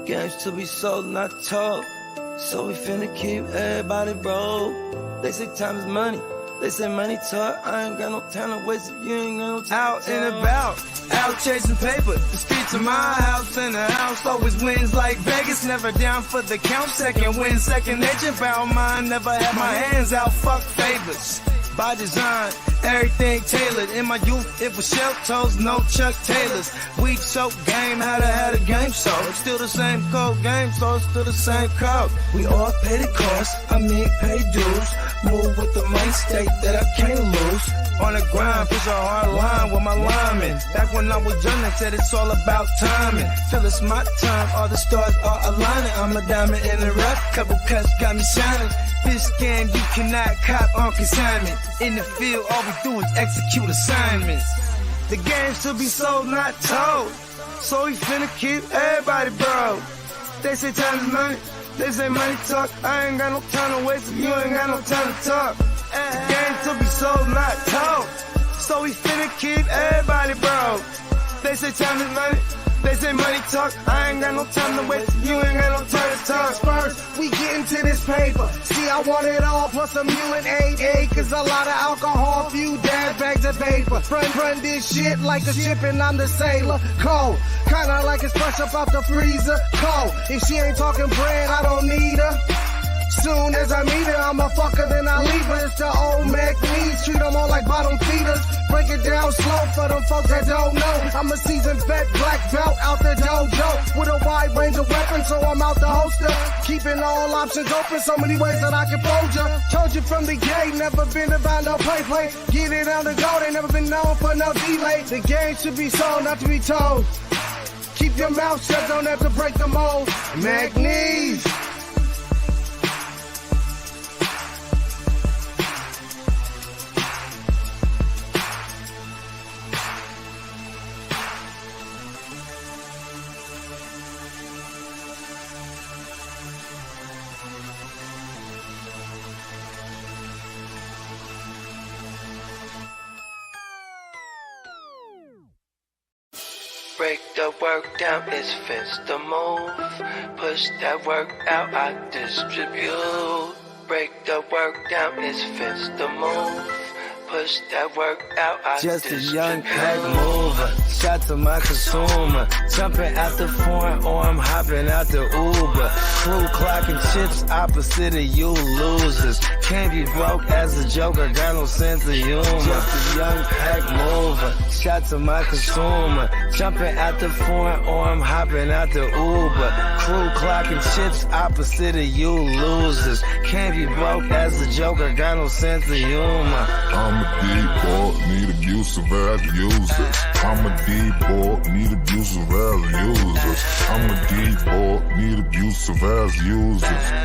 Games to be sold, not told. So we finna keep everybody broke. They say time is money. They say money talk. I ain't got no time to waste if you ain't got no time. Out and about, out chasing paper. The streets of my house and the house always wins like Vegas. Never down for the count. Second win, second nature. Found mine. Never had my hands out. Fuck favors. By design, everything tailored. In my youth, it was shell toes, no Chuck Taylors. Weak soap game, had a game show. It's still the same code game, so it's still the same code. We all pay the cost, pay dues. Move with the main state that I can't lose. On the grind, push a hard line with my linemen. Back when I was young, they said it's all about timing. Till it's my time, all the stars are aligning. I'm a diamond in the rough, couple cuts got me shining. This game you cannot cop on consignment. In the field, all we do is execute assignments. The game should be sold, not told. So we finna keep everybody broke. They say time is money, they say money talk. I ain't got no time to waste if you ain't got no time to talk. The game should be sold, not told. So we finna keep everybody broke. They say time is money, they say money talk. I ain't got no time to waste if you ain't got no time to talk. First, we get into this paper. See, I want it all, plus a mule and 8 acres. A lot of alcohol, few dad bags of paper. Run this shit like a ship and I'm the sailor. Cold, kinda like it's fresh up out the freezer. Cold, if she ain't talking bread, I don't need her. Soon as I meet her, I'm a fucker, then I leave her. It's the old Mac needs, treat them all like bottom feeders. Break it down slow for them folks that don't know. I'm a seasoned vet, black belt out the dojo. With a wide range of weapons, so I'm out the holster. Keeping all options open, so many ways that I can fold ya. Told you from the gate, never been about no play. Get it on the go, they never been known for no delay. The game should be sold, not to be told. Keep your mouth shut, don't have to break the mold. Mac needs. Break the work down, it's fence to move. Push that work out, I distribute. Break the work down, it's fence to move. Push that work out, I just distribute. A young pack mover, shot to my consumer. Jumping out the foreign or I'm hopping out the Uber. Crew clocking chips opposite of you losers. Can't be broke as a joker, got no sense of humor. Just a young pack mover, shot to my consumer. Jumping out the foreign or I'm hopping out the Uber. Crew clocking chips opposite of you losers. Can't be broke as a joker, got no sense of humor. I'm a D-boy, need abusive as users. I'm a D-boy, need abusive as users. I'm a D-boy, need abusive as users.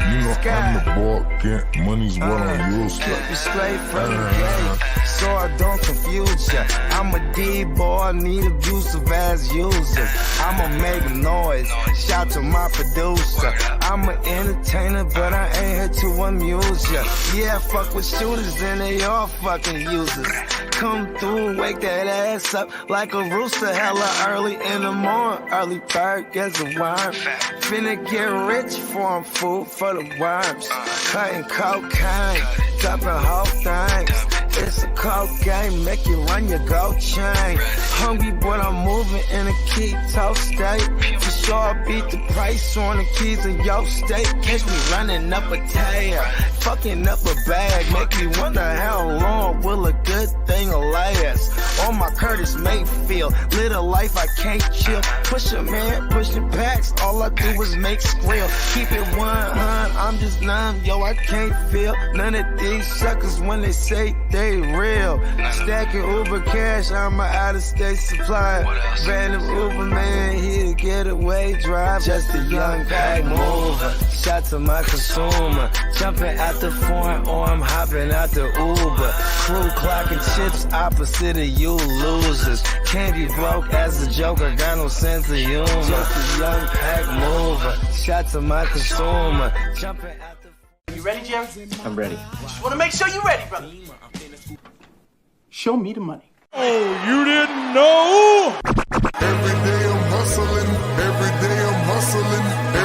You know I'm a boy, get money's what I'm used to. Keep it straight from the gate, so I don't confuse ya. I'm a D-boy, need abusive as users. I'ma make noise, shout to my producer. I'm an entertainer, but I ain't here to amuse ya. Yeah, I fuck with shooters and they all fucking users. Come through, wake that ass up like a rooster, hella early in the morning. Early bird gets a worm. Finna get rich for 'em, food for the worms. Cutting cocaine, dropping whole things. It's a cold game, make you run your gold chain. Hungry, but I'm moving in a keto state. For sure, I beat the price on the keys in your state. Catch me running up a tail, fucking up a bag. Make me wonder how long will a good thing last. On my Curtis Mayfield, live a life I can't chill. Push a man, pushing packs, all I do is make squeal. Keep it 100, I'm just numb, yo, I can't feel none of these suckers when they say they real. Stacking Uber cash, I'm an out-of-state supply. Random Uber man, he'll get away drive. Just a young pack mover, shot to my consumer. Jumping out the foreign or I'm hopping out the Uber. Crew clocking chips opposite of you losers. Can't be broke as a joker, got no sense of humor. Just a young pack mover, shot to my consumer. Jumping out the... You ready, Jim? I'm ready. Just want to make sure you're ready, brother. Show me the money. Oh, you didn't know? Every day I'm hustling, every day I'm hustling.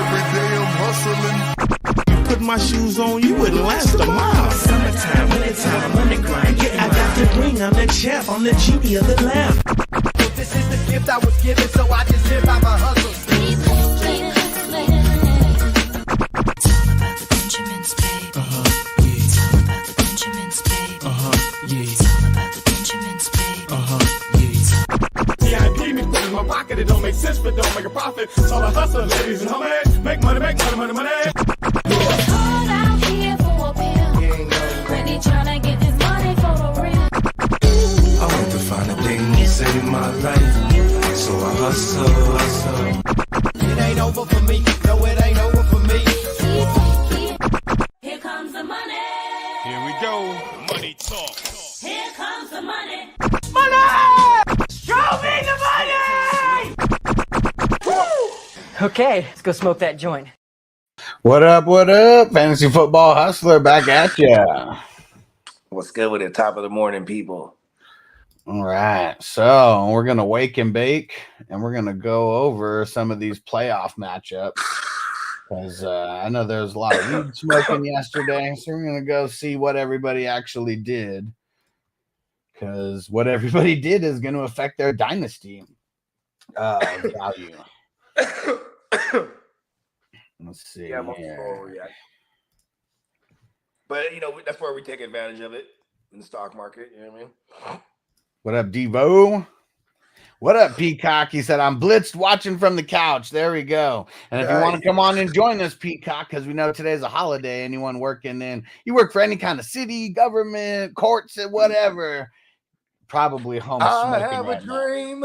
my shoes on, you wouldn't last a mile. Summertime, wintertime, I'm on the grind. Yeah, I got the ring, I'm the champ, I'm the genie of the lamp. This is the gift I was given, so I just live by my hustle. My pocket, it don't make sense, but don't make a profit. It's all a hustle, ladies and homies. Make money, money. Hold out here for a pill. When he tryna get this money for the real. I want to find a thing to save my life, so I hustle. It ain't over for me, no, it ain't over for me. Here comes the money. Here we go. Money talk. Here comes the money. Show me the money! Okay, let's go smoke that joint. What up, Fantasy Football Hustler back at ya. What's good with it? Top of the morning, people. All right, so we're going to wake and bake, and we're going to go over some of these playoff matchups, because I know there was a lot of weed smoking yesterday, so we're going to go see what everybody actually did, because what everybody did is going to affect their dynasty value. Let's see. Yeah, but that's where we take advantage of it in the stock market. You know what I mean? What up, Devo? What up, Peacock? He said, I'm blitzed watching from the couch. There we go. And if you want to come on and join us, Peacock, because we know today's a holiday, anyone working you work for any kind of city, government, courts, and whatever, probably home I smoking have right a dream.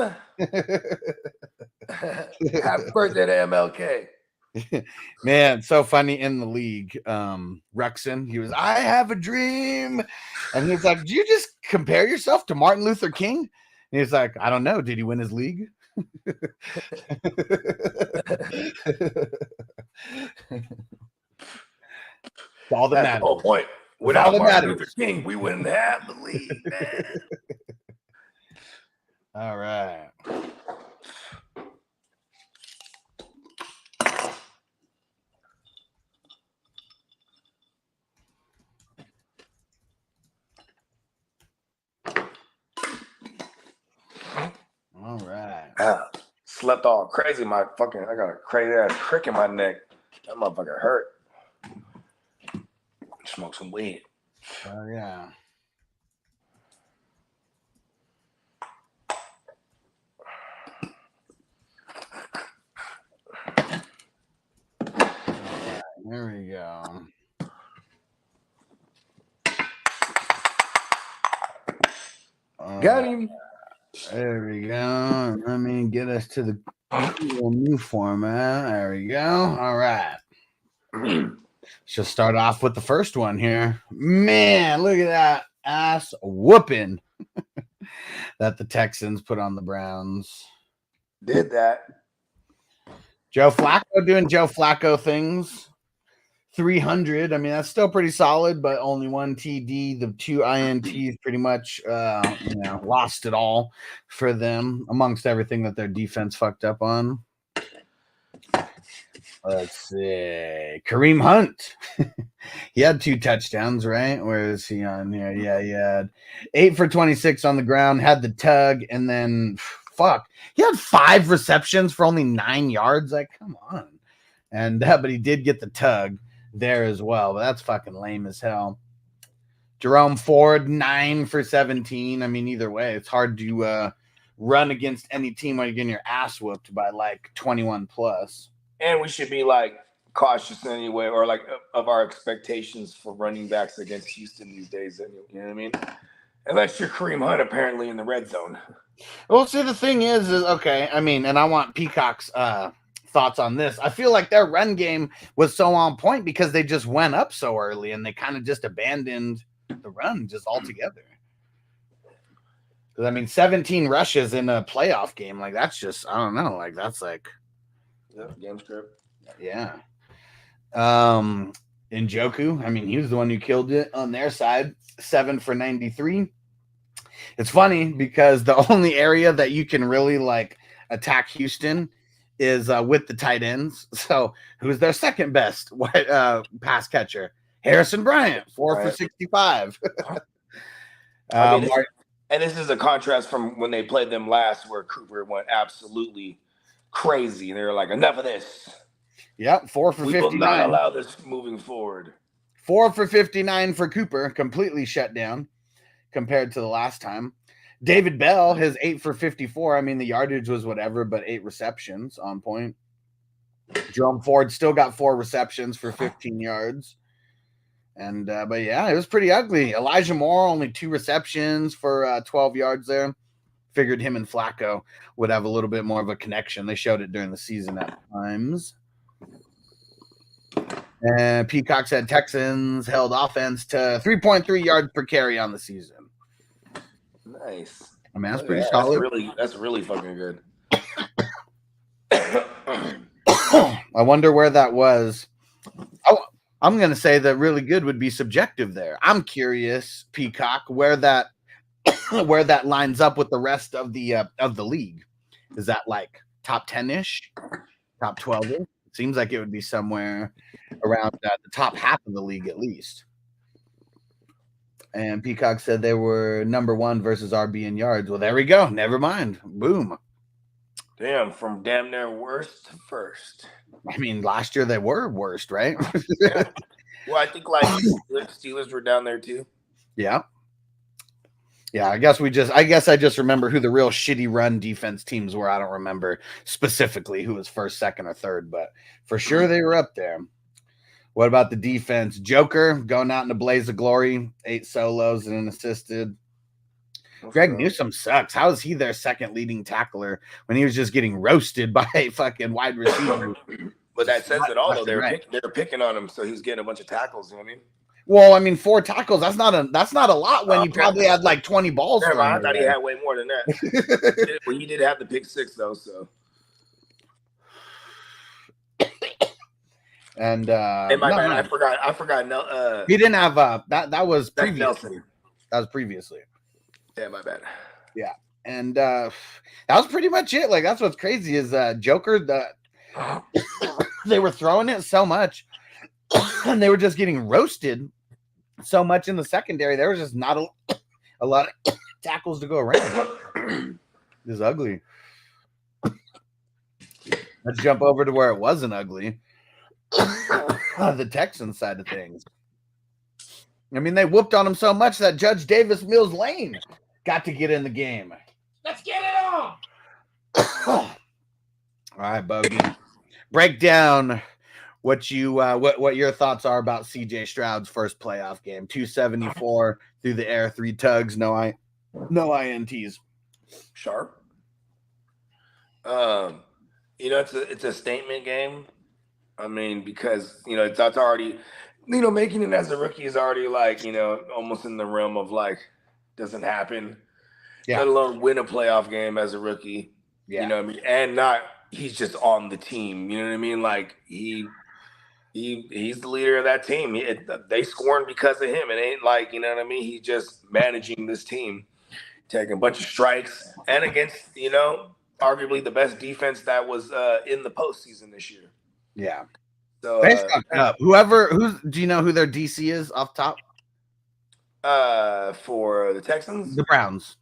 Happy birthday to MLK. Man, so funny in the league. Ruxin, he was, I have a dream. And he's like, do you just compare yourself to Martin Luther King? And he's like, I don't know. Did he win his league? All that matters. The whole point. Without Martin Luther King, we wouldn't have the league, man. All right. All right. Slept all crazy. I got a crazy ass crick in my neck. That motherfucker hurt. Smoke some weed. Oh, yeah. There we go. Got him. There we go. Let me get us to the new format. There we go. All right. She'll start off with the first one here. Man, look at that ass whooping that the Texans put on the Browns. Did that. Joe Flacco doing Joe Flacco things. 300. I mean, that's still pretty solid, but only one TD. The 2 INTs pretty much lost it all for them amongst everything that their defense fucked up on. Let's see. Kareem Hunt. He had 2 touchdowns, right? Where is he on here? Yeah, he had 8 for 26 on the ground, had the tug, and then he had 5 receptions for only 9 yards. Like, come on. And but he did get the tug there as well, but that's fucking lame as hell. Jerome Ford, 9 for 17. I mean, either way, it's hard to run against any team when you're getting your ass whooped by like 21 plus. And we should be like cautious anyway, or like of our expectations for running backs against Houston these days. You know what I mean? Unless you're Kareem Hunt, apparently in the red zone. Well, see, the thing is okay. I mean, and I want Peacock's thoughts on this. I feel like their run game was so on point because they just went up so early and they kind of just abandoned the run just altogether. Because I mean, 17 rushes in a playoff game, like that's just, I don't know, like that's like, game script. Yeah. Njoku, I mean, he was the one who killed it on their side, 7 for 93. It's funny because the only area that you can really like attack Houston is with the tight ends. So who's their second best pass catcher? Harrison Bryant, 4 for 65. I mean, and this is a contrast from when they played them last, where Cooper went absolutely crazy. They were like, enough of this. Yep, 4 for 59. We will not allow this moving forward. 4 for 59 for Cooper, completely shut down compared to the last time. David Bell, his 8 for 54. I mean, the yardage was whatever, but 8 receptions on point. Jerome Ford still got 4 receptions for 15 yards. And, but yeah, it was pretty ugly. Elijah Moore, only 2 receptions for 12 yards there. Figured him and Flacco would have a little bit more of a connection. They showed it during the season at times. And Peacock said Texans held offense to 3.3 yards per carry on the season. Nice. I mean, that's pretty solid. That's really fucking good. I wonder where that was. I'm going to say that really good would be subjective there. I'm curious, Peacock, where that lines up with the rest of the league. Is that like top 10-ish, top 12-ish? It seems like it would be somewhere around the top half of the league at least. And Peacock said they were number 1 versus RB in yards. Well, there we go. Never mind. Boom. Damn, from damn near worst to first. I mean, last year they were worst, right? Yeah. Well, I think like Steelers were down there too. Yeah. Yeah, I guess I just remember who the real shitty run defense teams were. I don't remember specifically who was first, second, or third, but for sure they were up there. What about the defense? Joker going out in a blaze of glory, 8 solos and an assisted. Greg Newsome sucks. How is he their second leading tackler when he was just getting roasted by a fucking wide receiver? But that says it all, though. They were picking on him, so he was getting a bunch of tackles. You know what I mean? Well, I mean, 4 tackles. That's not a lot when you probably had like 20 balls. Yeah, I thought he had way more than that. Well, he did have the pick 6 though, so. And I forgot. No, he didn't have that was previously. Nelson. That was previously. Yeah, my bad. Yeah, and that was pretty much it. Like that's what's crazy is Joker. They were throwing it so much, and they were just getting roasted so much in the secondary. There was just not a lot of tackles to go around. It was ugly. Let's jump over to where it wasn't ugly. The Texans side of things. I mean, they whooped on him so much that Judge Davis Mills Lane got to get in the game. Let's get it on. All right, Bogey. Break down what your thoughts are about CJ Stroud's first playoff game. 274 through the air, 3 tugs, no INTs. Sharp. It's a statement game. I mean, because that's already, making it as a rookie is already like, almost in the realm of like doesn't happen. Yeah. Let alone win a playoff game as a rookie. Yeah. You know what I mean? And not he's just on the team. You know what I mean? Like he's the leader of that team. They scoring because of him. It ain't like, you know what I mean? He's just managing this team, taking a bunch of strikes and against, arguably the best defense that was in the postseason this year. Yeah. So do you know who their DC is off top? For the Texans? The Browns.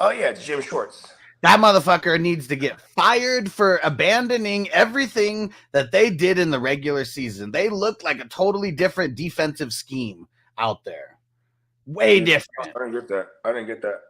Oh yeah, it's Jim Schwartz. That motherfucker needs to get fired for abandoning everything that they did in the regular season. They looked like a totally different defensive scheme out there. Way different. I didn't get that.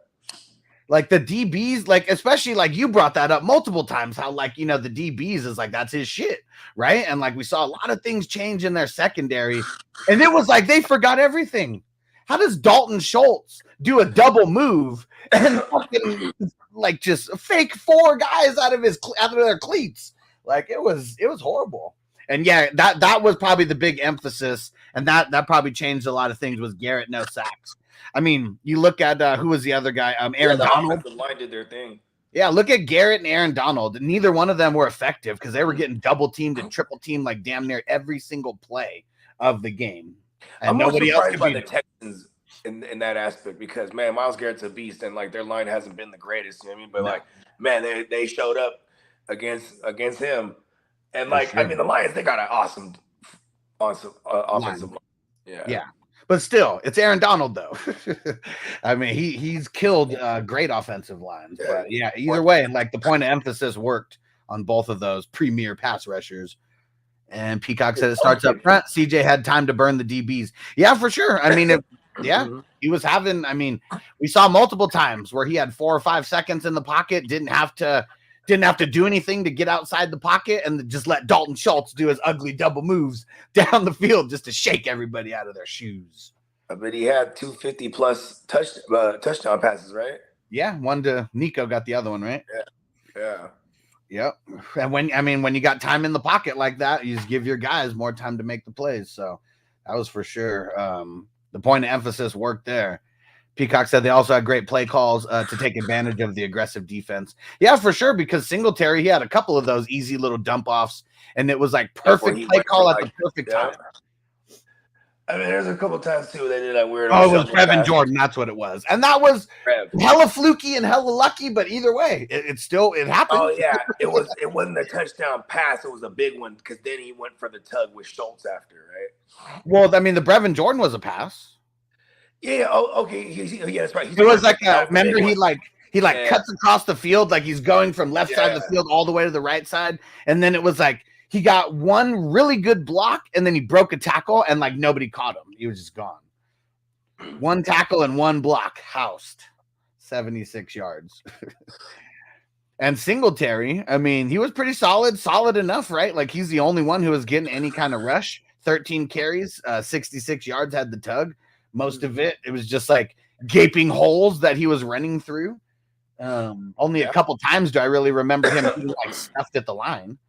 Like the DBs, like especially like you brought that up multiple times, how like, the DBs is like, that's his shit, right? And like we saw a lot of things change in their secondary and it was like they forgot everything. How does Dalton Schultz do a double move and fucking like just fake 4 guys out of their cleats? Like it was horrible. And yeah, that was probably the big emphasis, and that probably changed a lot of things. Was Garrett no sacks? I mean, you look at who was the other guy? Aaron Donald. The line did their thing. Yeah, look at Garrett and Aaron Donald. Neither one of them were effective because they were getting double teamed and triple teamed like damn near every single play of the game. And nobody else could by the Texans in that aspect because man, Myles Garrett's a beast and like their line hasn't been the greatest. You know what I mean? But like, man, they showed up against him. And For like, I sure. mean, the Lions, they got an awesome offensive line. Yeah. But still, it's Aaron Donald, though. I mean, he's killed great offensive lines. Yeah. But yeah, either way, like the point of emphasis worked on both of those premier pass rushers. And Peacock said it starts up front. CJ had time to burn the DBs. Yeah, for sure. I mean, he was having, I mean, we saw multiple times where he had 4 or 5 seconds in the pocket, didn't have to do anything to get outside the pocket, and just let Dalton Schultz do his ugly double moves down the field just to shake everybody out of their shoes. I bet he had 250 plus touchdown passes, right? Yeah, one to Nico, got the other one, right? Yeah. Yep. And when you got time in the pocket like that, you just give your guys more time to make the plays. So that was for sure. The point of emphasis worked there. Peacock said they also had great play calls to take advantage of the aggressive defense. Yeah, for sure, because Singletary, he had a couple of those easy little dump offs, and it was like perfect play call at the perfect time. I mean, there's a couple times too they did that weird. Oh, it was Brevin Jordan. That's what it was, and that was hella fluky and hella lucky. But either way, it happened. Oh yeah, it wasn't a touchdown pass. It was a big one because then he went for the tug with Schultz after, right? Well, I mean, the Brevin Jordan was a pass. Yeah. Oh, okay. Yeah, that's right. It was like remember he cuts across the field like he's going from left side of the field all the way to the right side, and then it was like. He got one really good block, and then he broke a tackle, and like nobody caught him. He was just gone. One tackle and one block, housed, 76 yards. And Singletary, I mean, he was pretty solid enough, right? Like he's the only one who was getting any kind of rush. 13 carries, 66 yards, had the tug. Most of it was just like gaping holes that he was running through. Only a couple times do I really remember him being like stuffed at the line.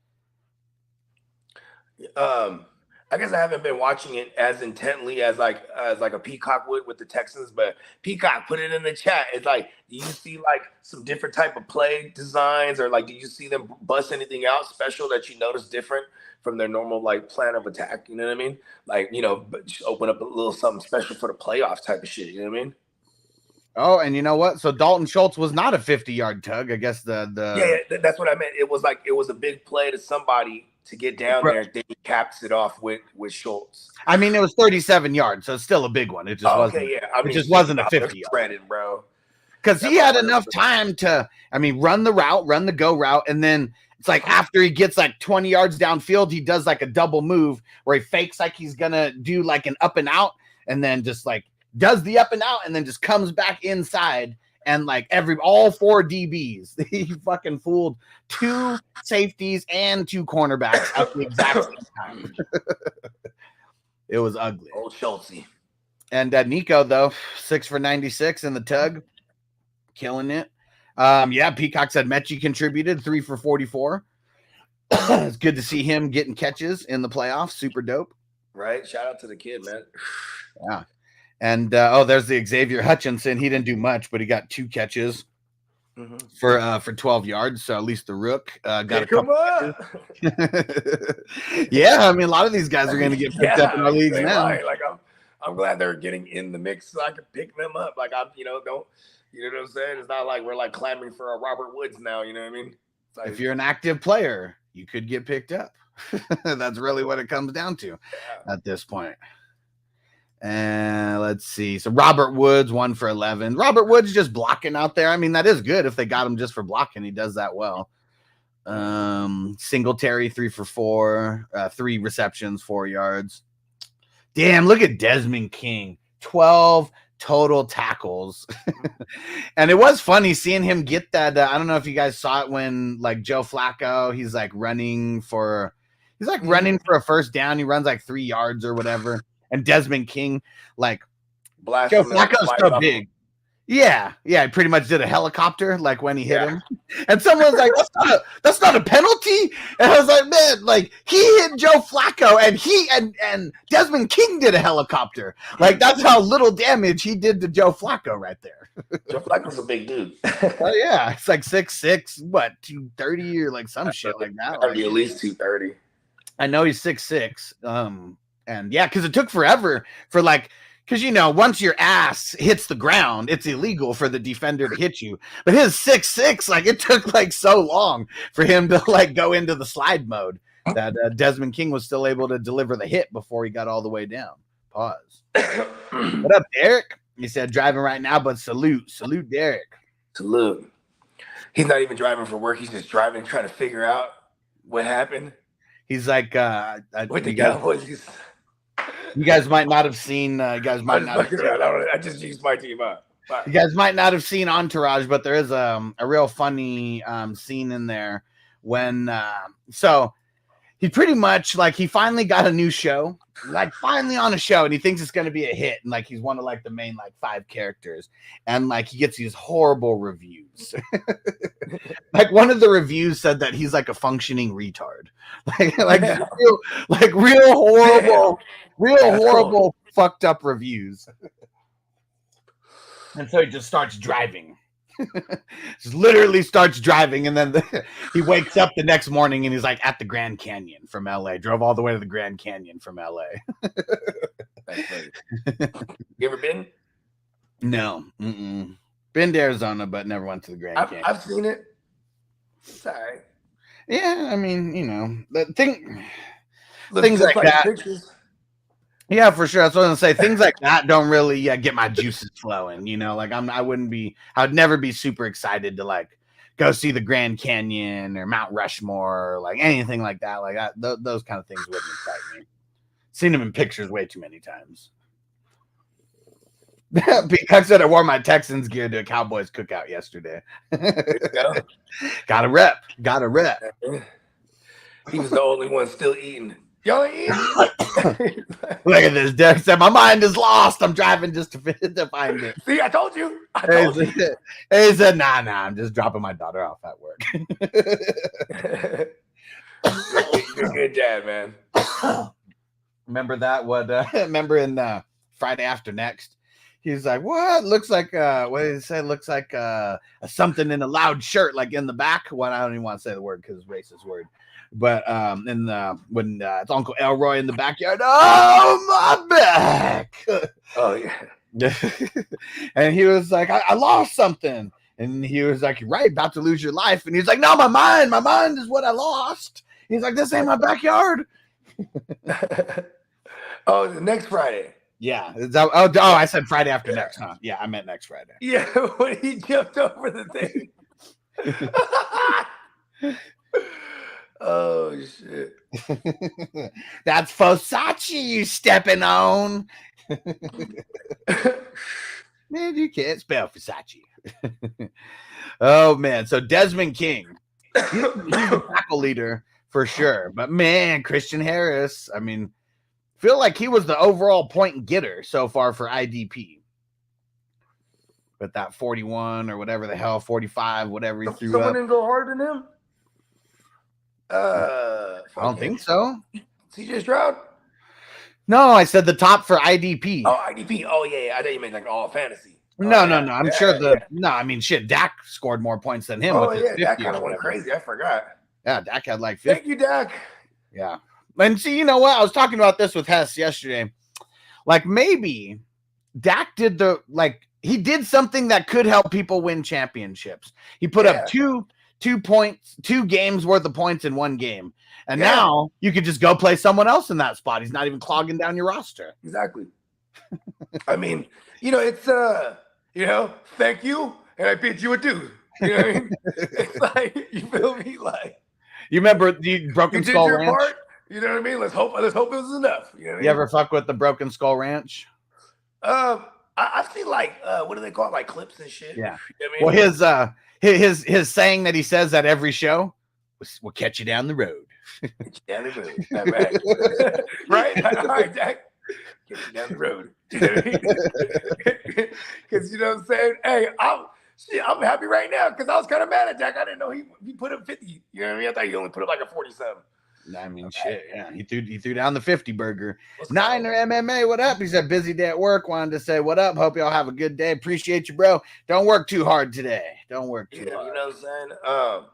I guess I haven't been watching it as intently as like a Peacock would with the Texans, but Peacock, put it in the chat. It's like, do you see like some different type of play designs, or like do you see them bust anything out special that you notice different from their normal like plan of attack? You know what I mean? Like, you know, but just open up a little something special for the playoffs type of shit. You know what I mean? Oh, and you know what? So Dalton Schultz was not a 50-yard tug. I guess yeah, that's what I meant. It was a big play to somebody to get down there. Then he caps it off with Schultz. I mean, it was 37 yards, so it's still a big one. It just wasn't. Yeah. I mean, it just wasn't a 50-yard credit, bro. Because he had enough time to, I mean, run the go route, and then it's like after he gets like 20 yards downfield, he does like a double move where he fakes like he's gonna do like an up and out, and then just like does the up and out, and then just comes back inside. And like all 4 DBs, he fucking fooled 2 safeties and 2 cornerbacks at the exact same time. It was ugly. Old Schultz. And Nico, though, 6 for 96 in the tug, killing it. Yeah, Peacock said Mechie contributed 3 for 44. It's good to see him getting catches in the playoffs. Super dope. Right. Shout out to the kid, man. Yeah. And there's the Xavier Hutchinson. He didn't do much, but he got 2 catches for 12 yards. So at least the rook got a couple catches. Yeah, I mean, a lot of these guys are going to get picked up in our leagues now. Like I'm glad they're getting in the mix so I can pick them up. Like don't, you know what I'm saying? It's not like we're like clamoring for a Robert Woods now. You know what I mean? Like, if you're an active player, you could get picked up. That's really what it comes down to at this point. And let's see. So Robert Woods, 1 for 11. Robert Woods just blocking out there. I mean, that is good if they got him just for blocking. He does that well. Singletary, 3 for 4. 3 receptions, 4 yards. Damn, look at Desmond King. 12 total tackles. And it was funny seeing him get that. I don't know if you guys saw it when like Joe Flacco, he's like running for a first down. He runs like 3 yards or whatever. And Desmond King, like, Joe Flacco's so big. Yeah, he pretty much did a helicopter, like, when he hit him. And someone was like, that's not a penalty? And I was like, man, like, he hit Joe Flacco, and Desmond King did a helicopter. Like, that's how little damage he did to Joe Flacco right there. Joe Flacco's a big dude. Oh, yeah, it's like 6'6", 230 or, like, some shit like that. Like, at least 230. I know he's 6'6", and yeah, because it took forever for like because once your ass hits the ground, it's illegal for the defender to hit you. But his 6'6", like it took like so long for him to like go into the slide mode that Desmond King was still able to deliver the hit before he got all the way down. Pause. What up, Derek? He said driving right now, but salute, Derek. Salute. He's not even driving for work. He's just driving, trying to figure out what happened. He's like, with the Cowboys. You guys might not have seen. I just used my team up. You guys might not have seen Entourage, but there is a real funny scene in there when so he pretty much like he finally got a new show, like finally on a show, and he thinks it's going to be a hit, and like he's one of like the main like 5 characters, and like he gets these horrible reviews. Like one of the reviews said that he's like a functioning retard, real horrible fucked up reviews. And so he just starts driving. Just literally starts driving, and then he wakes up the next morning and he's like at the Grand Canyon from LA. Drove all the way to the Grand Canyon from LA. That's funny. You ever been? No. Been to Arizona, but never went to the Grand Canyon. I've seen it. It's all right. Yeah, I mean, things like that. Pictures. Yeah, for sure. That's what I'm gonna say. Things like that don't really get my juices flowing. Like I would never be super excited to like go see the Grand Canyon or Mount Rushmore or like anything like that. Like those kind of things wouldn't excite me. Seen them in pictures way too many times. Because I wore my Texans gear to a Cowboys cookout yesterday. Got a rep. He was the only one still eating. Y'all ain't eating. Look at this. Derek said, my mind is lost. I'm driving just to find it. See, I told you. He said, nah, I'm just dropping my daughter off at work. You're a good dad, man. Remember that? Remember in Friday After Next? He's like, what? Looks like, what did he say? Looks like something in a loud shirt, like in the back. Well, I don't even want to say the word because it's a racist word. But when it's Uncle Elroy in the backyard, oh, my back. Oh, yeah. And he was like, I lost something. And he was like, you're right, about to lose your life. And he's like, no, my mind is what I lost. He's like, this ain't my backyard. Oh, the next Friday. Yeah. I said Friday After Next, huh? Yeah, I meant next Friday. Yeah, when he jumped over the thing. Oh, shit. That's Versace you stepping on. Man, you can't spell Versace. Oh, man. So Desmond King, he's the tackle leader for sure. But, man, Christian Harris, I mean, feel like he was the overall point getter so far for IDP. With that 41 or whatever the hell, 45, whatever he threw Someone up. didn't go harder than him? I don't think so. CJ Stroud? No, I said the top for IDP. Oh, IDP. Oh, yeah. I thought you meant like all fantasy. No. I'm sure no, I mean, shit, Dak scored more points than him. Oh, with yeah. Dak kind of went crazy. I forgot. Yeah, Dak had like 50. Thank you, Dak. Yeah. And see, you know what? I was talking about this with Hess yesterday. Like, maybe Dak did he did something that could help people win championships. He put up two games worth of points in one game. And now you could just go play someone else in that spot. He's not even clogging down your roster. Exactly. I mean, it's thank you, and I bid you adieu. You know what I mean? It's like, you feel me? Like, you remember the Broken Skull Ranch? Part, you know what I mean? Let's hope it was enough. You know what I mean? You ever fuck with the Broken Skull Ranch? I've seen like what do they call it? Like clips and shit. Yeah. You know what I mean? Well, his saying that he says at every show, we'll catch you down the road. Get you down the road. Not bad. Right? All right, Jack. Get you down the road. Because you know what I'm saying? Hey, I'm happy right now because I was kind of mad at Jack. I didn't know he put up 50. You know what I mean? I thought he only put up like a 47. I mean, shit, yeah. He threw down the 50 burger. Niner MMA, what up? He said, busy day at work. Wanted to say, what up? Hope y'all have a good day. Appreciate you, bro. Don't work too hard today. Don't work too hard. You know what I'm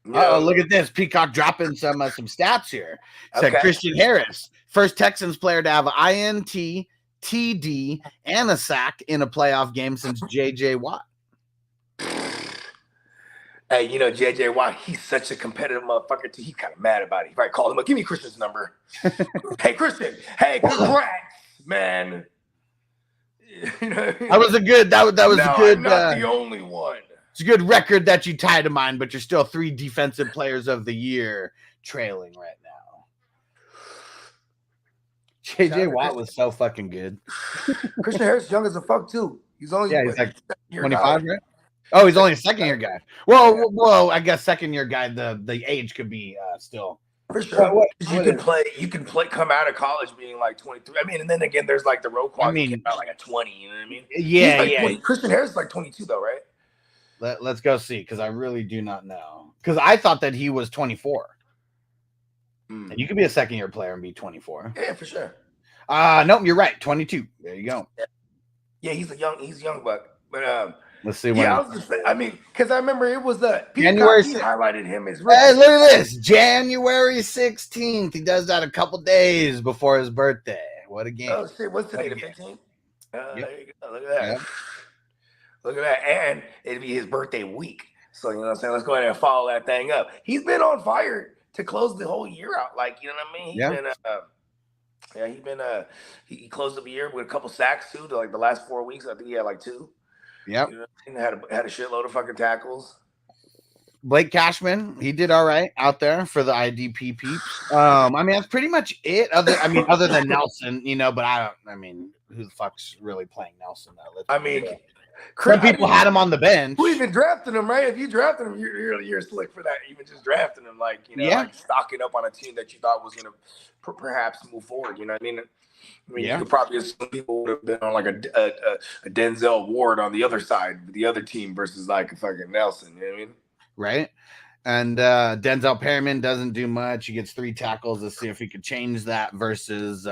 saying? Look at this. Peacock dropping some stats here. Said Christian Harris, first Texans player to have an INT, TD, and a sack in a playoff game since J.J. Watt. Hey, you know, J.J. Watt, he's such a competitive motherfucker, too. He's kind of mad about it. He probably called him up. Give me Christian's number. Hey, Christian. Hey, congrats, man. You know, That was a good. That was no, a good. I'm not the only one. It's a good record that you tied to mine, but you're still 3 defensive players of the year trailing right now. J.J. Watt was so fucking good. Christian Harris young as a fuck too. He's only he's like 25, right? Oh, he's only a second year guy. Well, I guess second year guy. The age could be still. For sure. You can play, come out of college being like 23. I mean, and then again, there's like the Roquan came out like at 20. You know what I mean? Yeah, like yeah. 20. Christian Harris is like 22 though, right? Let's go see, because I really do not know. Because I thought that he was 24. And you could be a second year player and be 24. Yeah, for sure. Nope, you're right. 22. There you go. Yeah, he's young buck. But let's see. Yeah, I was just saying, I mean, because I remember it was January. He highlighted him as hey, look at this. January 16th. He does that a couple days before his birthday. What a game. Oh shit, what's today? The 15th? Yep. There you go. Look at that. Yep. Look at that. And it'd be his birthday week. So, you know what I'm saying? Let's go ahead and follow that thing up. He's been on fire to close the whole year out. Like, you know what I mean? He closed the year with a couple sacks too. Like the last 4 weeks, I think he had like 2. Yep. You know, had a shitload of fucking tackles. Blake Cashman, he did all right out there for the IDP peeps. I mean, that's pretty much it. Other than Nelson, you know, but who the fuck's really playing Nelson though? Some people had him on the bench. Who even drafted him, right? If you drafted him, you're slick for that. Even just drafting him, like, you know, like stocking up on a team that you thought was going to perhaps move forward. You know what I mean? You could probably assume people would have been on like a Denzel Ward on the other side, the other team versus like a fucking Nelson. You know what I mean? Right. And Denzel Perryman doesn't do much. He gets 3 tackles. Let's see if he could change that versus,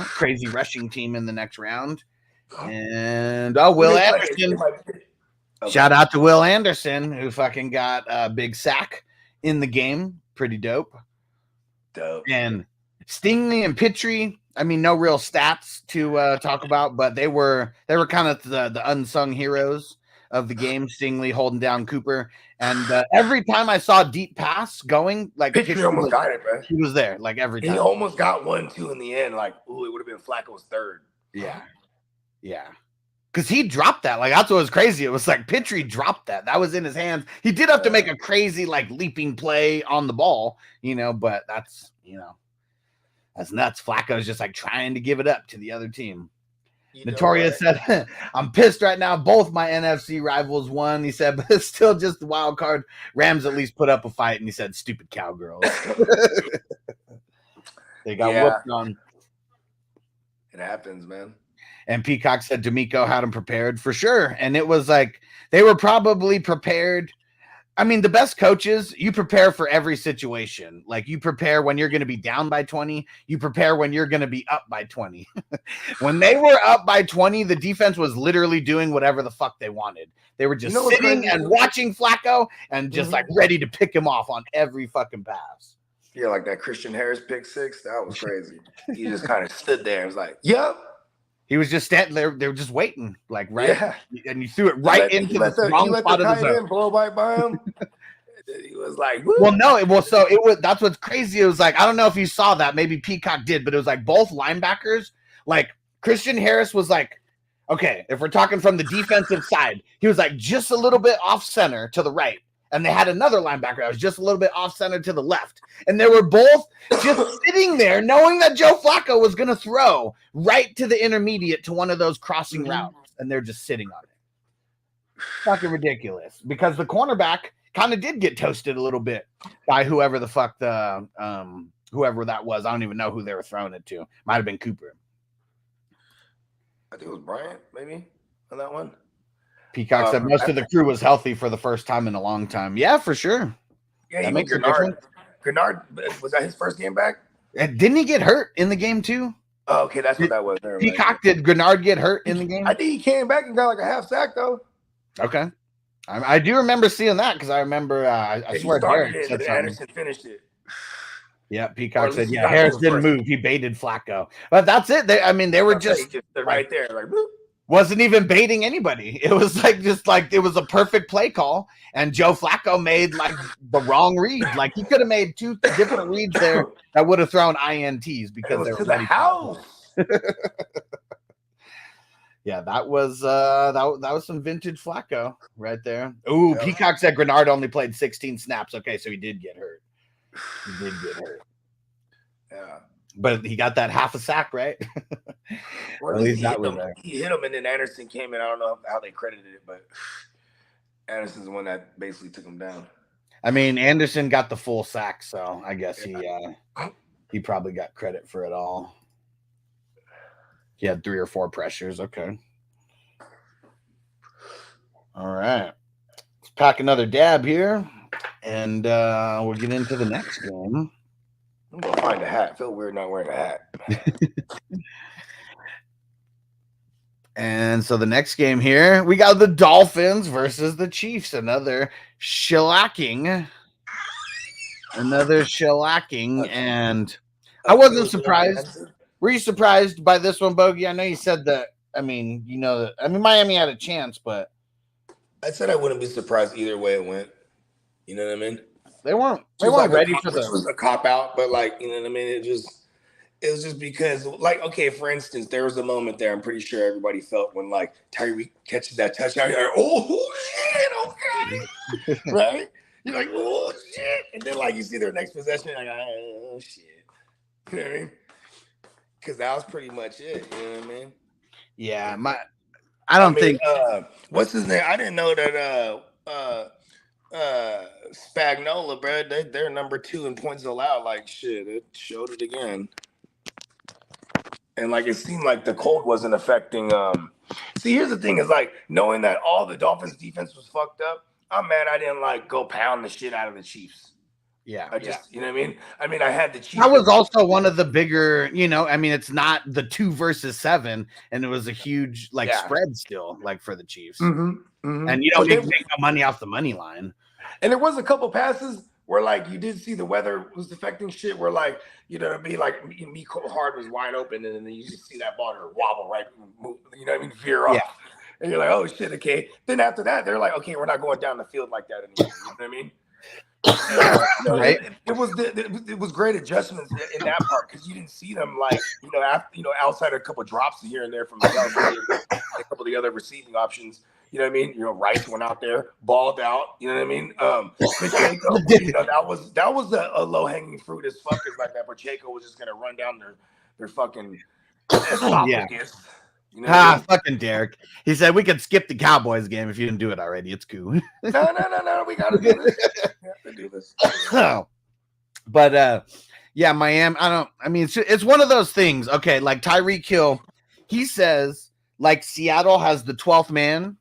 crazy rushing team in the next round. And Will Anderson. Shout out to Will Anderson, who fucking got a big sack in the game. Pretty dope. And Stingley and Pitre, I mean, no real stats to talk about, but they were kind of the unsung heroes of the game. Stingley holding down Cooper, and every time I saw a deep pass going, like Pitre almost got it, bro. He was there, like every time. He almost got 1-2 in the end. Like, ooh, it would have been Flacco's third. Yeah. Because he dropped that. Like, that's what was crazy. It was like Pitre dropped that. That was in his hands. He did have to make a crazy, like, leaping play on the ball, but that's nuts. Flacco's just like trying to give it up to the other team. Notorious said, I'm pissed right now. Both my NFC rivals won. He said, but it's still just the wild card. Rams at least put up a fight. And he said, stupid cowgirls. They got whooped on. It happens, man. And Peacock said D'Amico had them prepared for sure. And it was like, they were probably prepared. I mean, the best coaches, you prepare for every situation. Like, you prepare when you're going to be down by 20. You prepare when you're going to be up by 20. When they were up by 20, the defense was literally doing whatever the fuck they wanted. They were just sitting and watching Flacco and just like ready to pick him off on every fucking pass. Yeah, like that Christian Harris pick 6. That was crazy. He just kind of stood there and was like, yep. He was just standing there. They were just waiting, like, right? Yeah. And you threw it right into the wrong spot of the zone. Blow by him. He was like, woo. Well, no, it was. That's what's crazy. It was like, I don't know if you saw that. Maybe Peacock did, but it was like both linebackers. Like, Christian Harris was like, okay, if we're talking from the defensive side, he was like just a little bit off center to the right. And they had another linebacker that was just a little bit off center to the left. And they were both just sitting there knowing that Joe Flacco was going to throw right to the intermediate to one of those crossing routes. And they're just sitting on it. Fucking ridiculous. Because the cornerback kind of did get toasted a little bit by whoever the fuck whoever that was. I don't even know who they were throwing it to. Might have been Cooper. I think it was Bryant, maybe, on that one. Peacock said most of the crew was healthy for the first time in a long time. Yeah, for sure. Yeah, that makes a difference. Grenard, was that his first game back? And didn't he get hurt in the game too? Oh, okay, that's what that was. Peacock, did Grenard get hurt in the game? I think he came back and got like a half sack though. Okay. I do remember seeing that because I remember I swear Derek said something. Anderson finished it. Yeah, Peacock said, he yeah, got Harris moved didn't first. move. He baited Flacco. But that's it. They were He just stood right there, like, boop. wasn't even baiting anybody. It was like it was a perfect play call. And Joe Flacco made like the wrong read. Like he could have made 2 different reads there that would have thrown INTs because It was they were to the house. Yeah, that was that was some vintage Flacco right there. Ooh, Yeah. Peacock said Grenard only played 16 snaps. Okay, so he did get hurt. He did get hurt. Yeah. But he got that half a sack, right? Well, At least that was him. there. He hit him, and then Anderson came in. I don't know how they credited it, but Anderson's the one that basically took him down. I mean, Anderson got the full sack, so I guess he probably got credit for it all. He had 3 or 4 pressures. Okay. All right. Let's pack another dab here, and we'll get into the next game. I'm gonna find a hat. I feel weird not wearing a hat. And so the next game here, we got the Dolphins versus the Chiefs. Another shellacking. And I wasn't surprised. Were you surprised by this one, Bogey? I know you said that. I mean, Miami had a chance, but I said I wouldn't be surprised either way it went. You know what I mean? They weren't like ready for It was a cop out, but like, you know what I mean? It was just because, like, okay, for instance, there was a moment there I'm pretty sure everybody felt when like Tyreek catches that touchdown. You're like, oh shit, okay. Right? You're like, oh shit. And then like you see their next possession, you're like, oh shit. You know what I mean? Because that was pretty much it. You know what I mean? Yeah, I don't think what's his name? I didn't know that Spagnola, bro. They're number 2 in points allowed. Like shit, it showed it again. And like it seemed like the cold wasn't affecting. See, here's the thing: is like knowing that all the Dolphins' defense was fucked up. I'm mad I didn't like go pound the shit out of the Chiefs. Yeah, you know what I mean? I mean, I had the Chiefs. That was also one of the bigger, it's not the 2 versus 7, and it was a huge spread still, like for the Chiefs. Mm-hmm. And you don't need to make no money off the money line. And there was a couple passes where like you did see the weather was affecting shit. Where like like Mecole Hard was wide open, and then you just see that ball wobble right, move, veer off. Yeah. And you're like, oh shit, okay. Then after that, they're like, okay, we're not going down the field like that anymore. You know what I mean? Right. It was great adjustments in that part because you didn't see them outside a couple of drops here and there from the a couple of the other receiving options. You know what I mean? Rice went out there, balled out. You know what I mean? Pacheco, that was a low hanging fruit as fuck. Is like that Pacheco was just gonna run down their fucking esophagus. You know fucking Derek. He said we could skip the Cowboys game if you didn't do it already. It's cool. No. We gotta do this. We have to do this. But yeah, Miami. It's one of those things. Okay, like Tyreek Hill, he says like Seattle has the 12th man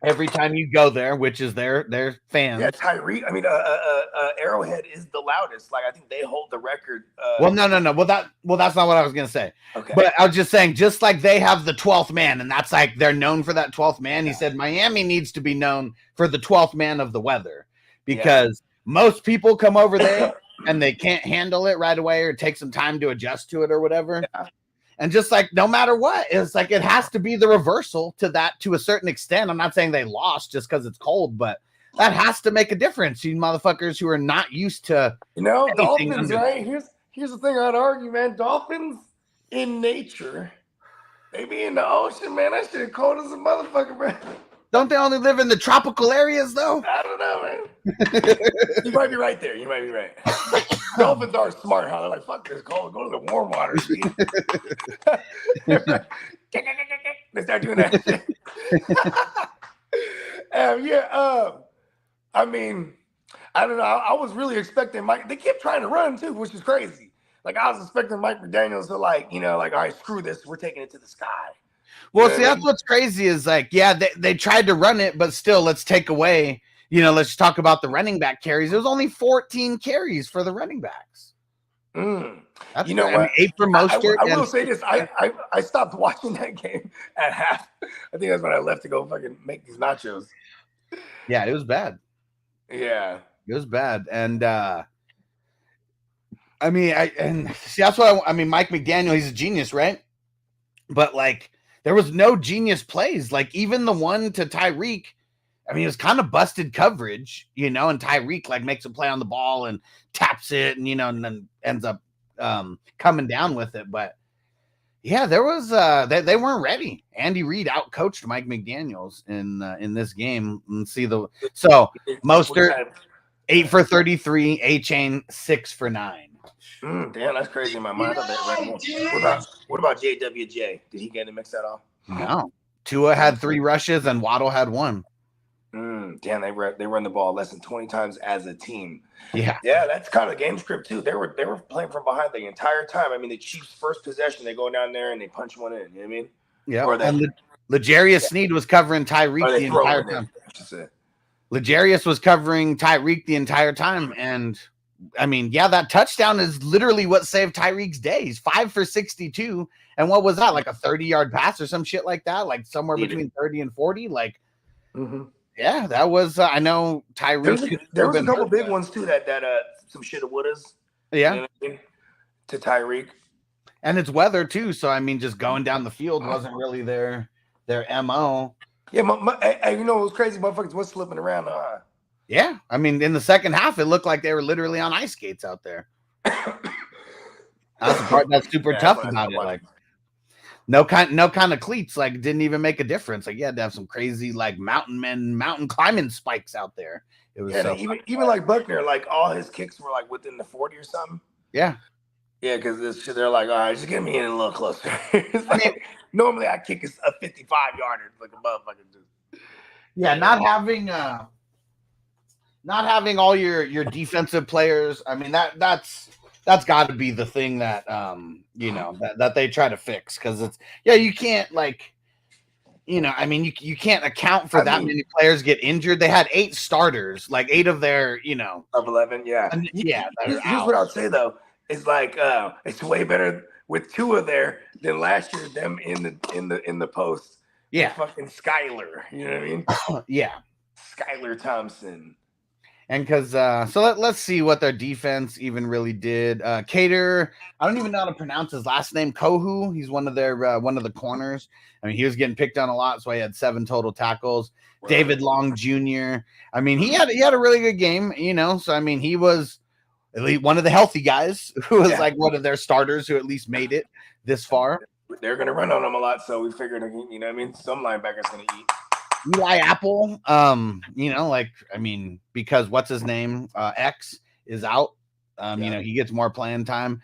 every time you go there, which is their fans. Yeah, Tyreek. I mean, Arrowhead is the loudest. Like I think they hold the record. No. Well, that's not what I was gonna say. Okay. But I was just saying, just like they have the 12th man, and that's like they're known for that 12th man. Yeah. He said Miami needs to be known for the 12th man of the weather because most people come over there and they can't handle it right away or take some time to adjust to it or whatever. Yeah. And just like no matter what, it's like it has to be the reversal to that to a certain extent. I'm not saying they lost just because it's cold, but that has to make a difference. You motherfuckers who are not used to Dolphins, right? Here's the thing I'd argue, man. Dolphins in nature, they be in the ocean, man. That shit cold as a motherfucker, man. Don't they only live in the tropical areas though? I don't know, man. You might be right there. You might be right. Dolphins are smart, huh? They're like, fuck this cold. Go to the warm water. They start doing that shit. I mean, I don't know. I was really expecting Mike. They kept trying to run too, which is crazy. Like I was expecting Mike McDaniels to all right, screw this. We're taking it to the sky. Well, see, that's what's crazy is like, yeah, they tried to run it, but still, let's take away. Let's talk about the running back carries. It was only 14 carries for the running backs. That's, you know what? 8 for Mostert. I will say this. I stopped watching that game at half. I think that's when I left to go fucking make these nachos. Yeah, it was bad. Yeah. It was bad. And I mean, that's what I mean. Mike McDaniel, he's a genius, right? But like, there was no genius plays. Like even the one to Tyreek, I mean, it was kind of busted coverage, you know. And Tyreek like makes a play on the ball and taps it, and and then ends up coming down with it. But yeah, there was they weren't ready. Andy Reid outcoached Mike McDaniels in this game. And see Mostert 8 for 33, A-Chain 6 for 9. Damn, that's crazy in my mind. What about JWJ? Did he get in the mix at all? No. Tua had 3 rushes and Waddle had 1. Damn, they run the ball less than 20 times as a team. Yeah, that's kind of the game script too. They were playing from behind the entire time. I mean, the Chiefs' first possession, they go down there and they punch one in. You know what I mean? Yeah. And L'Jarius Sneed was covering Tyreek the entire time. L'Jarius was covering Tyreek the entire time, and I mean, yeah, that touchdown is literally what saved Tyreek's day. He's 5 for 62, and what was that? Like a 30-yard pass or some shit like that? Like somewhere between 30 and 40. Like. Yeah, that was. I know Tyreek. There was a couple big ones too. That some shit of wouldas. Yeah. You know what I mean? To Tyreek. And it's weather too, so I mean, just going down the field wasn't really their mo. Yeah, you know, it was crazy. Motherfuckers was slipping around. Yeah, I mean, in the second half, it looked like they were literally on ice skates out there. That's the part that's super tough about it. Like. No kind of cleats, like didn't even make a difference. Like you had to have some crazy like mountain climbing spikes out there. It was even like Buckner, like all his kicks were like within the 40 or something. Yeah. Yeah, because this shit, they're like, all right, just get me in a little closer. It's like, normally I kick a 55-yarder like a motherfucker dude. Yeah, not having all your defensive players. I mean that's got to be the thing that that they try to fix, because it's you can't I mean you can't account for many players get injured. They had 8 starters, like 8 of their of 11, yeah. Here's what I'll say though, it's like it's way better with Tua there than last year them in the post. Yeah, fucking Skyler, you know what I mean? Yeah, Skyler Thompson. And because let's see what their defense even really did. Cater, I don't even know how to pronounce his last name. Kohu, he's one of the corners. I mean, he was getting picked on a lot, so he had 7 total tackles. Right. David Long Jr. I mean, he had a really good game, So I mean, he was at least one of the healthy guys who was like one of their starters who at least made it this far. They're gonna run on him a lot, so we figured, some linebackers gonna eat. Eli Apple, because what's his name? X is out. He gets more playing time.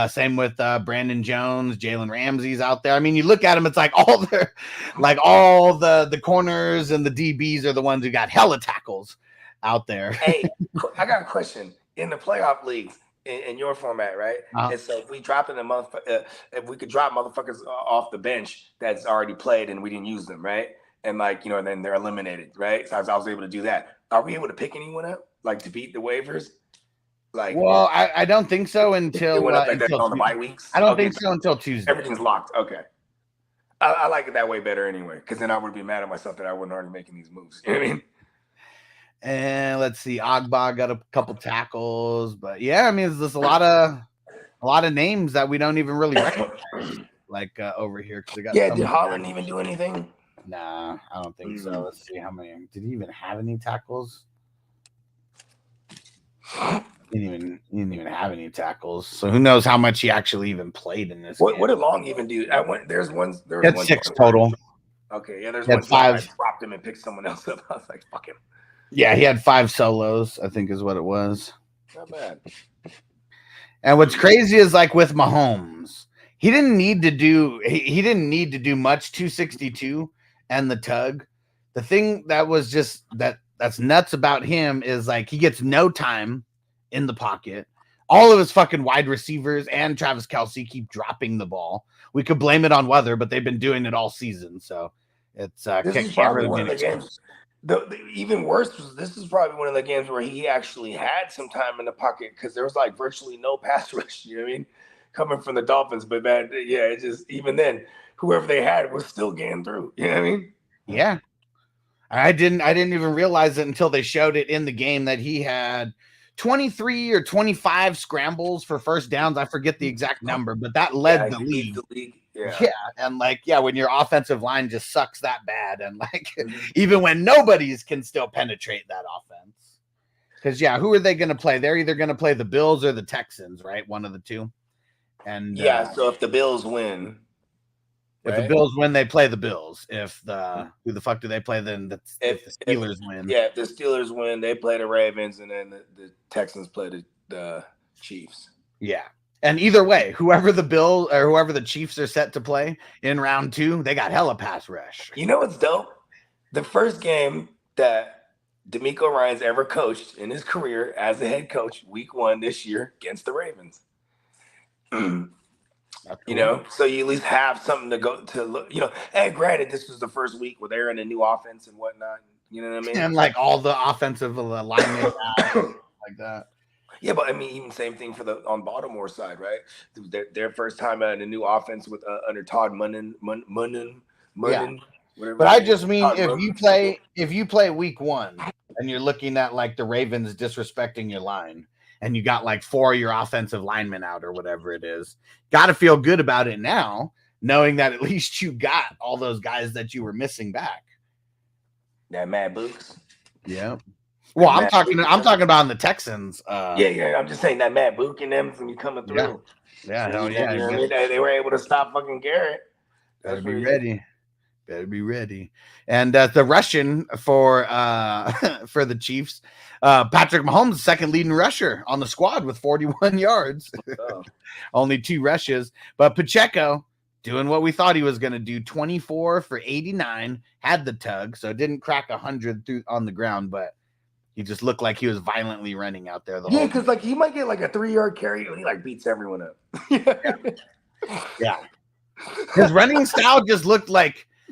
Same with Brandon Jones, Jalen Ramsey's out there. I mean, you look at them, it's like all the corners and the DBs are the ones who got hella tackles out there. Hey, I got a question. In the playoff leagues, in your format, right? And so if we drop if we could drop motherfuckers off the bench that's already played and we didn't use them, right? And and then they're eliminated, right? So I was able to do that. Are we able to pick anyone up, to beat the waivers? Well, I don't think so until on the bye weeks. I don't think so until Tuesday. Everything's locked. Okay, I like it that way better anyway, because then I would be mad at myself that I wasn't already making these moves. You know what I mean? And let's see, Agba got a couple tackles, but yeah, I mean, there's just a lot of names that we don't even really recognize, over here. Did Holland even do anything? Nah, I don't think so. Let's see how many. Did he even have any tackles? He didn't even have any tackles. So who knows how much he actually even played in this game. What did Long even do? There's one. He had 6 total. Okay, yeah, there's one. 5. I dropped him and picked someone else up. I was like, fuck him. Yeah, he had 5 solos, I think is what it was. Not bad. And what's crazy is with Mahomes, he didn't need to do much. 262 and the tug. The thing that was just that's nuts about him is he gets no time in the pocket. All of his fucking wide receivers and Travis Kelce keep dropping the ball. We could blame it on weather, but they've been doing it all season. So it's this is probably one of the games. Even worse was this is probably one of the games where he actually had some time in the pocket, because there was virtually no pass rush. You know what I mean? Coming from the Dolphins, but man, yeah, it just even then, whoever they had was still getting through. You know what I mean? Yeah. I didn't even realize it until they showed it in the game that he had 23 or 25 scrambles for first downs. I forget the exact number, but that led the he league. leads the league. Yeah. Yeah, and when your offensive line just sucks that bad, and even when nobody's can still penetrate that offense. Because who are they going to play? They're either going to play the Bills or the Texans, right? One of the two. And so if the Bills win, if the Bills win, they play the Bills. If who the fuck do they play then? If the Steelers win. Yeah, if the Steelers win, they play the Ravens, and then the Texans play the Chiefs. Yeah. And either way, whoever the Bills or whoever the Chiefs are set to play in round 2, they got hella pass rush. You know what's dope? The first game that DeMeco Ryans ever coached in his career as a head coach, week 1 this year against the Ravens. Cool. You know, so you at least have something to go to look, hey, granted, this was the first week where they're in a new offense and whatnot. You know what I mean? And all the offensive linemen like that. Yeah, but I mean, even same thing on Baltimore side, right? Their first time in a new offense with under Todd Munnan, whatever. But I just mean if you play week 1 and you're looking at the Ravens disrespecting your line, and you got 4 of your offensive linemen out or whatever it is, got to feel good about it now, knowing that at least you got all those guys that you were missing back. That Matt Books. Yeah. Well, I'm talking about in the Texans. Yeah. I'm just saying that Matt Book and them when you coming through. Yeah. Hell yeah. You know what I mean? They were able to stop fucking Garrett. Better be ready. Better be ready. And the Russian for the Chiefs, Patrick Mahomes, second leading rusher on the squad with 41 yards. Oh. Only 2 rushes. But Pacheco doing what we thought he was going to do, 24 for 89, had the tug, so it didn't crack 100 on the ground, but he just looked like he was violently running out there. Yeah, because he might get a 3-yard carry and he beats everyone up. Yeah. His running style just looked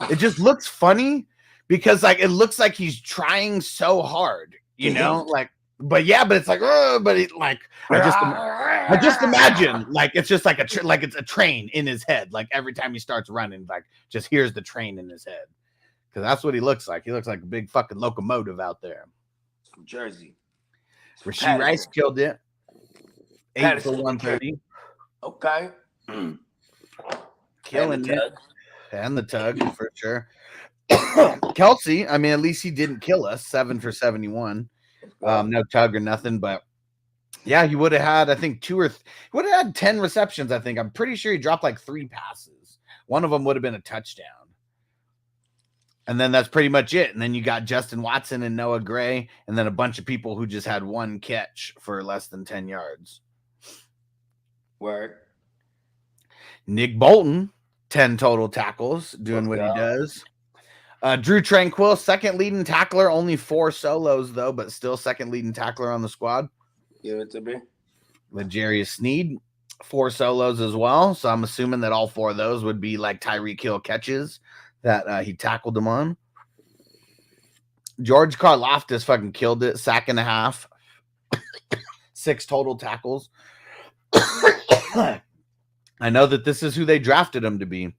it just looks funny because it looks like he's trying so hard, but it's I just imagine it's just it's a train in his head. Every time he starts running, just hears the train in his head. Because that's what he looks like. He looks like a big fucking locomotive out there. From Jersey. Rasheed Rice killed it. 8 for 130. Okay. Killing it. And the tug for sure. Kelsey, I mean, at least he didn't kill us. 7 for 71. No tug or nothing, but yeah, he would have had, I think, he would have had 10 receptions. I think I'm pretty sure he dropped 3 passes. One of them would have been a touchdown. And then that's pretty much it. And then you got Justin Watson and Noah Gray, and then a bunch of people who just had 1 catch for less than 10 yards. Word. Nick Bolton, 10 total tackles, doing what he does. Drew Tranquil, second leading tackler, only 4 solos, though, but still second leading tackler on the squad. Give it to me. L'Jarius Sneed, 4 solos as well. So I'm assuming that all 4 of those would be Tyreek Hill catches that he tackled them on. George Karlaftis fucking killed it, 1.5 sacks, 6 total tackles. I know that this is who they drafted him to be.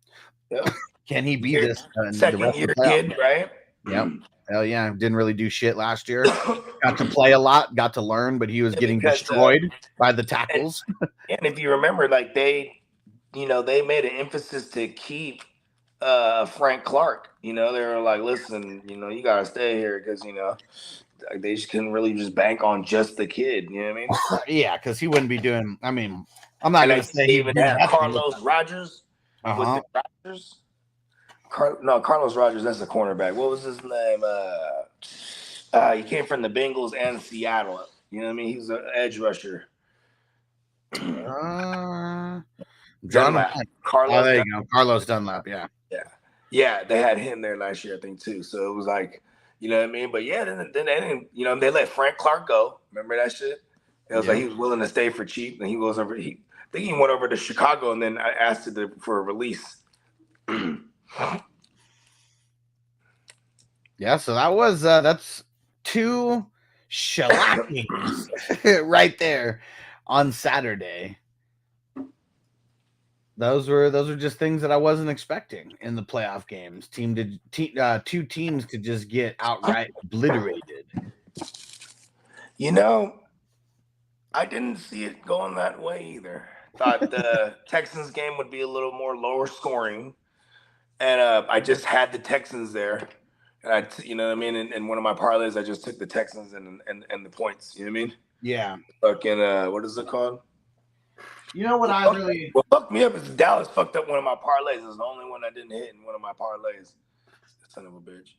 Yep. Can he be this? Second year kid, right? Yep. Hell yeah. Didn't really do shit last year. Got to play a lot, got to learn, but he was getting destroyed by the tackles. And if you remember, they made an emphasis to keep Frank Clark. They were listen, you gotta stay here because they just couldn't really just bank on just the kid. You know what I mean? Yeah, because he wouldn't be doing. I mean, I'm not gonna say even had Carlos Rogers. Was it Rogers? Carlos Rogers. That's the cornerback. What was his name? He came from the Bengals and Seattle. You know what I mean? He's an edge rusher. Dunlap. Carlos. Oh, there you go. Carlos Dunlap. Yeah. Yeah. They had him there last year, I think, too. So it was you know what I mean? But yeah, then they didn't. They let Frank Clark go. Remember that shit? It was he was willing to stay for cheap, and he goes over. I think he went over to Chicago, and then I asked for a release. Yeah, so that was that's 2 shellackings right there on Saturday. Those were just things that I wasn't expecting in the playoff games. 2 teams could just get outright obliterated. I didn't see it going that way either. Thought the Texans game would be a little more lower scoring, and I just had the Texans there, and you know what I mean. In one of my parlays, I just took the Texans and the points. You know what I mean? Yeah. Fucking what is it called? You know what What fucked me up is Dallas fucked up one of my parlays. It's the only one I didn't hit in one of my parlays. Son of a bitch.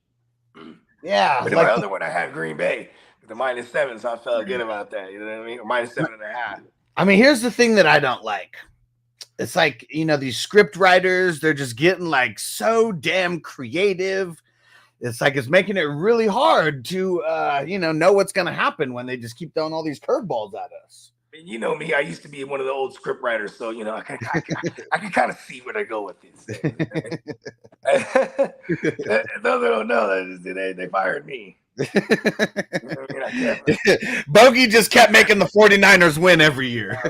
Yeah. But in my other one, I had Green Bay with the -7, so I felt good about that. You know what I mean? Or -7.5. I mean, here's the thing that I don't like. It's like, you know, these script writers, they're just getting like so damn creative. It's like it's making it really hard to, know what's going to happen when they just keep throwing all these curveballs at us. You know me, I used to be one of the old script writers, so you know I can kind of see where they go with this. Those that don't know, they fired me. Bogey just kept making the 49ers win every year.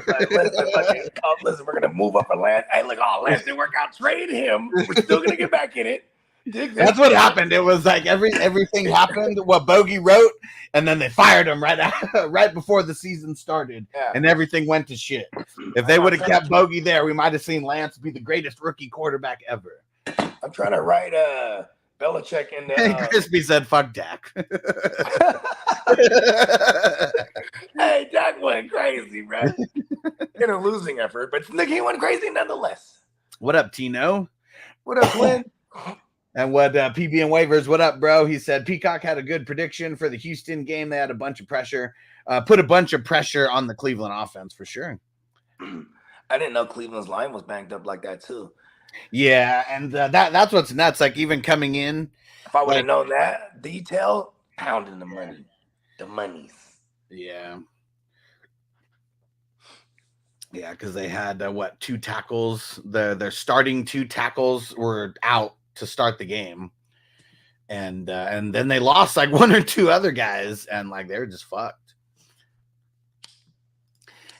Listen, we're gonna move up a land. Hey, look, Lance didn't work out. Trade him. We're still gonna get back in it. That's what happened. It was like everything happened what Bogey wrote, and then they fired him right before the season started, and everything went to shit. If they would have kept Bogey there, we might have seen Lance be the greatest rookie quarterback ever. I'm trying to write Belichick in the. And Crispy said, "Fuck Dak." Hey, Dak went crazy, bro. In a losing effort, but look, he went crazy nonetheless. What up, Tino? What up, Glenn? And what PB and Waivers, what up, bro? He said Peacock had a good prediction for the Houston game. They had a bunch of pressure, put a bunch of pressure on the Cleveland offense for sure. I didn't know Cleveland's line was banked up like that too. Yeah, and that's what's nuts. Like even coming in, if I would have known that detail, pounding the monies. Yeah. Yeah, because they had two tackles. Their starting 2 tackles were out to start the game, and then they lost like 1 or 2 other guys, and like they were just fucked.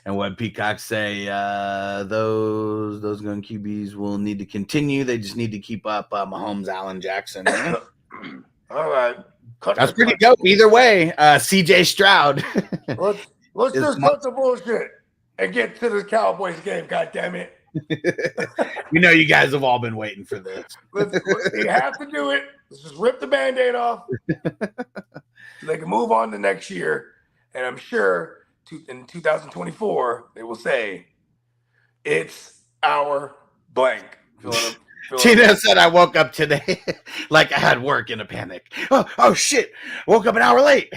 And what Peacock say, those gun QBs will need to continue. They just need to keep up Mahomes, Allen, Jackson. All right, that's pretty dope. Either way, CJ Stroud. let's just cut the bullshit and get to the Cowboys game. God damn it. We know you guys have all been waiting for this. We have to do it. Let's just rip the Band-Aid off so they can move on to next year. And I'm sure in 2024 they will say it's our blank. Tina said I woke up today like I had work in a panic. Oh shit, woke up an hour late.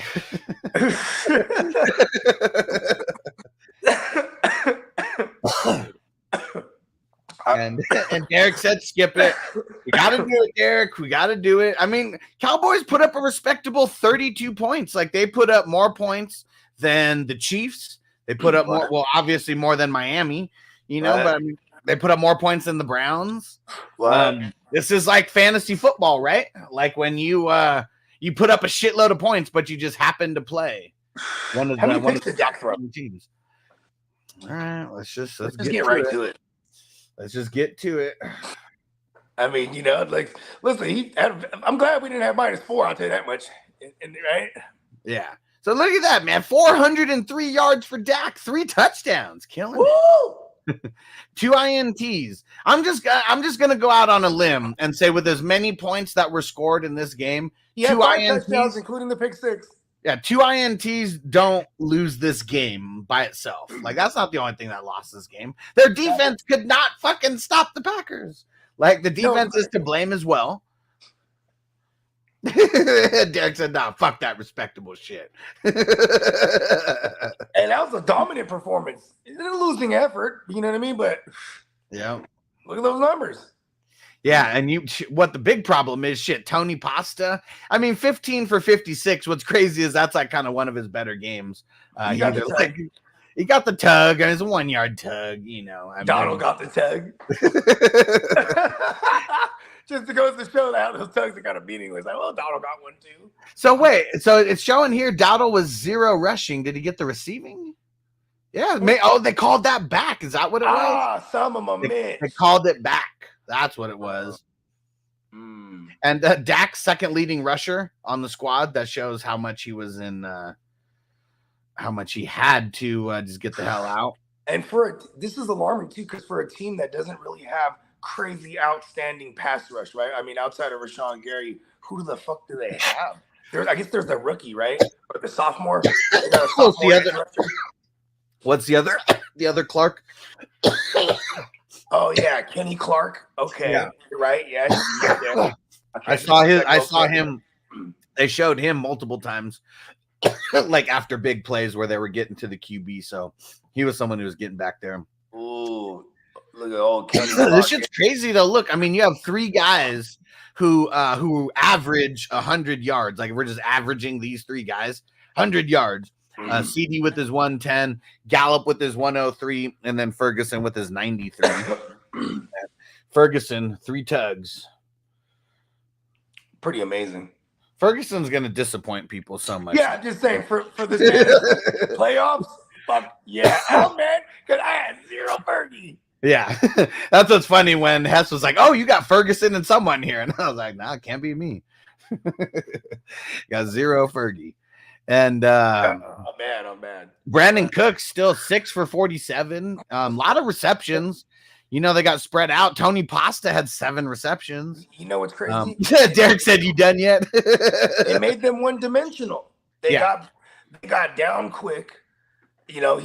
And Derek said, skip it. We got to do it, Derek. We got to do it. I mean, Cowboys put up a respectable 32 points. Like, they put up more points than the Chiefs. They put up more, well, obviously more than Miami, but I mean, they put up more points than the Browns. This is like fantasy football, right? Like when you put up a shitload of points, but you just happen to play one of the teams. All right, let's get right to it. Let's just get to it. I mean, like, listen, I'm glad we didn't have -4. I'll tell you that much. Right? Yeah. So look at that, man. 403 yards for Dak, 3 touchdowns, killing it. 2 INTs. I'm just gonna go out on a limb and say, with as many points that were scored in this game, 2 INTs, touchdowns, including the pick 6. Yeah, 2 INTs don't lose this game by itself. Like, that's not the only thing that lost this game. Their defense could not fucking stop the Packers. Like, the defense is to blame as well. Derek said, nah, fuck that respectable shit. And that was a dominant performance. It's a losing effort, you know what I mean? But yeah, look at those numbers. Yeah, and what the big problem is, Tony Pasta. I mean, 15 for 56. What's crazy is that's like kind of one of his better games. He got the tug, and it's a 1-yard tug. Donald got the tug. Just to go to show that those tugs are kind of meaningless. Like, well, Donald got one too. So wait, so it's showing here Dowdle was 0 rushing. Did he get the receiving? Yeah. They called that back. Is that what it was? Some of them missed. They called it back. That's what it was. And Dak's second leading rusher on the squad. That shows how much he was in how much he had to just get the hell out. And this is alarming too, because for a team that doesn't really have crazy outstanding pass rush, right? I mean, outside of Rashawn Gary, who the fuck do they have? I guess there's the rookie, right? Or the sophomore. They got a sophomore What's the other? The other Clark? Oh yeah, Kenny Clark. Okay, yeah. You're right. Yeah, I saw him. They showed him multiple times, like after big plays where they were getting to the QB. So he was someone who was getting back there. Ooh, look at old Kenny. This shit's crazy though. Look, I mean, you have 3 guys who average 100 yards. Like we're just averaging these 3 guys 100 yards. CD with his 110, Gallup with his 103, and then Ferguson with his 93. Ferguson 3 tugs. Pretty amazing. Ferguson's gonna disappoint people so much. Yeah, I'm just saying for the playoffs. Fuck yeah, man, because I had 0 Fergie. Yeah, that's what's funny when Hess was like, "Oh, you got Ferguson and someone here," and I was like, "Nah, it can't be me." Got 0 Fergie, and I'm bad. Brandon Cooks still 6 for 47. A lot of receptions. You know, they got spread out. Tony Pasta had 7 receptions. You know what's crazy? Derek said, "You done yet?" It made them one-dimensional. They got down quick. You know,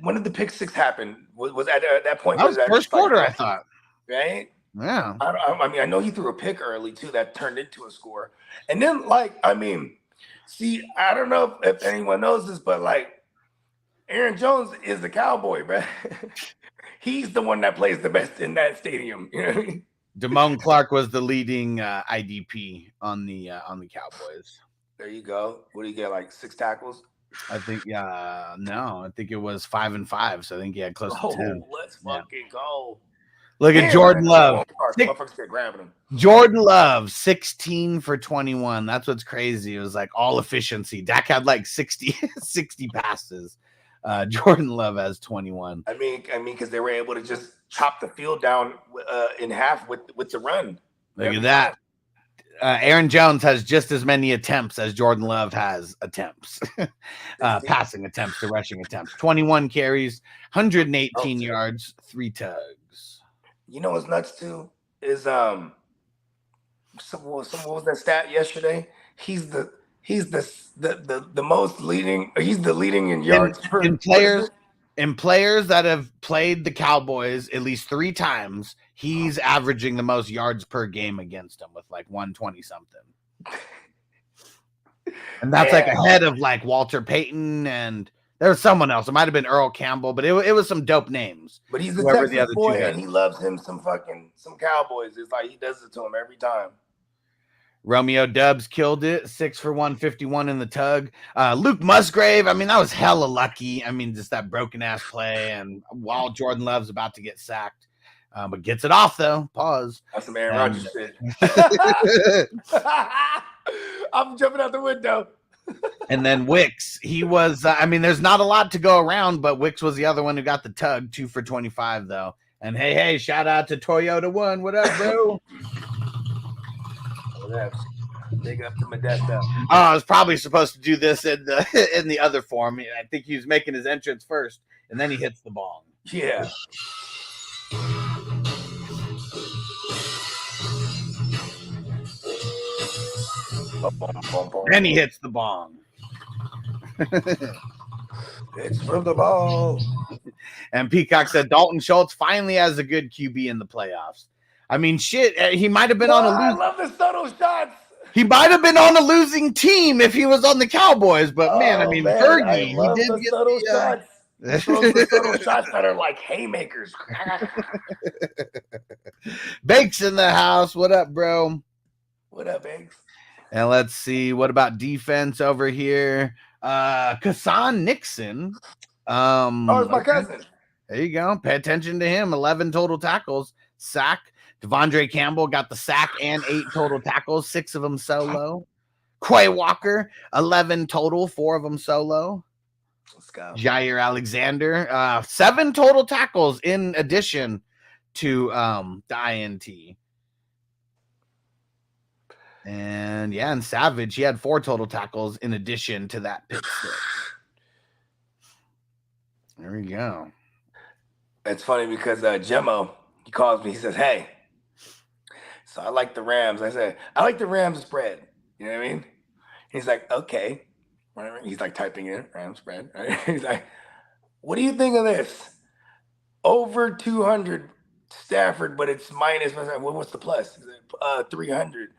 when did the pick 6 happen? Was at that point? That was first quarter, I thought. Right? Yeah. I mean, I know he threw a pick early too that turned into a score. And then, like, I mean, see, I don't know if anyone knows this, but like, Aaron Jones is the cowboy, bro. He's the one that plays the best in that stadium. You know what I mean? Damone Clark was the leading IDP on the Cowboys. There you go. What do you get? Like 6 tackles? I think no, I think it was 5 and 5. So I think he had close to 10. Let's fucking go. Look at Jordan Love. Grabbing him. Jordan Love, 16 for 21. That's what's crazy. It was like all efficiency. Dak had like 60 passes. Jordan Love has 21. I mean, because they were able to just chop the field down in half with the run. Look at that. Aaron Jones has just as many attempts as Jordan Love has attempts, passing attempts to rushing attempts. 21 carries, 118 yards, 3 tugs. You know what's nuts too is what was that stat yesterday? He's the most leading. He's the leading in yards in players that have played the Cowboys at least 3 times. He's averaging the most yards per game against them with like 120 something. And that's like ahead of like Walter Payton and there was someone else. It might have been Earl Campbell, but it was some dope names. But he's a Texas boy and he loves him some Cowboys. It's like he does it to him every time. Romeo Dubs killed it, 6 for 151 in the tug. Luke Musgrave, I mean, that was hella lucky. I mean, just that broken ass play, and while Jordan Love's about to get sacked, but gets it off though. Pause. That's some Aaron Rodgers shit. I'm jumping out the window. And then Wicks, he was. I mean, there's not a lot to go around, but Wicks was the other one who got the tug, 2 for 25 though. And hey, shout out to Toyota One. What up, bro? Big up to Modesto. Oh, I was probably supposed to do this in the other form. I think he was making his entrance first, and then he hits the ball. Yeah. Then he hits the bong. It's from the ball. And Peacock said Dalton Schultz finally has a good QB in the playoffs. I mean, shit, he might have been on a I love the subtle shots. He might have been on a losing team if he was on the Cowboys, but man, I mean, Fergie, he did the get subtle the shots. He throws the subtle shots that are like haymakers. Bakes in the house. What up, bro? What up, Bakes? And let's see, what about defense over here? Kasan Nixon. It's my cousin. There you go. Pay attention to him. 11 total tackles, sack. Devondre Campbell got the sack and 8 total tackles, 6 of them solo. Quay Walker, 11 total, 4 of them solo. Let's go. Jair Alexander, 7 total tackles in addition to the INT. And Savage, he had 4 total tackles in addition to that pick six. There we go. It's funny because Jemo, he calls me. He says, "Hey, so I like the Rams." I said, "I like the Rams spread." You know what I mean? He's like, "Okay." Whatever. He's like typing in Rams spread. Right? He's like, "What do you think of this? Over 200 Stafford, but it's minus. What's the plus? 300.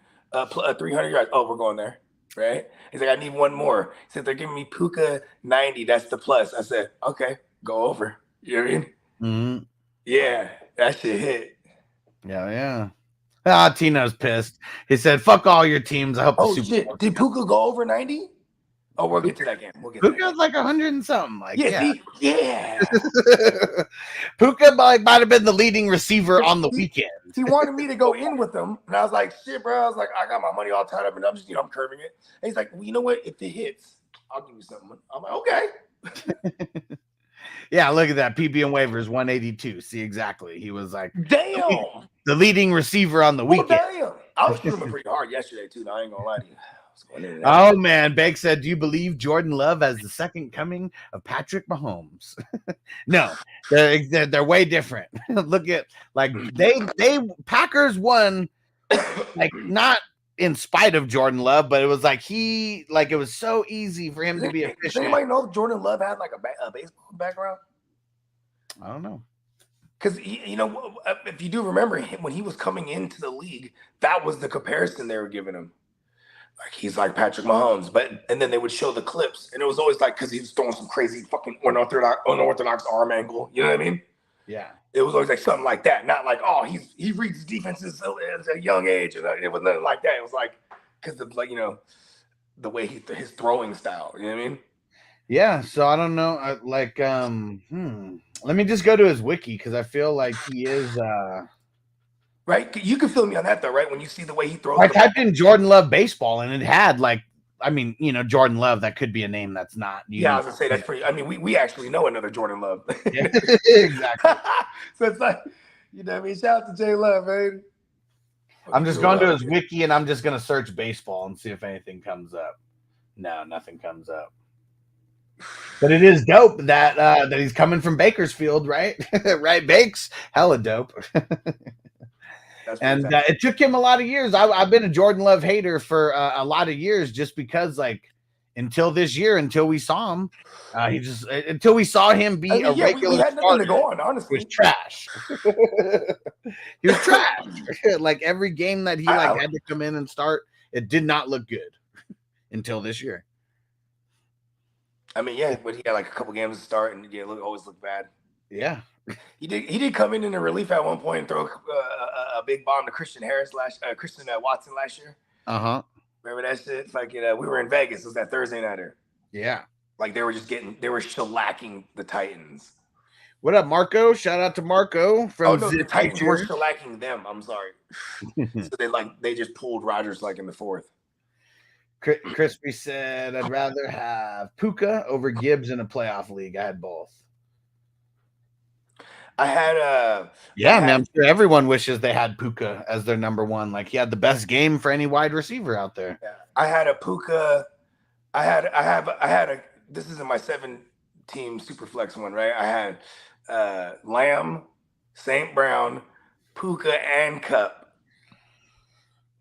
300 yards. Oh, we're going there." Right? He's like, "I need one more." He said, "They're giving me Puka 90. That's the plus." I said, "Okay, go over." You know what I mean? Mm-hmm. Yeah, that shit hit. Yeah. Ah, Tino's pissed. He said, "Fuck all your teams. I hope." Oh shit! Did Puka go over 90? Oh, we'll get to that game. Puka's like 100 and something. Like, yeah. Puka might have been the leading receiver on the weekend. He wanted me to go in with him, and I was like, "Shit, bro." I was like, "I got my money all tied up, and I'm just, I'm curving it." And he's like, "Well, you know what? If it hits, I'll give you something." I'm like, "Okay." Yeah, look at that. PB and waivers 182. See, exactly. He was like, damn, the leading receiver on the weekend. Damn. I was screaming pretty hard yesterday too. I ain't gonna lie to you. Oh man, Bake said, "Do you believe Jordan Love as the second coming of Patrick Mahomes?" No, they're way different. Look at like they Packers won, like not in spite of Jordan Love, but it was like it was so easy for him to be efficient. Does anybody know if Jordan Love had like a baseball background? I don't know. Because, if you do remember him, when he was coming into the league, that was the comparison they were giving him. Like, he's like Patrick Mahomes. And then they would show the clips. And it was always like, because he was throwing some crazy fucking unorthodox arm angle. You know what I mean? Yeah. It was always like something like that. Not like, oh, he reads defenses at a young age. And it was nothing like that. It was like, because of, like, the way his throwing style. You know what I mean? Yeah. So I don't know. Let me just go to his wiki because I feel like he is right. You can feel me on that though, right? When you see the way he throws. I typed in Jordan Love baseball and it had Jordan Love, that could be a name that's not. Yeah, I was gonna say that's pretty. I mean, we actually know another Jordan Love. Yeah, exactly. So it's like, I mean, shout out to J Love, man. I'm just going to his wiki and I'm just gonna search baseball and see if anything comes up. No, nothing comes up. But it is dope that he's coming from Bakersfield, right? Right, Bakes? Hella dope. And it took him a lot of years. I've been a Jordan Love hater for a lot of years just because, like, until this year, until we saw him, until we saw him be a regular we had nothing to go on, honestly. He was trash. He was trash. Like, every game that he had to come in and start, it did not look good until this year. I mean, yeah, but he had like a couple games to start, and always look bad. Yeah, he did come in a relief at one point and throw a big bomb to Christian Watson last year. Remember that shit? It's like we were in Vegas. It was that Thursday nighter. Yeah, like they were shellacking the Titans. What up, Marco? Shout out to Marco from. The Titans were shellacking them. I'm sorry. So they just pulled Rodgers like in the fourth. Crispy said, "I'd rather have Puka over Gibbs in a playoff league. I had both." I had I'm sure everyone wishes they had Puka as their number one. Like, he had the best game for any wide receiver out there. Yeah. I had a Puka. I had a. This is in my 7-team Superflex one, right? I had Lamb, St. Brown, Puka, and Cup.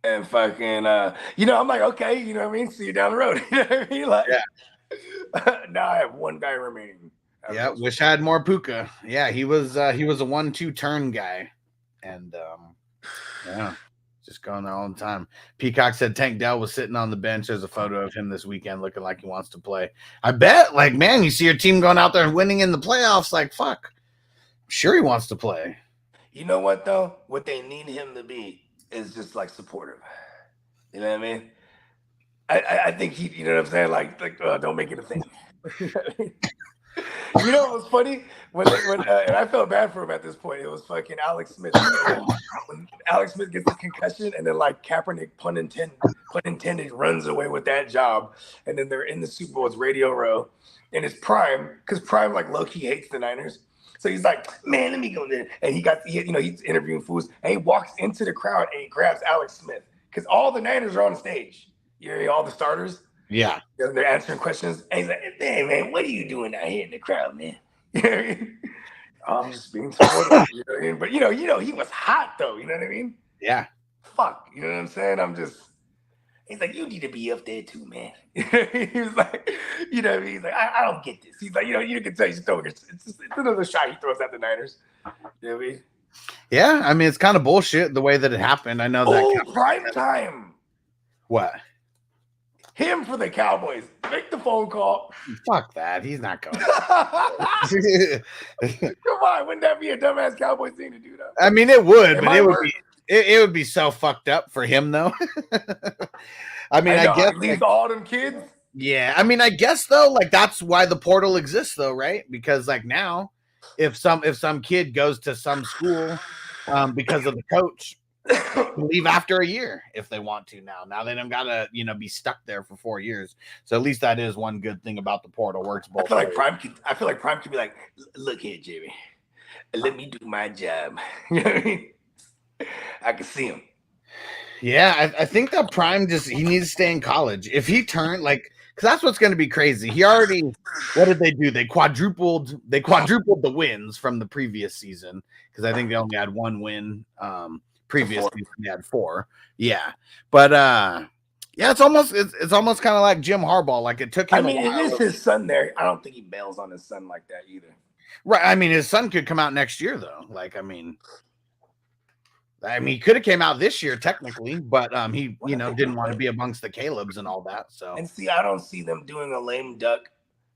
And fucking, I'm like, okay, you know what I mean? See you down the road. You know what I mean? Like, yeah. Now I have one guy remaining. Yeah, wish I had more Puka. Yeah, he was a 1-2 turn guy. And, just going there all the time. Peacock said Tank Dell was sitting on the bench. There's a photo of him this weekend looking like he wants to play. I bet, like, man, you see your team going out there and winning in the playoffs. Like, fuck. I'm sure he wants to play. You know what, though? What they need him to be is just like supportive. You know what I mean? I think he, you know what I'm saying? Like don't make it a thing. You know what was funny? When and I felt bad for him at this point. It was fucking Alex Smith. When Alex Smith gets a concussion and then like Kaepernick, pun intended, runs away with that job. And then they're in the Super Bowl, it's Radio Row. And it's Prime, because Prime like low-key hates the Niners. So he's like, man, let me go there. And he's interviewing fools. And he walks into the crowd and he grabs Alex Smith. Because all the Niners are on stage. All the starters. Yeah. They're answering questions. And he's like, hey, man, what are you doing out here in the crowd, man? You know what I mean? Oh, I'm just being supportive. You know what I mean? But he was hot though. You know what I mean? Yeah. Fuck. You know what I'm saying? He's like, you need to be up there too, man. He was like, you know what I mean? He's like, I don't get this. He's like, you can tell he's throwing it's another shot he throws at the Niners. You know what I mean? Yeah, I mean, it's kind of bullshit the way that it happened. I know that. Prime time. What? Him for the Cowboys. Make the phone call. Fuck that. He's not going. Come on, wouldn't that be a dumbass Cowboys thing to do, though? I mean, it would, but it would be so fucked up for him, though. I mean, I guess leave all them kids. Yeah, I mean, I guess though, like that's why the portal exists, though, right? Because like now, if some kid goes to some school because of the coach, leave after a year if they want to. Now they don't gotta be stuck there for 4 years. So at least that is one good thing about the portal. Works both. I feel like Prime could be like, look here, Jimmy, let me do my job. You know what I mean? I can see him. Yeah, I think that Prime he needs to stay in college. If he turned because that's what's going to be crazy. He already, what did they do? They quadrupled the wins from the previous season because I think they only had 1 win. Previous season they had 4. Yeah, but yeah, it's almost kind of like Jim Harbaugh. Like it took him. I mean, it is his son there. I don't think he bails on his son like that either. Right. I mean, his son could come out next year though. Like, I mean, he could have came out this year technically, but he didn't want to be amongst the Calebs and all that. So and see, I don't see them doing a lame duck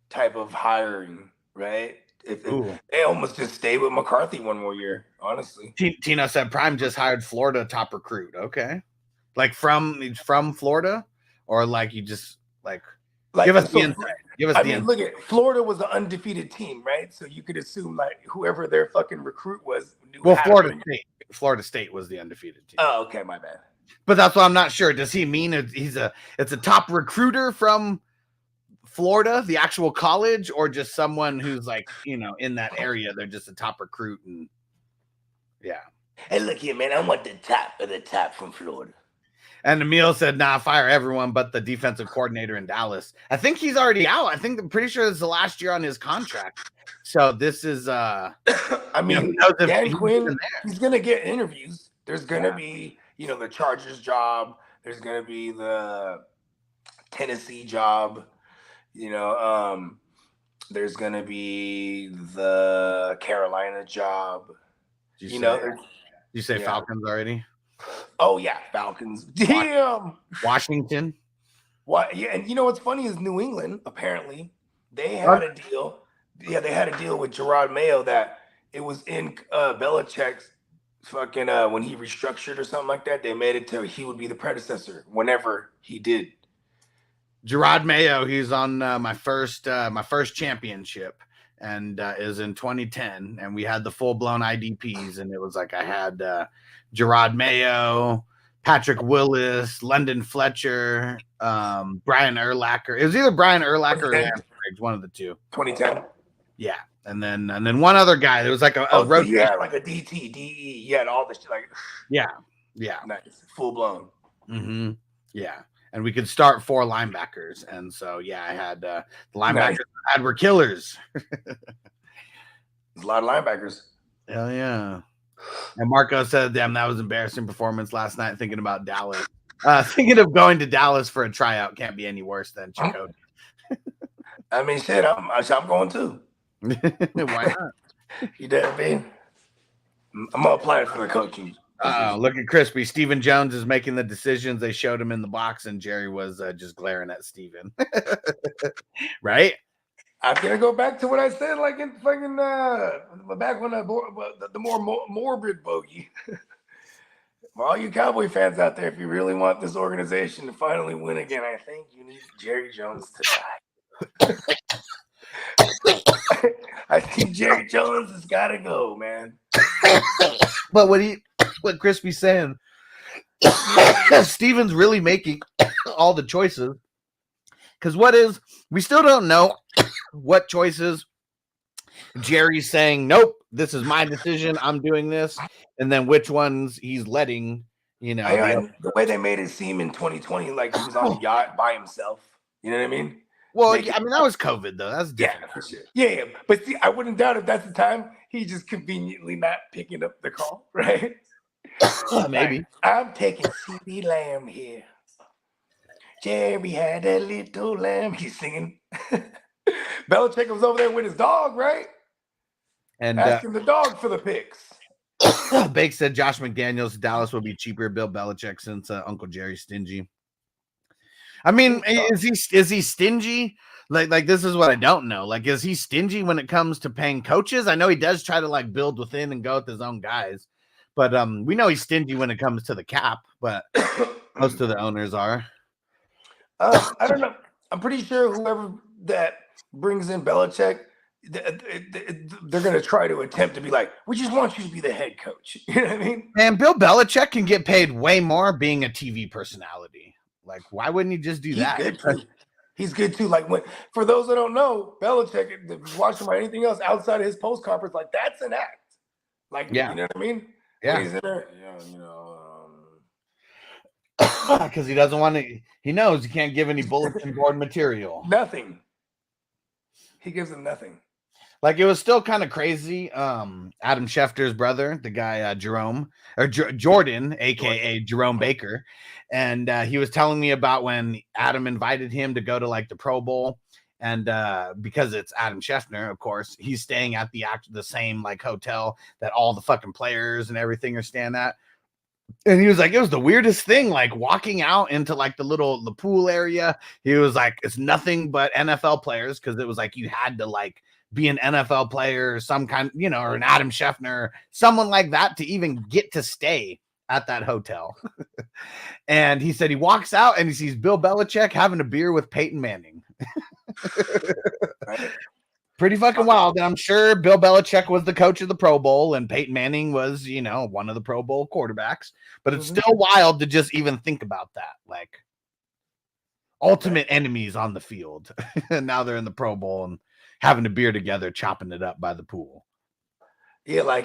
type of hiring, right? If they almost just stay with McCarthy one more year, honestly. Tino said Prime just hired Florida top recruit. Okay, like from Florida, or like you just give us the insight. Give us the insight. Look at Florida was an undefeated team, right? So you could assume like whoever their fucking recruit was. Florida State was the undefeated team. Oh, okay, my bad. But that's why I'm not sure. Does he mean it's a top recruiter from Florida, the actual college, or just someone who's in that area? They're just a top recruit, and yeah. Hey, look here, man. I want the top of the top from Florida. And Emil said, "Nah, fire everyone but the defensive coordinator in Dallas." I think he's already out. I'm pretty sure it's the last year on his contract. So this is I mean, Dan Quinn, he's gonna get interviews. There's gonna be, the Chargers job. There's gonna be the Tennessee job. There's gonna be the Carolina job. Did you say Falcons already? Oh yeah, Falcons. Damn. Washington. What? Yeah, and what's funny is New England. Apparently, they had a deal. Yeah, they had a deal with Gerard Mayo that it was in Belichick's fucking when he restructured or something like that. They made it to he would be the predecessor whenever he did. Gerard Mayo, he's on my first championship, and is in 2010, and we had the full blown IDPs, and it was like I had Gerard Mayo, Patrick Willis, London Fletcher, Brian Urlacher. It was either Brian Urlacher or Aaron Briggs, one of the two. 2010. Yeah, and then one other guy. There was like a rotation. Yeah, like a DT, DE. You had all this like. Yeah. Nice, full blown. Mm-hmm. Yeah. And we could start 4 linebackers. And so, yeah, I had the linebackers I had were killers. There's a lot of linebackers. Hell yeah. And Marco said, damn, that was embarrassing performance last night thinking about Dallas. Thinking of going to Dallas for a tryout can't be any worse than Chicago. I mean, shit, I'm going too. Why not? You know what I mean? I'm going to apply for the coaching. Look at Crispy. Steven Jones is making the decisions. They showed him in the box, and Jerry was just glaring at Steven. Right? I'm gonna go back to what I said, like in fucking back when the more morbid bogey. For all you Cowboy fans out there, if you really want this organization to finally win again, I think you need Jerry Jones to die. I think Jerry Jones has got to go, man. But what Crispy's saying, Steven's really making all the choices. Because we still don't know what choices Jerry's saying, nope, this is my decision, I'm doing this. And then which ones he's letting, the way they made it seem in 2020, like he was on the yacht by himself. You know what I mean? Well, make yeah, it- I mean, that was COVID, though. That's yeah, different. for sure. Yeah, but see, I wouldn't doubt if that's the time he's just conveniently not picking up the call, right? Maybe. Like, I'm taking CD Lamb here. Jerry had a little lamb. He's singing. Belichick was over there with his dog, right? And Asking the dog for the picks. Bake said Josh McDaniels, Dallas would be cheaper. Bill Belichick since Uncle Jerry's stingy. I mean, is he stingy? Like this is what I don't know. Like, is he stingy when it comes to paying coaches? I know he does try to like build within and go with his own guys, but we know he's stingy when it comes to the cap. But most of the owners are. I don't know. I'm pretty sure whoever that brings in Belichick, they're going to try to attempt to be like, we just want you to be the head coach. You know what I mean? And Bill Belichick can get paid way more being a TV personality. Like, why wouldn't he just do that? Good too. He's good too. Like, for those that don't know, Belichick, if you watch him or anything else outside of his post conference, like that's an act. Like, yeah. You know what I mean? Yeah. He's in there, because he doesn't want to. He knows he can't give any bulletin board material. Nothing. He gives them nothing. Like, it was still kind of crazy. Adam Schefter's brother, the guy Jerome or Jordan, aka Jerome Baker, and he was telling me about when Adam invited him to go to like the Pro Bowl, and because it's Adam Schefter, of course, he's staying at the same like hotel that all the fucking players and everything are staying at. And he was like, it was the weirdest thing, like walking out into like the pool area. He was like, it's nothing but NFL players, because it was like you had to like be an NFL player or some kind, or an Adam Schefter, someone like that to even get to stay at that hotel. And he said he walks out and he sees Bill Belichick having a beer with Peyton Manning. Pretty fucking wild. And I'm sure Bill Belichick was the coach of the Pro Bowl and Peyton Manning was, one of the Pro Bowl quarterbacks. But it's still wild to just even think about that. Like, ultimate enemies on the field. And now they're in the Pro Bowl and having a beer together, chopping it up by the pool. Yeah,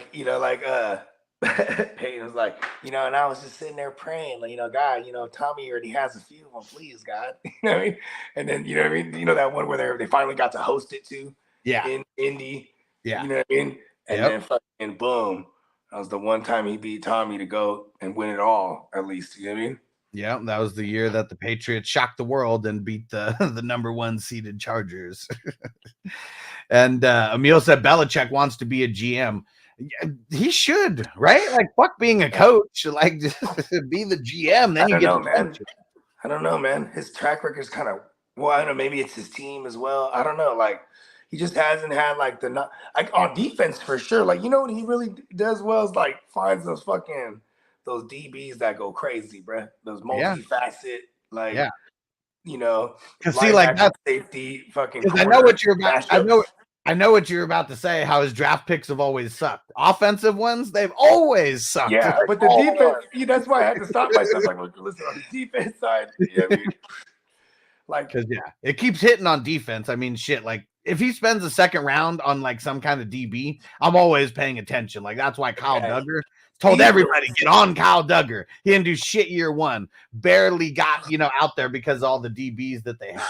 Peyton was like, and I was just sitting there praying, like, God, Tommy already has a few of them, please, God. You know what I mean? And then, you know what I mean? That one where they finally got to host it too. Yeah. In Indy. Yeah. You know what I mean? And then fucking boom. That was the one time he beat Tommy to go and win it all, at least. You know what I mean? Yeah, that was the year that the Patriots shocked the world and beat the number 1 seeded Chargers. And Emil said Belichick wants to be a GM. He should, right? Like, fuck being a coach. Like, just be the GM. Then you get man. I don't know, man. His track record is kind of, I don't know. Maybe it's his team as well. I don't know. Like, he just hasn't had like on defense for sure. Like, what he really does well is like finds those DBs that go crazy, bro. Those multifaceted, because see, like that safety fucking. Because I know what you're about. I know what you're about to say. How his draft picks have always sucked. Offensive ones, they've always sucked. Yeah, but the defense. That's why I had to stop myself. Like, listen, on the defense side, because it keeps hitting on defense. I mean, shit. Like, if he spends the second round on like some kind of DB, I'm always paying attention. Like, that's why Kyle Duggar told everybody, get on Kyle Duggar. He didn't do shit year one. Barely got, out there because of all the DBs that they had.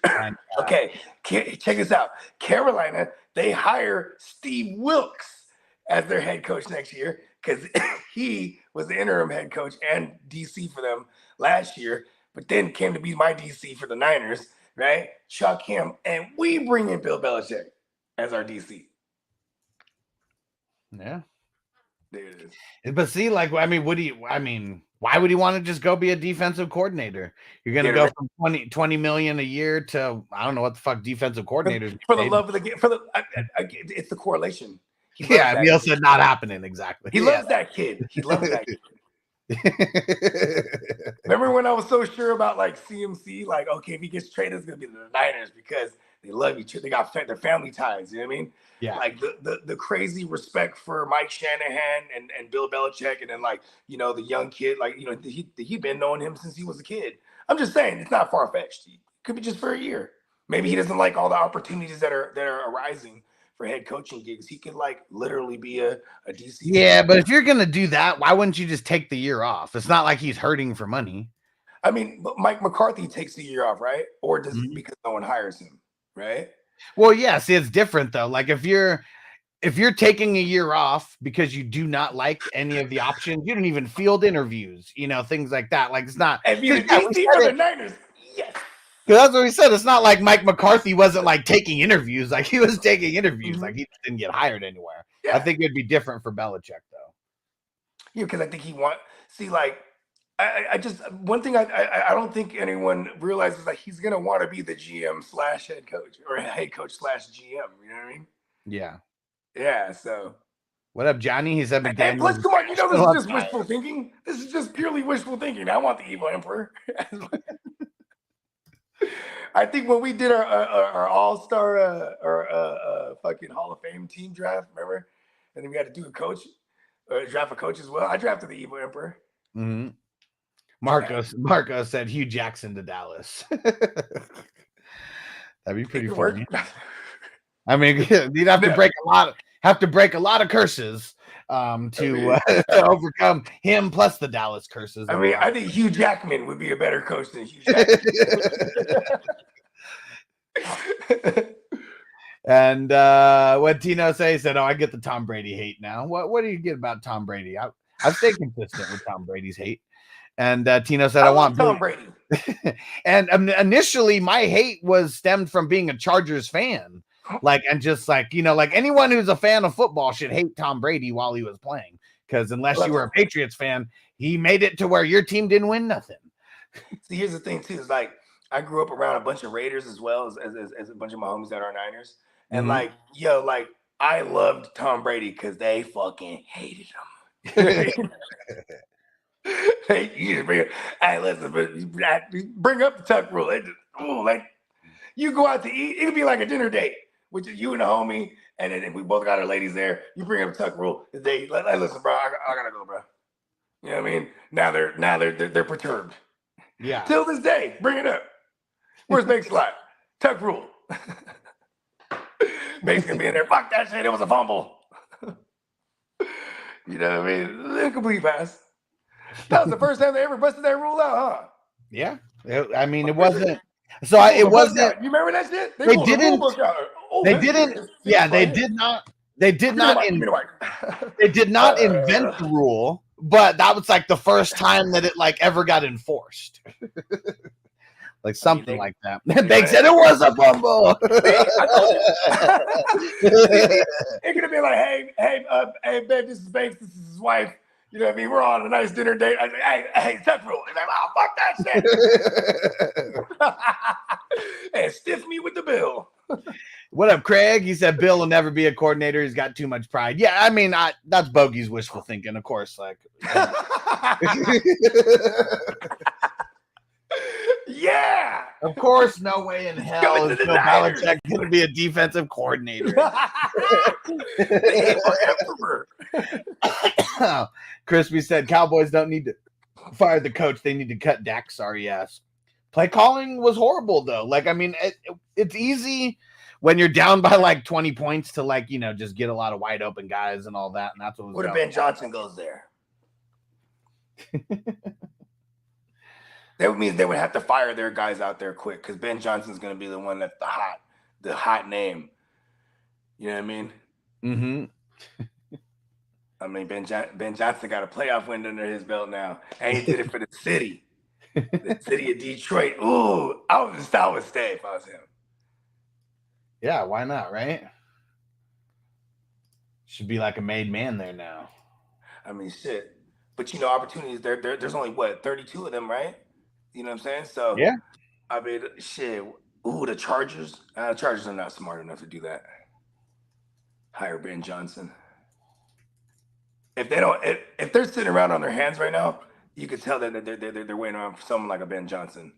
And, okay, check this out. Carolina, they hire Steve Wilkes as their head coach next year because he was the interim head coach and DC for them last year, but then came to be my DC for the Niners, right? Chuck him, and we bring in Bill Belichick as our DC. Yeah. There it is. But see, like, why would he want to just go be a defensive coordinator? You're going to go from 20 million a year to, I don't know what the fuck defensive coordinators. For the love of the game, it's the correlation. Neil said not happening. Exactly. He loves that kid. He loves that kid. Remember when I was so sure about like CMC, like, okay, if he gets traded, it's gonna be the Niners because they love each other. They got their family ties. You know what I mean? Yeah. Like the crazy respect for Mike Shanahan and Bill Belichick, and then like the young kid, like he'd been knowing him since he was a kid. I'm just saying it's not far fetched. It could be just for a year. Maybe he doesn't like all the opportunities that are arising for head coaching gigs. He could like literally be a DC. Yeah, but if you're gonna do that, why wouldn't you just take the year off? It's not like he's hurting for money. I mean, but Mike McCarthy takes a year off, right? Or does it because no one hires him, right? Well, yeah, see, it's different though. Like if you're taking a year off because you do not like any of the options, you don't even field interviews, things like that. Like it's not. If you're DC for the Niners, yes. Because that's what we said. It's not like Mike McCarthy wasn't like taking interviews. Like he was taking interviews. Like he just didn't get hired anywhere. Yeah. I think it'd be different for Belichick though. Yeah, because I think I just one thing I don't think anyone realizes that he's gonna want to be the GM / head coach or head coach / GM. You know what I mean? Yeah. Yeah. So. What up, Johnny? He said McDaniels. Hey, plus, come on, this is just wishful thinking. This is just purely wishful thinking. I want the evil emperor. I think when we did our all-star or fucking Hall of Fame team draft, remember? And then we had to do draft a coach as well. I drafted the evil emperor. Mm-hmm. Marco said Hugh Jackson to Dallas. That'd be pretty funny. I mean, you'd have to break a lot of curses to overcome him plus the Dallas curses. I mean, I think Hugh Jackman would be a better coach than Hugh Jackman. And what Tino said, "Oh, I get the Tom Brady hate now." What do you get about Tom Brady? I've stayed consistent with Tom Brady's hate. And Tino said, "I want Tom Brady." And initially, my hate was stemmed from being a Chargers fan. Like anyone who's a fan of football should hate Tom Brady while he was playing, because unless you were a Patriots fan, he made it to where your team didn't win nothing. See, here's the thing too: is like I grew up around a bunch of Raiders as well as a bunch of my homies that are Niners, and I loved Tom Brady because they fucking hated him. Hey, you just bring up the tuck rule. You go out to eat, it could be like a dinner date, which is you and a homie, and then we both got our ladies there. You bring up tuck rule. They listen, bro. I gotta go, bro. You know what I mean? Now they're perturbed. Yeah. Till this day, bring it up. Where's Big Slot? Tuck rule. Basically being there. Fuck that shit. It was a fumble. You know what I mean? Incomplete pass. That was the first time they ever busted that rule out, huh? Yeah. I mean, it wasn't. So it wasn't. You remember that shit? They didn't. They didn't. Yeah, they did not. They did not. They did not invent the rule, but that was like the first time that it ever got enforced. Like something like that. They said it was a fumble. It could have been like, hey, babe, this is Banks, this is his wife. You know what I mean? We're on a nice dinner date. I say, hey, tuck rule. And I'm like, oh, fuck that shit. And stiff me with the bill. What up, Craig? He said Bill will never be a coordinator. He's got too much pride. Yeah, I mean, that's Bogey's wishful thinking, of course. Yeah. Of course, no way in hell is Bill Belichick going to be a defensive coordinator. Crispy said Cowboys don't need to fire the coach. They need to cut Dak's sorry ass. Play calling was horrible, though. It's easy when you're down by 20 points to just get a lot of wide open guys and all that. And that's what if Ben Johnson goes there? That would mean they would have to fire their guys out there quick because Ben Johnson's going to be the one that's the hot name. You know what I mean? Mm-hmm. I mean, Ben Johnson got a playoff win under his belt now, and he did it for the city of Detroit. Ooh, I would stay if I was him. Yeah, why not, right? Should be like a made man there now. I mean, shit. But, opportunities, there's only, 32 of them, right? You know what I'm saying? So, yeah. I mean, shit. Ooh, the Chargers. The Chargers are not smart enough to do that. Hire Ben Johnson. If they're sitting around on their hands right now, you could tell that they're waiting around for someone like a Ben Johnson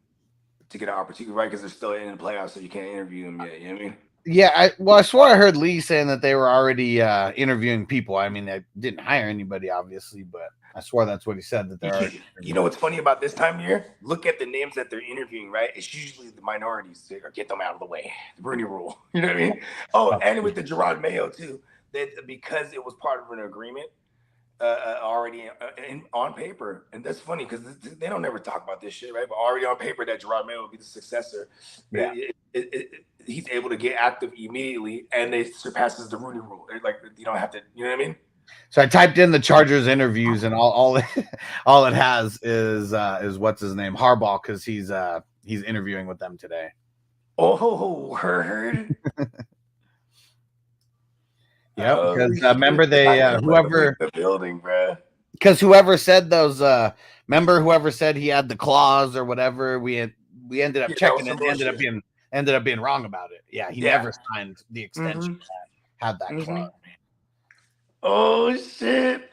to get an opportunity, right? Because they're still in the playoffs, so you can't interview them yet. You know what I mean? Yeah, I swore I heard Lee saying that they were already interviewing people. I mean, they didn't hire anybody, obviously, but I swore that's what he said, that they're already. You know what's funny about this time of year? Look at the names that they're interviewing, right? It's usually the minorities. Get them out of the way. The Rooney Rule. You know what I mean? Oh, and with the Gerard Mayo, too, that because it was part of an agreement, already on paper, and that's funny because they don't ever talk about this shit, right? But already on paper that Gerard Mayo will be the successor. Yeah. He's able to get active immediately, and it surpasses the Rooney Rule. Like you don't have to, you know what I mean? So I typed in the Chargers interviews, and all it has is what's his name, Harbaugh, because he's interviewing with them today. Oh, heard. Yeah, because remember they whoever the building, bro. Because whoever said those, remember whoever said he had the clause or whatever, we ended up checking and ended up being wrong about it. Yeah, he never signed the extension that had that clause. Oh shit!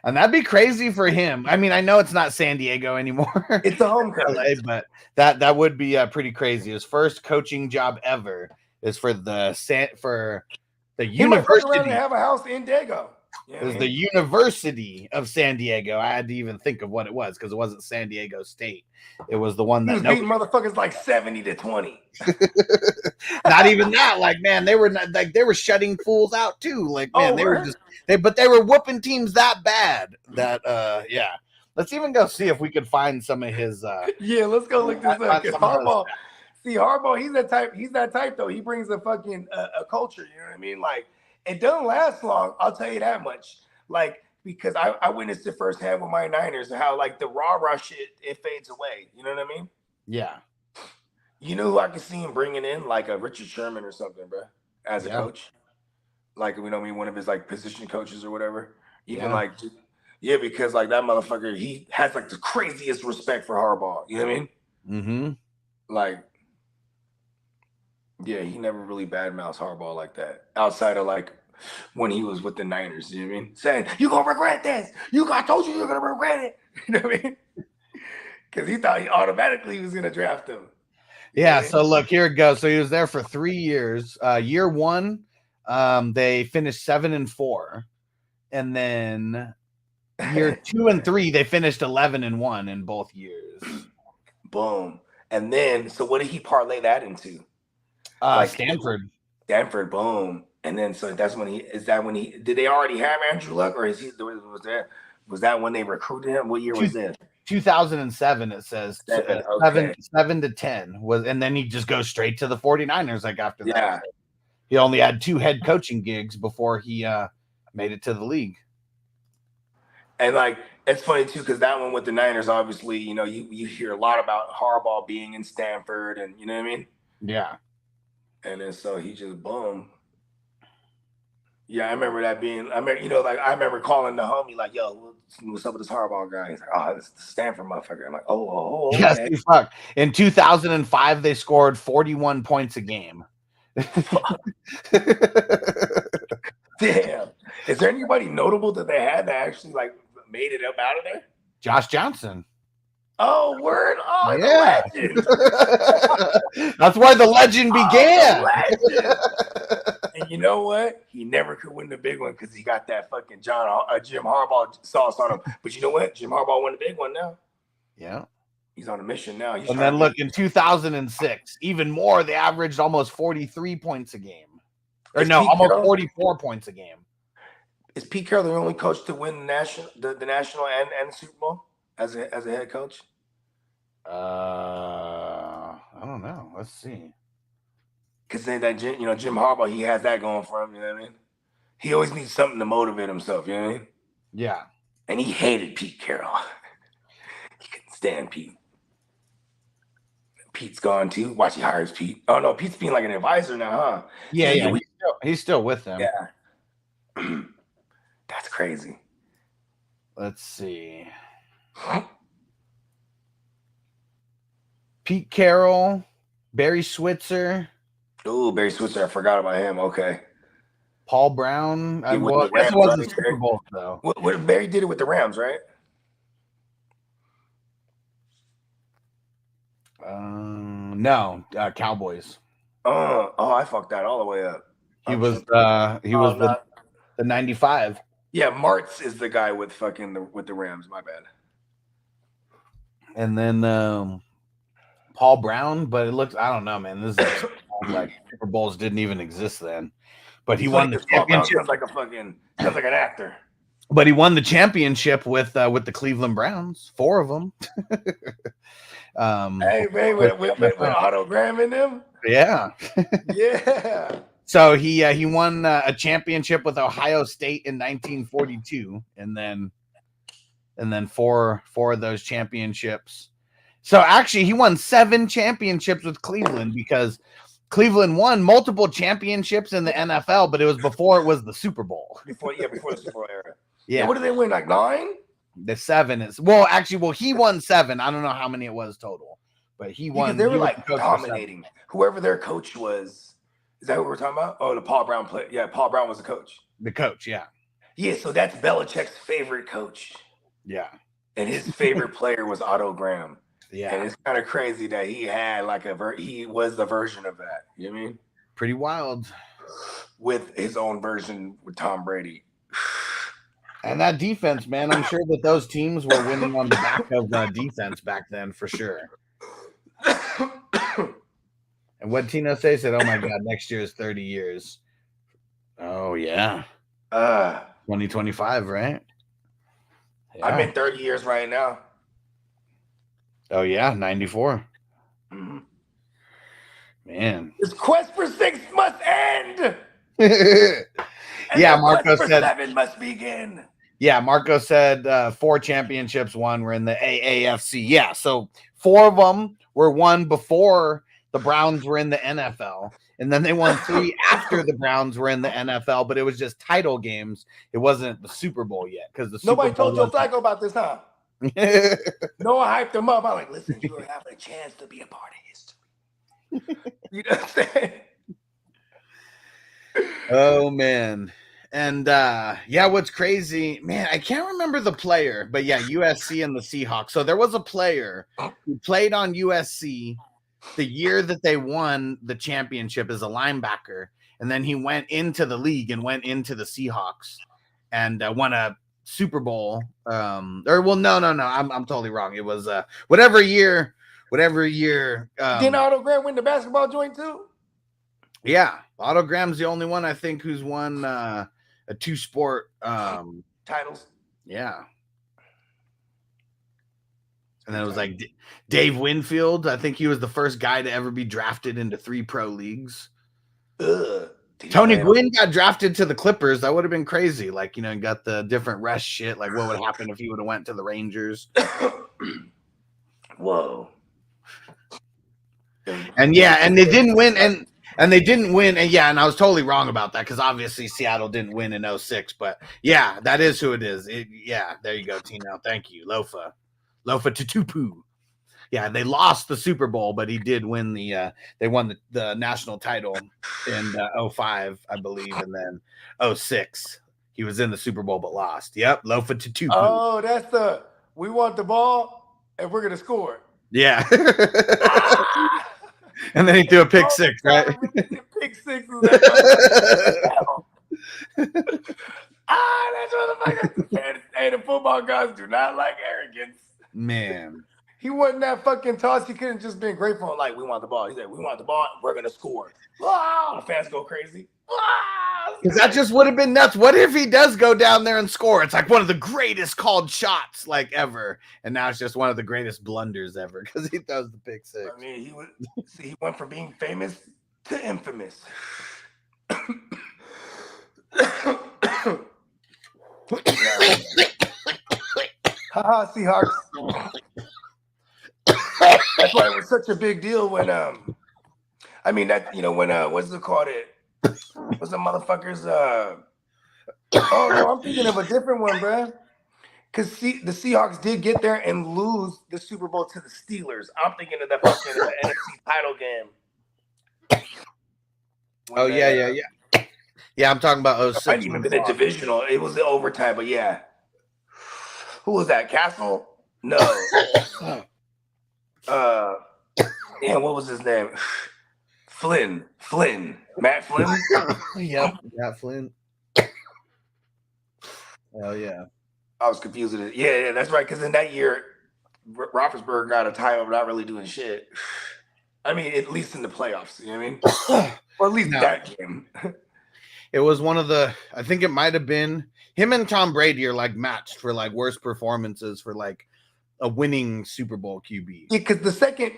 And that'd be crazy for him. I mean, I know it's not San Diego anymore. It's a homecoming, LA, but that would be pretty crazy. His first coaching job ever is for the university. He have a house in Dago. It was the University of San Diego. I had to even think of what it was because it wasn't San Diego State. It was the one that beating motherfuckers like 70-20. Not even that. Like, man, they were shutting fools out too. Like, man, they were whooping teams that bad that yeah. Let's even go see if we could find some of his yeah, let's go look this up. Harbaugh, Harbaugh, he's that type though. He brings a fucking a culture, you know what I mean? Like, it doesn't last long, I'll tell you that much. Like, because I witnessed it firsthand with my Niners, how like the rah-rah shit, it fades away. You know what I mean? Yeah. You know who I can see him bringing in? Like a Richard Sherman or something, bro, as a coach. Like, you know what I mean? One of his like position coaches or whatever. Even because like that motherfucker, he has like the craziest respect for Harbaugh. You know what I mean? Mm-hmm. Like, yeah, he never really badmouths Harbaugh like that. Outside of like when he was with the Niners, you know what I mean? Saying, "You gonna regret this. I told you you're gonna regret it." You know what I mean? Because he thought he automatically was gonna draft him. Yeah, so look, here it goes. So he was there for 3 years. Year one, they finished 7-4. And then year 2 and 3, they finished 11-1 in both years. Boom. And then, so what did he parlay that into? Stanford. Stanford, boom. And then, so that's when did they already have Andrew Luck, or was that when they recruited him? What year was this? 2007, it says. 7-10 was, and then he just goes straight to the 49ers. Like after that, he only had 2 head coaching gigs before he made it to the league. And like, it's funny too, because that one with the Niners, obviously, you know, you hear a lot about Harbaugh being in Stanford, and you know what I mean? Yeah. And then so he just boom. Yeah, I remember that being. I remember calling the homie like, "Yo, what's up with this Harbaugh guy?" He's like, "Oh, it's the Stanford motherfucker." I'm like, "Oh, okay." Yes, fuck. In 2005, they scored 41 points a game. Damn. Is there anybody notable that they had that actually like made it up out of there? Josh Johnson. Oh, word! Oh, yeah. The legend. That's why the legend began. The legend. And you know what? He never could win the big one because he got that fucking Jim Harbaugh sauce on him. But you know what? Jim Harbaugh won the big one now. Yeah. He's on a mission now. And then look, in 2006, even more, they averaged almost 43 points a game. Or no, almost 44 points a game. Is Pete Carroll the only coach to win the national and Super Bowl as a head coach? I don't know. Let's see. Because then that Jim Harbaugh, he has that going for him. You know what I mean? He always needs something to motivate himself. You know what I mean? Yeah. And he hated Pete Carroll. He couldn't stand Pete. Pete's gone too. Watch, he hires Pete. Oh no, Pete's being like an advisor now, huh? Yeah. He's still with them. Yeah. That's crazy. Let's see. Pete Carroll, Barry Switzer. Oh, Barry Switzer. I forgot about him. Okay. Paul Brown. Yeah, well, Rams, it wasn't Super Bowl though. What Barry did it with the Rams, right? No, Cowboys. Oh, I fucked that all the way up. He was the 95. Yeah, Martz is the guy with with the Rams. My bad. And then Paul Brown, but it looks, I don't know, man. This is like Super Bowls didn't even exist then. But he won the championship. Sounds like an actor. But he won the championship with the Cleveland Browns, 4 of them. Hey, man, with autogram in them. Yeah. Yeah. So he won a championship with Ohio State in 1942, and then four of those championships. So actually, he won 7 championships with Cleveland because Cleveland won multiple championships in the NFL, but it was before it was the Super Bowl. Before the Super Bowl era. Yeah. What did they win? Like 9? The 7 is he won 7. I don't know how many it was total, but he won. Because they were like dominating. Whoever their coach was. Is that what we're talking about? Oh, the Paul Brown play. Yeah, Paul Brown was the coach. The coach, yeah. Yeah, so that's Belichick's favorite coach. Yeah. And his favorite player was Otto Graham. Yeah. And it's kind of crazy that he had like he was the version of that. You know what I mean? Pretty wild. With his own version with Tom Brady. And that defense, man, I'm sure that those teams were winning on the back of defense back then for sure. And what Tino said, oh my God, next year is 30 years. Oh, yeah. 2025, right? Yeah. I'm in 30 years right now. Oh, yeah, 94. Mm-hmm. Man. This quest for 6 must end. Yeah, Marco said 7 must begin. Yeah, Marco said 4 championships won were in the AAFC. Yeah, so 4 of them were won before the Browns were in the NFL, and then they won 3 after the Browns were in the NFL, but it was just title games. It wasn't the Super Bowl yet because the Nobody Super Bowl told Joe Flacco about this, huh? No one hyped him up. I'm like, listen, you have a chance to be a part of history. You know what I'm saying? Oh man. And yeah, what's crazy, man, I can't remember the player, but yeah, USC and the Seahawks. So there was a player who played on USC the year that they won the championship as a linebacker, and then he went into the league and went into the Seahawks and won a Super Bowl. No, I'm totally wrong. It was whatever year. Didn't Otto Graham win the basketball joint too? Yeah, Otto Graham's the only one I think who's won a 2-sport titles. Yeah. And then it was like Dave Winfield. I think he was the first guy to ever be drafted into 3 pro leagues. Tony Gwynn got drafted to the Clippers. That would have been crazy. Like, you know, got the different rest shit. Like, what would happen if he would have went to the Rangers? Whoa. And yeah, and they didn't win. And they didn't win. And yeah, and I was totally wrong about that because obviously Seattle didn't win in 06. But yeah, that is who it is. Yeah, there you go, Tino. Thank you. Lofa Tutupu. Yeah, they lost the Super Bowl, but he did win they won the national title in 05, I believe, and then 06. He was in the Super Bowl but lost. Yep, Lofa Tutupu. Oh, that's we want the ball and we're gonna score. Yeah. And then he threw a pick 6, right? Pick 6 is that. That's motherfucker. Hey, the football guys do not like arrogance. Man. He wasn't that fucking toss. He couldn't just been grateful like, we want the ball. He said, we want the ball. We're going to score. Wow. The fans go crazy. Because that just would have been nuts. What if he does go down there and score? It's like one of the greatest called shots like ever. And now it's just one of the greatest blunders ever because he throws the pick 6. I mean, he went from being famous to infamous. Haha, Seahawks. That's why it was such a big deal when I mean that, you know, when what's it called, what's the motherfuckers oh no, I'm thinking of a different one, bruh. Because the Seahawks did get there and lose the Super Bowl to the Steelers. I'm thinking of that fucking NFC title game. Yeah, I'm talking about 06. It might even been a divisional. It was the overtime, but yeah. Who was that? Castle? No. Damn, what was his name? Flynn. Matt Flynn? Yep, Matt Flynn. Hell yeah. I was confused with it. Yeah, that's right. Because in that year, Roethlisberger got a title of not really doing shit. I mean, at least in the playoffs. You know what I mean? Or at least that game. It was one of the, I think it might have been him and Tom Brady are like matched for like worst performances for like a winning Super Bowl QB. Yeah, because the second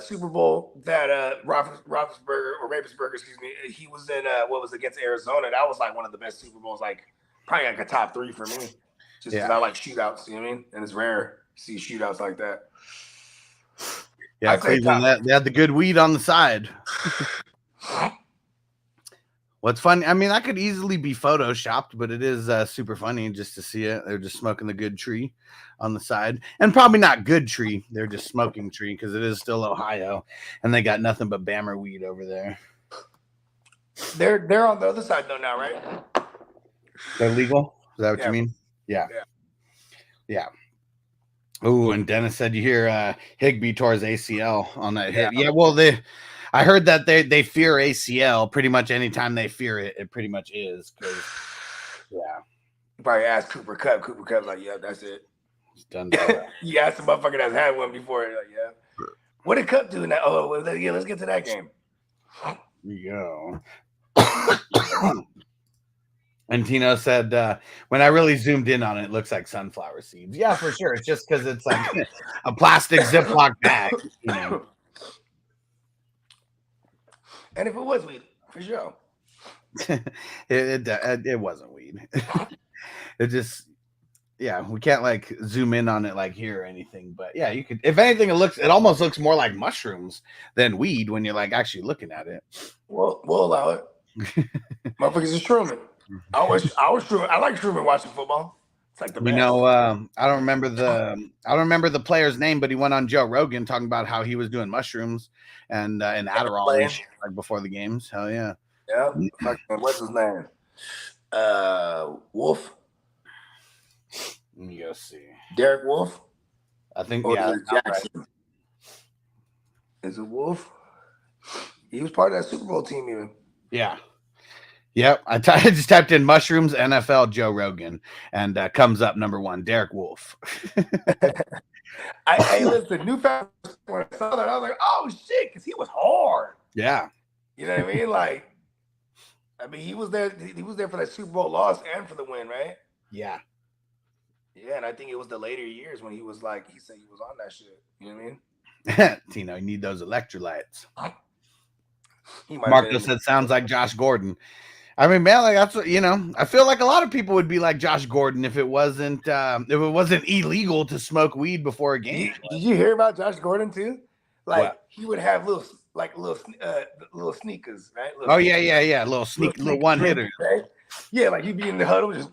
Super Bowl that Ravensburger, excuse me, he was in what was against Arizona. That was like one of the best Super Bowls, like probably like a top 3 for me. Just because I like shootouts, you know what I mean? And it's rare to see shootouts like that. Yeah, Cleveland, they had the good weed on the side. What's funny, I mean, that could easily be photoshopped, but it is super funny just to see it. They're just smoking the good tree on the side. And probably not good tree. They're just smoking tree because it is still Ohio. And they got nothing but Bammer weed over there. They're on the other side, though, now, right? They're legal? Is that what you mean? Yeah. Oh, and Dennis said you hear Higbee tore his ACL on that hit. Yeah, well, I heard that they fear ACL pretty much anytime they fear it. It pretty much is because you probably asked Cooper Kupp. Cooper Kupp's like, yeah, that's it. It's done. You asked the motherfucker that's had one before. Like, yeah. What did Kupp do now? Oh, well, yeah, let's get to that game. There you go. And Tino said, when I really zoomed in on it, it looks like sunflower seeds. Yeah, for sure. It's just because it's like a plastic Ziploc bag, you know. And if it was weed, for sure. it wasn't weed. It just, we can't like zoom in on it like here or anything. But yeah, you could. If anything, it almost looks more like mushrooms than weed when you're like actually looking at it. We'll allow it. Motherfuckers is Truman. I like Truman watching football. It's like the best. I don't remember the player's name, but he went on Joe Rogan talking about how he was doing mushrooms and Adderall and shit, like before the games. Hell yeah. Yeah. What's his name? Wolf. Let me go see. Derek Wolf. I think Jackson. Right. Is it Wolf? He was part of that Super Bowl team even. Yeah. Yep, I just typed in mushrooms NFL Joe Rogan and comes up number 1, Derek Wolf. Hey, listen, when I saw that, I was like, oh shit, because he was hard. Yeah. You know what I mean? Like, he was there. He was there for that Super Bowl loss and for the win, right? Yeah. Yeah, and I think it was the later years when he was like, he said he was on that shit. You know what I mean? Tino, you need those electrolytes. Marco said, sounds like Josh Gordon. I mean, man, like that's what, I feel like a lot of people would be like Josh Gordon if it wasn't illegal to smoke weed before a game. Did you hear about Josh Gordon too? Like he would have little sneakers, right? Little one hitter. Right? Yeah, like he'd be in the huddle just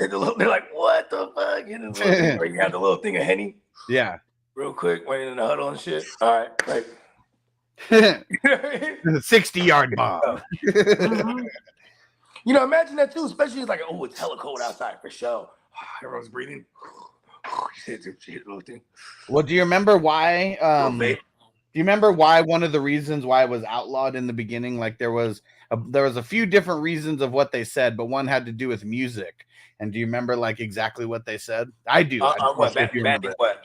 they're like, what the fuck? Or you have the little thing of Henny. Yeah. Real quick, waiting in the huddle and shit. All right, like 60-yard bomb. Imagine that too, especially it's like, oh, it's hella cold outside for sure. Everyone's breathing. Well, do you remember why? Do you remember why one of the reasons why it was outlawed in the beginning? Like there was a few different reasons of what they said, but one had to do with music. And do you remember like exactly what they said? I do. What?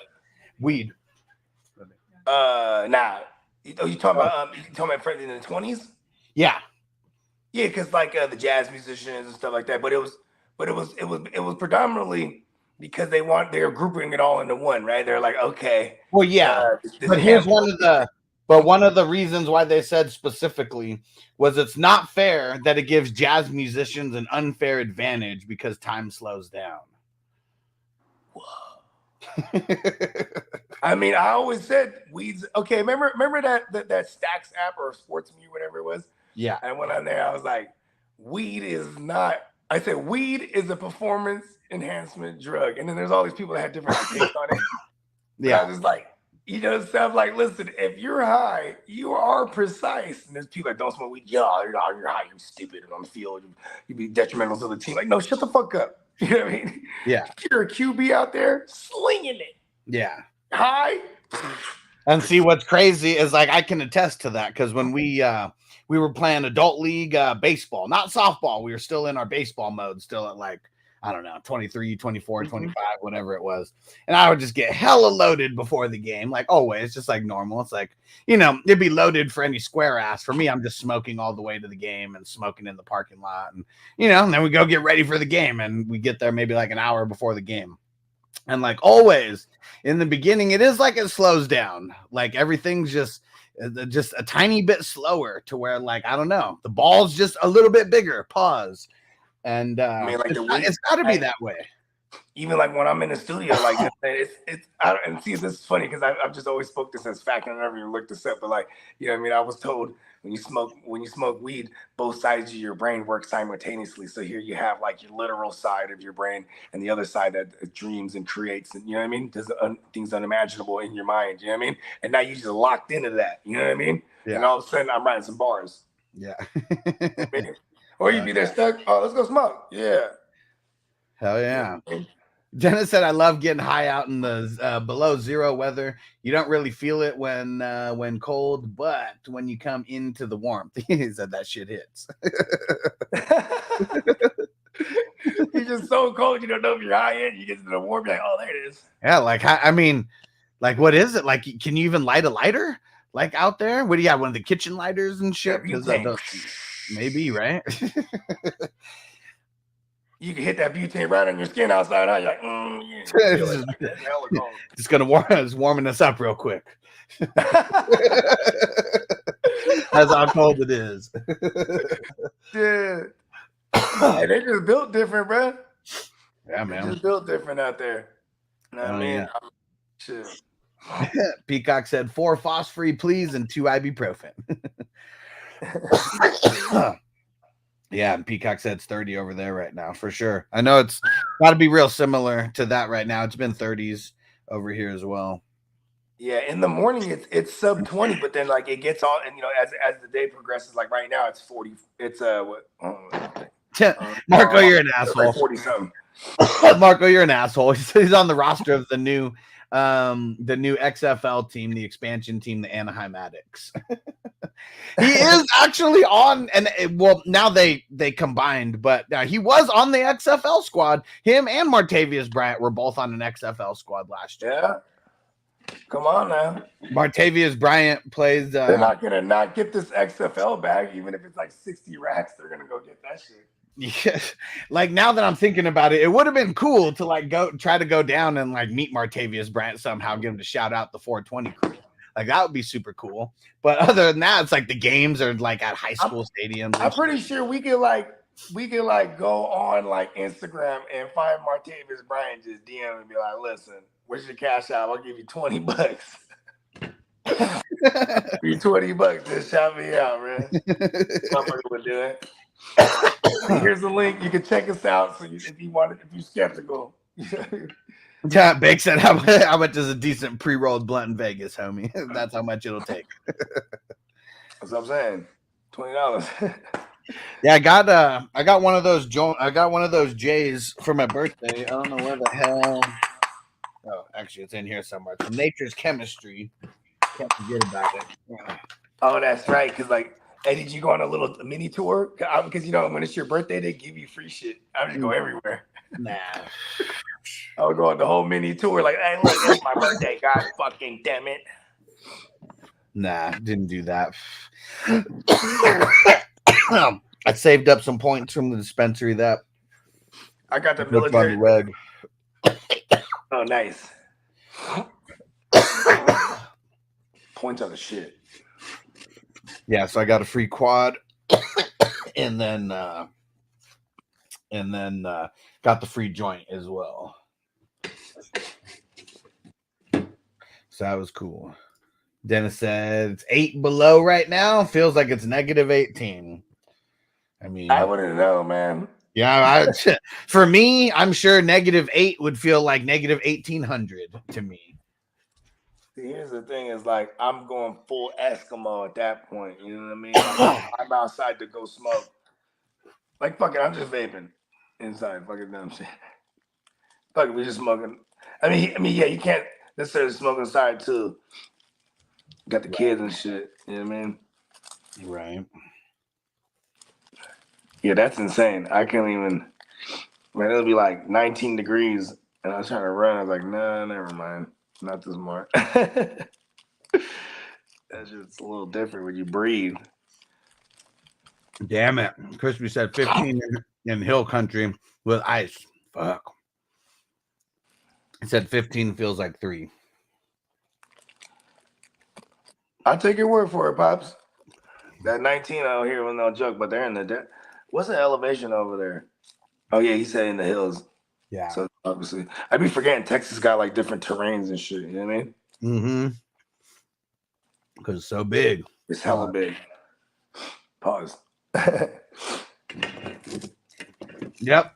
Weed. Nah. You talking about friends in the 20s? Yeah. Yeah, because like the jazz musicians and stuff like that. But it was predominantly because they're grouping it all into one, right? They're like, okay. Well, yeah. But here's one of the reasons why they said specifically was it's not fair that it gives jazz musicians an unfair advantage because time slows down. Whoa. I mean, I always said weeds. Okay, remember that Stacks app or Sports Me, whatever it was? Yeah. I went on there. I was like, weed is not. I said weed is a performance enhancement drug, and then there's all these people that have different takes on it. Yeah. I was like, stuff like, listen, if you're high, you are precise. And there's people that don't smoke weed. You're high, you're stupid, and on the field, you'd be detrimental to the team. Like, no, shut the fuck up. You know what I mean? Yeah. You're a QB out there slinging it. Yeah. Hi. And see what's crazy is like I can attest to that because when we were playing adult league baseball, not softball, we were still in our baseball mode, still at like I don't know, 23, 24, 25, whatever it was. And I would just get hella loaded before the game, like always, just like normal. It's like, you know, it'd be loaded for any square ass. For me, I'm just smoking all the way to the game and smoking in the parking lot. And, you know, and then we go get ready for the game and we get there maybe like an hour before the game. And like always in the beginning, it is like it slows down. Like everything's just a tiny bit slower to where, like, I don't know, the ball's just a little bit bigger. Pause. And I mean, like it's got to be that way. Even like when I'm in the studio, like it's I don't, and see, this is funny because I've just always spoke this as fact and I never even looked this up. But like, you know what I mean? I was told when you smoke weed, both sides of your brain work simultaneously. So here you have like your literal side of your brain and the other side that dreams and creates, and you know what I mean? Does things unimaginable in your mind, you know what I mean? And now you just locked into that, you know what I mean? Yeah. And all of a sudden I'm writing some bars. Yeah. Or you'd be there stuck. Oh, let's go smoke. Yeah. Hell yeah. Dennis said, I love getting high out in the below zero weather. You don't really feel it when cold, but when you come into the warmth, he said that shit hits. You're just so cold, you don't know if you're high in. You get to the warm, you're like, oh, there it is. Yeah, like, I mean, like, what is it? Like, can you even light a lighter? Like, out there? What do you got? One of the kitchen lighters and shit? Maybe, right? You can hit that butane right on your skin outside. You're like, it's gonna it's warming us up real quick. That's how cold it is. Yeah. Hey, they just built different, bro. Yeah, man. They just built different out there. You know what I mean? Yeah. Shit. Peacock said 4 phosphorus, please, and 2 ibuprofen. Yeah, and Peacock said it's 30 over there right now for sure. I know it's got to be real similar to that right now. It's been 30s over here as well. Yeah, in the morning it's sub 20, but then like it gets on, and you know, as the day progresses, like right now it's 40. It's what? Marco, you're an asshole. Like 40 something. Marco, you're an asshole. He's on the roster of the new XFL team, the expansion team, the Anaheim Addicts. He is actually on, and well, now they combined, but he was on the XFL squad. Him and Martavius Bryant were both on an XFL squad last year. Yeah. Come on now. Martavius Bryant plays. They're not gonna not get this XFL bag, even if it's like 60 racks. They're gonna go get that shit. Yeah, like now that I'm thinking about it, it would have been cool to like try to go down and like meet Martavius Bryant somehow, give him to shout out the 420 crew. Like that would be super cool. But other than that, it's like the games are like at high school stadiums. I'm pretty sure we could go on like Instagram and find Martavius Bryant, just DM and be like, listen, where's your cash out? I'll give you $20. Give you $20, just shout me out, man. Motherfucker would do it. Here's the link. You can check us out. So if you're skeptical. Yeah, Bake said, how much is a decent pre-rolled blunt in Vegas, homie? That's how much it'll take. That's what I'm saying. $20. Yeah, I got one of those J's for my birthday. I don't know where the hell. Oh, actually, it's in here somewhere. From Nature's Chemistry. Can't forget about it. Yeah. Oh, that's right. Because hey, did you go on a little mini tour? Because you know when it's your birthday, they give you free shit. I just go everywhere. Nah. I would go on the whole mini tour, like, hey, look, it's my birthday, god fucking damn it. Nah, didn't do that. I saved up some points from the dispensary that I got the military red. Oh, nice. Points are the shit. Yeah, so I got a free quad, and then got the free joint as well. So that was cool. Dennis said it's 8 below right now. Feels like it's negative 18. I mean, I wouldn't know, man. Yeah, for me, I'm sure negative 8 would feel like negative 1800 to me. See, here's the thing: is like I'm going full Eskimo at that point. You know what I mean? I'm outside to go smoke. Like fuck it, I'm just vaping inside. Fucking dumb shit. Fuck it, we just smoking. I mean, yeah, you can't necessarily smoke inside too. Got the kids and shit. You know what I mean? Right. Yeah, that's insane. I can't even. Man, it'll be like 19 degrees, and I was trying to run. I was like, nah, never mind. Not this morning. That's just a little different when you breathe. Damn it. Crispy said 15 in hill country with ice. Fuck. He said 15 feels like 3. I'll take your word for it, Pops. That 19 out here was no joke, but they're in the what's the elevation over there? Oh yeah, he said in the hills. Yeah. So obviously, I'd be forgetting Texas got like different terrains and shit. You know what I mean? Mm-hmm. Because it's so big. It's hella big. Pause. Yep.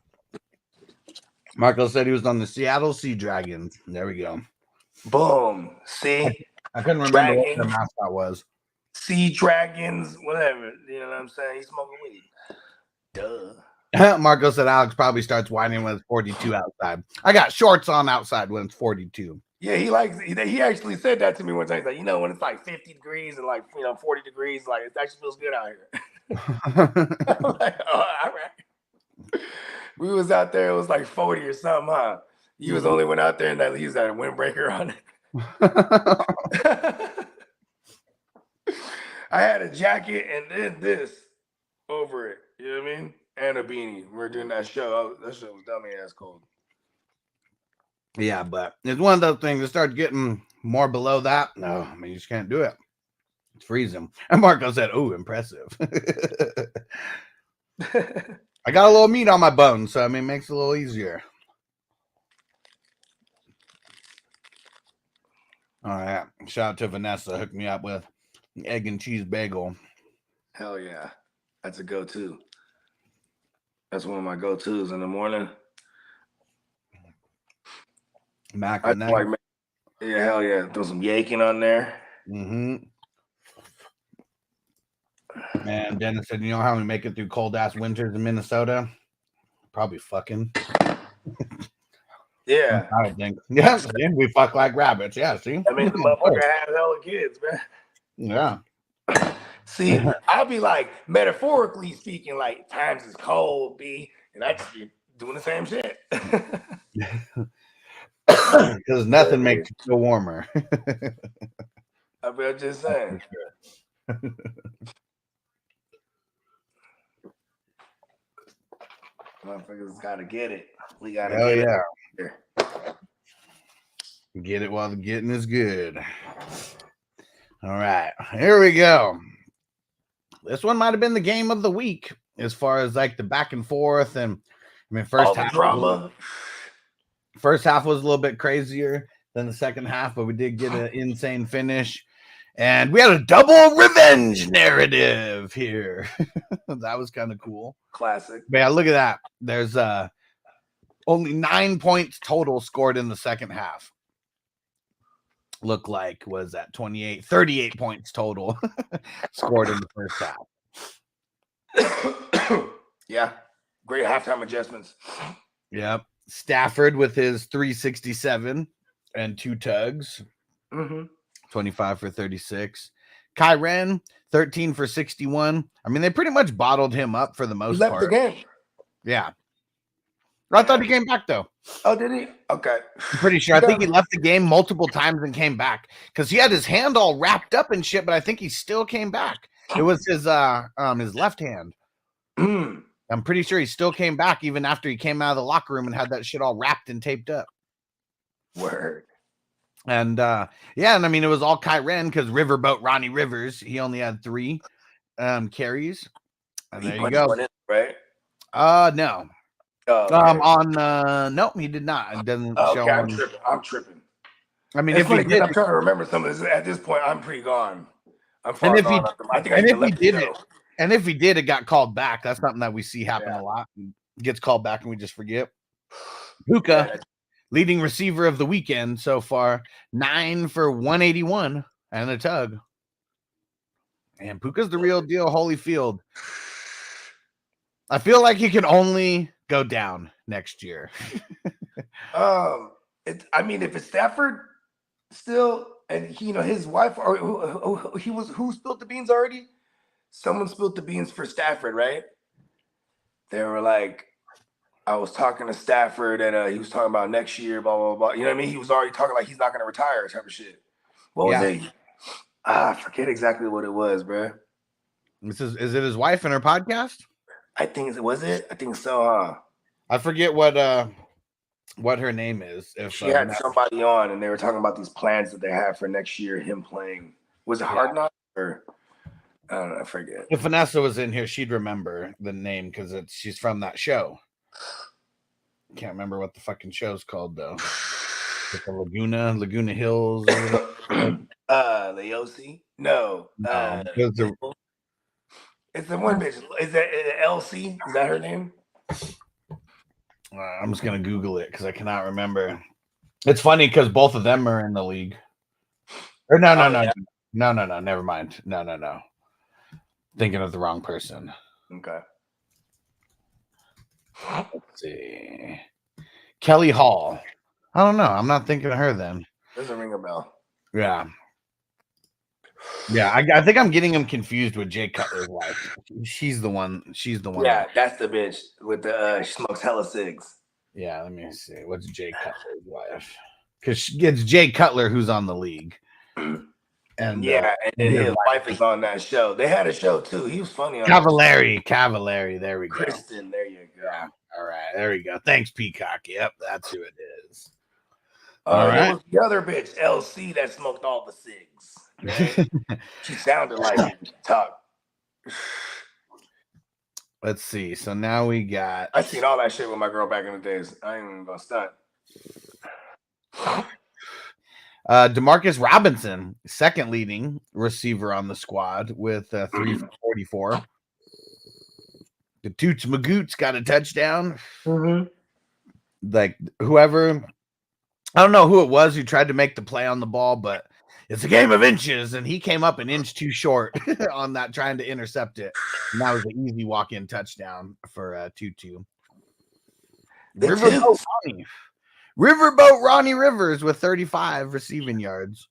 Marco said he was on the Seattle Sea Dragons. There we go. Boom. See? I couldn't remember what the mascot was. Sea Dragons, whatever. You know what I'm saying? He's smoking weed. Duh. Marco said Alex probably starts whining when it's 42 outside. I got shorts on outside when it's 42. Yeah, he actually said that to me one time. He's like, you know, when it's like 50 degrees and like, 40 degrees, like it actually feels good out here. I'm like, oh, all right. We was out there, it was like 40 or something, huh? You was the only one out there and that leaves that windbreaker on it. I had a jacket and then this over it. You know what I mean? And a beanie. We were doing that show. That show was dummy ass cold. Yeah, but it's one of those things that starts getting more below that. No, I mean, you just can't do it. It's freezing. And Marco said, oh, impressive. I got a little meat on my bones, so I mean, it makes it a little easier. All right. Shout out to Vanessa. Hooked me up with an egg and cheese bagel. Hell yeah. That's a go-to. That's one of my go-tos in the morning. Mac and that. Yeah, hell yeah. Throw some yakin on there. Mm-hmm. Man, Dennis said, you know how we make it through cold-ass winters in Minnesota? Probably fucking. Yeah. I think. Yeah, we fuck like rabbits. Yeah, see? I mean, the motherfucker had hella kids, man. Yeah. See, I'll be like, metaphorically speaking, like, times is cold, B, and I just be doing the same shit. Because nothing makes you feel warmer. I'm just saying. Motherfuckers gotta get it. We gotta get it. Yeah. Get it while the getting is good. All right, here we go. This one might have been the game of the week as far as like the back and forth, and I mean, first half drama. First half was a little bit crazier than the second half, but we did get an insane finish, and we had a double revenge narrative here. That was kind of cool. Classic. But yeah, look at that. There's only 9 points total scored in the second half. Look like, was that 38 points total scored in the first half. Yeah. Great halftime adjustments. Yep. Stafford with his 367 and 2 tugs. 25 for 36. Kyren, 13 for 61. I mean, they pretty much bottled him up for the most part. Left the game. Yeah. I thought he came back, though. Oh, did he? Okay. I'm pretty sure. I think he left the game multiple times and came back because he had his hand all wrapped up and shit, but I think he still came back. It was his left hand. I'm pretty sure he still came back even after he came out of the locker room and had that shit all wrapped and taped up. Word. And yeah, and I mean, it was all Kyren because Riverboat Ronnie Rivers, he only had 3 carries. And there you go. Right? No. Okay. No, he did not. It doesn't show. Okay, I'm tripping. I mean, if he did, I'm trying to remember some of this. At this point, I'm pretty gone. I'm far gone. I think if he did it, and if he did, it got called back. That's something that we see happen a lot. It gets called back and we just forget. Puka, leading receiver of the weekend so far, 9 for 181 and a tug. And Puka's the real deal. Holyfield. I feel like he can only go down next year. I mean, if it's Stafford still, and he, his wife, or who spilled the beans already? Someone spilled the beans for Stafford, right? They were like, I was talking to Stafford, and he was talking about next year, blah blah blah. You know what I mean? He was already talking like he's not going to retire, type of shit. What was it? I forget exactly what it was, bro. Is it his wife and her podcast? I think was it. I think so, huh? I forget what her name is. If she had somebody on, and they were talking about these plans that they have for next year. Him playing, was it Hard Knocks or I don't know, I forget. If Vanessa was in here, she'd remember the name because she's from that show. Can't remember what the fucking show's called though. Like the Laguna Hills. Leosi? No. It's the one bitch. Is that LC? Is that her name? I'm just gonna Google it because I cannot remember. It's funny because both of them are in the league. Or no. Never mind. No. Thinking of the wrong person. Okay. Let's see. Kelly Hall. I don't know. I'm not thinking of her then. Doesn't ring a bell. Yeah. I think I'm getting him confused with Jay Cutler's wife. She's the one. Yeah, that's the bitch with the she smokes hella cigs. Yeah, let me see. What's Jay Cutler's wife? Because it's Jay Cutler who's on the league. And yeah, and then his wife is on that show. They had a show too. He was funny on Cavallari. There we go. Kristen, there you go. Yeah. All right, there we go. Thanks, Peacock. Yep, that's who it is. All right. It was the other bitch, LC, that smoked all the cigs. Right? She sounded like talk. Let's see. So now we got. I seen all that shit with my girl back in the days. I ain't even gonna stunt. DeMarcus Robinson, second leading receiver on the squad with 344. The Toots Magoots got a touchdown. Mm-hmm. Like whoever, I don't know who it was who tried to make the play on the ball, but it's a game of inches, and he came up an inch too short on that trying to intercept it. And that was an easy walk-in touchdown for Tutu. Riverboat Ronnie Rivers with 35 receiving yards.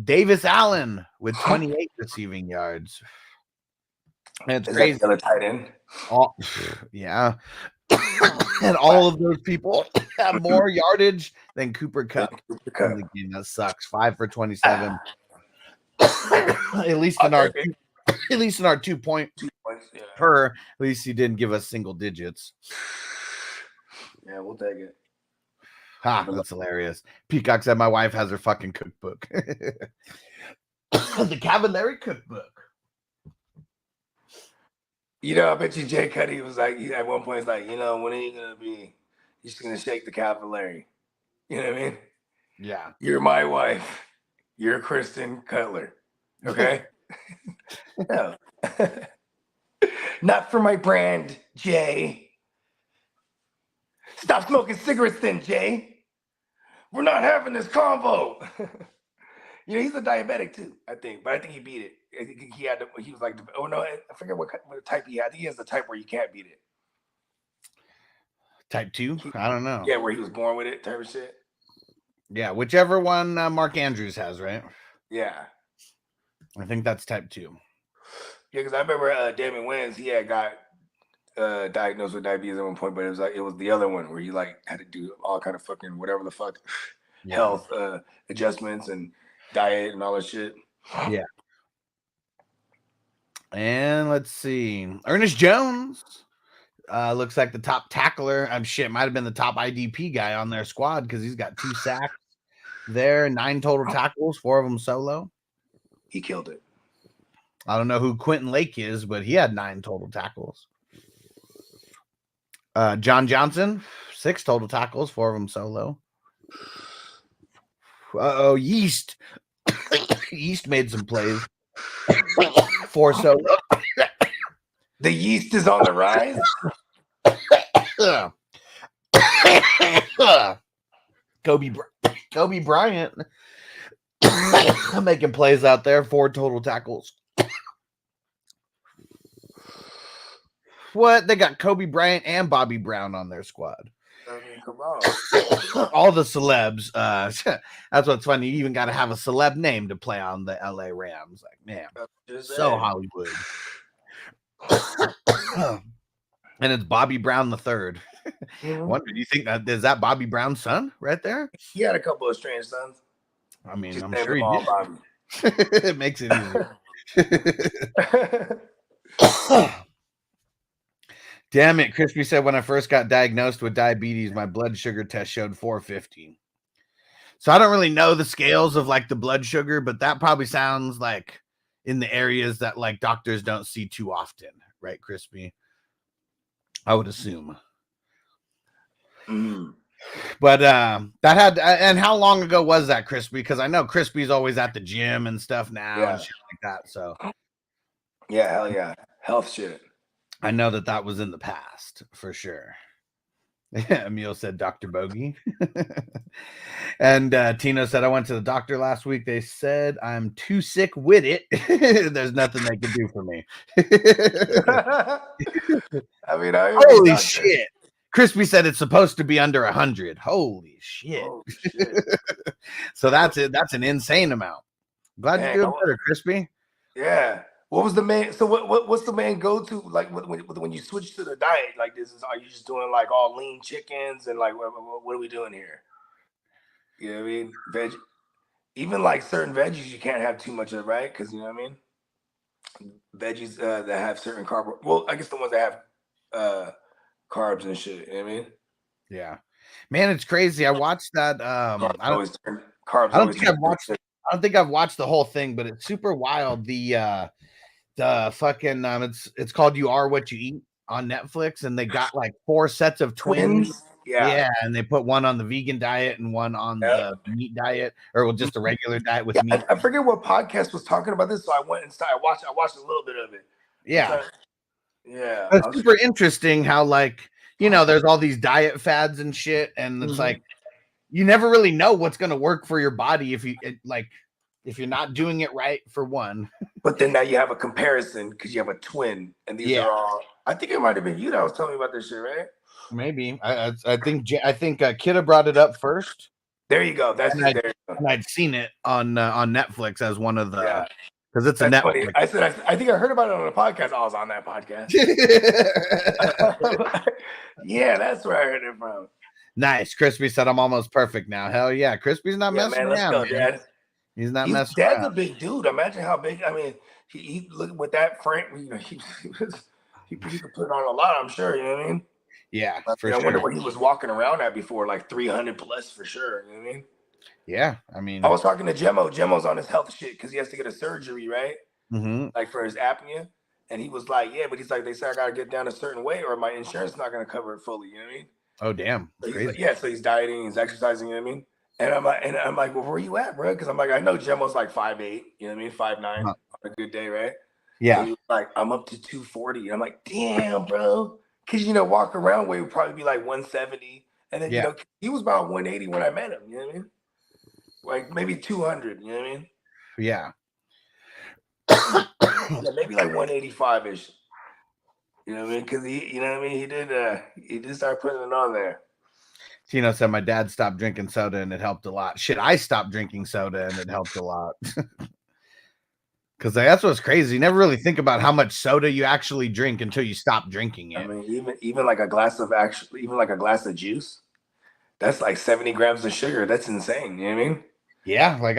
Davis Allen with 28 receiving yards. That's crazy. The tight end. Yeah. And all of those people have more yardage than Cooper Kupp. That sucks. 5 for 27. At least in our 2 point per. At least he didn't give us single digits. Yeah, we'll take it. That's hilarious. Peacock said my wife has her fucking cookbook. The Cavallari cookbook. You know, I bet you Jay Cuddy was like, at one point, he's like, when are you going to be? You're just going to shake the Cavallari. You know what I mean? Yeah. You're my wife. You're Kristen Cutler. Okay? No. Not for my brand, Jay. Stop smoking cigarettes then, Jay. We're not having this convo. He's a diabetic too, I think. But I think he beat it. I think he was like, oh no, I forget what type he had. I think he has the type where you can't beat it. Type 2? I don't know. Yeah, where he was born with it, type of shit. Yeah, whichever one Mark Andrews has, right? Yeah. I think that's type 2. Yeah, because I remember Damon Wayans, he had got diagnosed with diabetes at one point, but it was the other one where he had to do all kind of fucking whatever the fuck health adjustments and diet and all that shit. Yeah. And let's see. Ernest Jones looks like the top tackler. Might have been the top IDP guy on their squad because he's got 2 sacks there, 9 total tackles, 4 of them solo. He killed it. I don't know who Quentin Lake is, but he had 9 total tackles. John Johnson, 6 total tackles, 4 of them solo. Yeast. Yeast made some plays. 4 solo. The yeast is on the rise. Kobe Bryant making plays out there. 4 total tackles. What? They got Kobe Bryant and Bobby Brown on their squad. I mean, come on. All the celebs. That's what's funny. You even got to have a celeb name to play on the LA Rams. Like, man, so Hollywood. And it's Bobby Brown the third. What do you think that is that Bobby Brown's son right there? He had a couple of strange sons. I mean, Just I'm named sure them he all did. Bobby. It makes it easier. Damn it, Crispy said when I first got diagnosed with diabetes, my blood sugar test showed 450. So I don't really know the scales of like the blood sugar, but that probably sounds like in the areas that like doctors don't see too often, right, Crispy? I would assume. But that had, and how long ago was that, Crispy? Because I know Crispy's always at the gym and stuff now and shit like that. So yeah, hell yeah, health shit. I know that was in the past for sure. Emil said Dr. Bogey. And Tino said, I went to the doctor last week. They said I'm too sick with it. There's nothing they can do for me. I mean, holy shit. Crispy said it's supposed to be under 100. Holy shit. Oh, shit. So that's it. That's an insane amount. Glad you're doing better, Crispy. Yeah. What was the main? So what's the main go to like when you switch to the diet? Like are you just doing like all lean chickens and like what are we doing here? You know what I mean? Even like certain veggies you can't have too much of, right? Because you know what I mean. Veggies that have certain carb. Well, I guess the ones that have carbs and shit. You know what I mean? Yeah, man, it's crazy. I watched that. I don't think I've watched the whole thing, but it's super wild. The fucking it's called You Are What You Eat on Netflix, and they got like 4 sets of twins. Yeah, and they put one on the vegan diet and one on the meat diet, or just a regular diet with meat. I forget what podcast was talking about this, so I went and I watched a little bit of it. Yeah, yeah, it's super interesting how like there's all these diet fads and shit, and it's like you never really know what's gonna work for your body if you're not doing it right for one. But then now you have a comparison because you have a twin, and these are all. I think it might have been you that was telling me about this shit, right? Maybe I think Kidda brought it up first. There you go. That's and I'd seen it on Netflix as one of the because it's a Netflix. I think I heard about it on a podcast. I was on that podcast. Yeah, that's where I heard it from. Nice. Crispy said I'm almost perfect now. Hell yeah, Crispy's not messing around. Let's go, Dad. He's not messing Dad's around. a big dude. Imagine how big. I mean, he look with that frame. He could put on a lot. I'm sure. You know what I mean? Yeah, for sure. I wonder what he was walking around at before, like 300 plus for sure. You know what I mean? Yeah, I mean, I was talking to Gemmo. Gemmo's on his health shit because he has to get a surgery, right? Like for his apnea, and he was like, "Yeah," but he's like, "They said I gotta get down a certain way, or my insurance is not gonna cover it fully." You know what I mean? Oh damn! So like, yeah, so he's dieting, he's exercising. You know what I mean? And I'm like, well, where you at, bro? Because I'm like, I know Gemmo's like 5'8", you know what I mean, 5'9" on a good day, right? Yeah. So he was like, I'm up to 240. And I'm like, damn, bro. Because walk around weight would probably be like 170, and then he was about 180 when I met him. You know what I mean? Like maybe 200. You know what I mean? Yeah. Yeah, maybe like 185 ish. You know what I mean? Because he did start putting it on there. Tino said my dad stopped drinking soda and it helped a lot. Shit, I stopped drinking soda and it helped a lot. Because that's what's crazy. You never really think about how much soda you actually drink until you stop drinking it. I mean, even like a glass of juice, that's like 70 grams of sugar. That's insane. You know what I mean? Yeah, like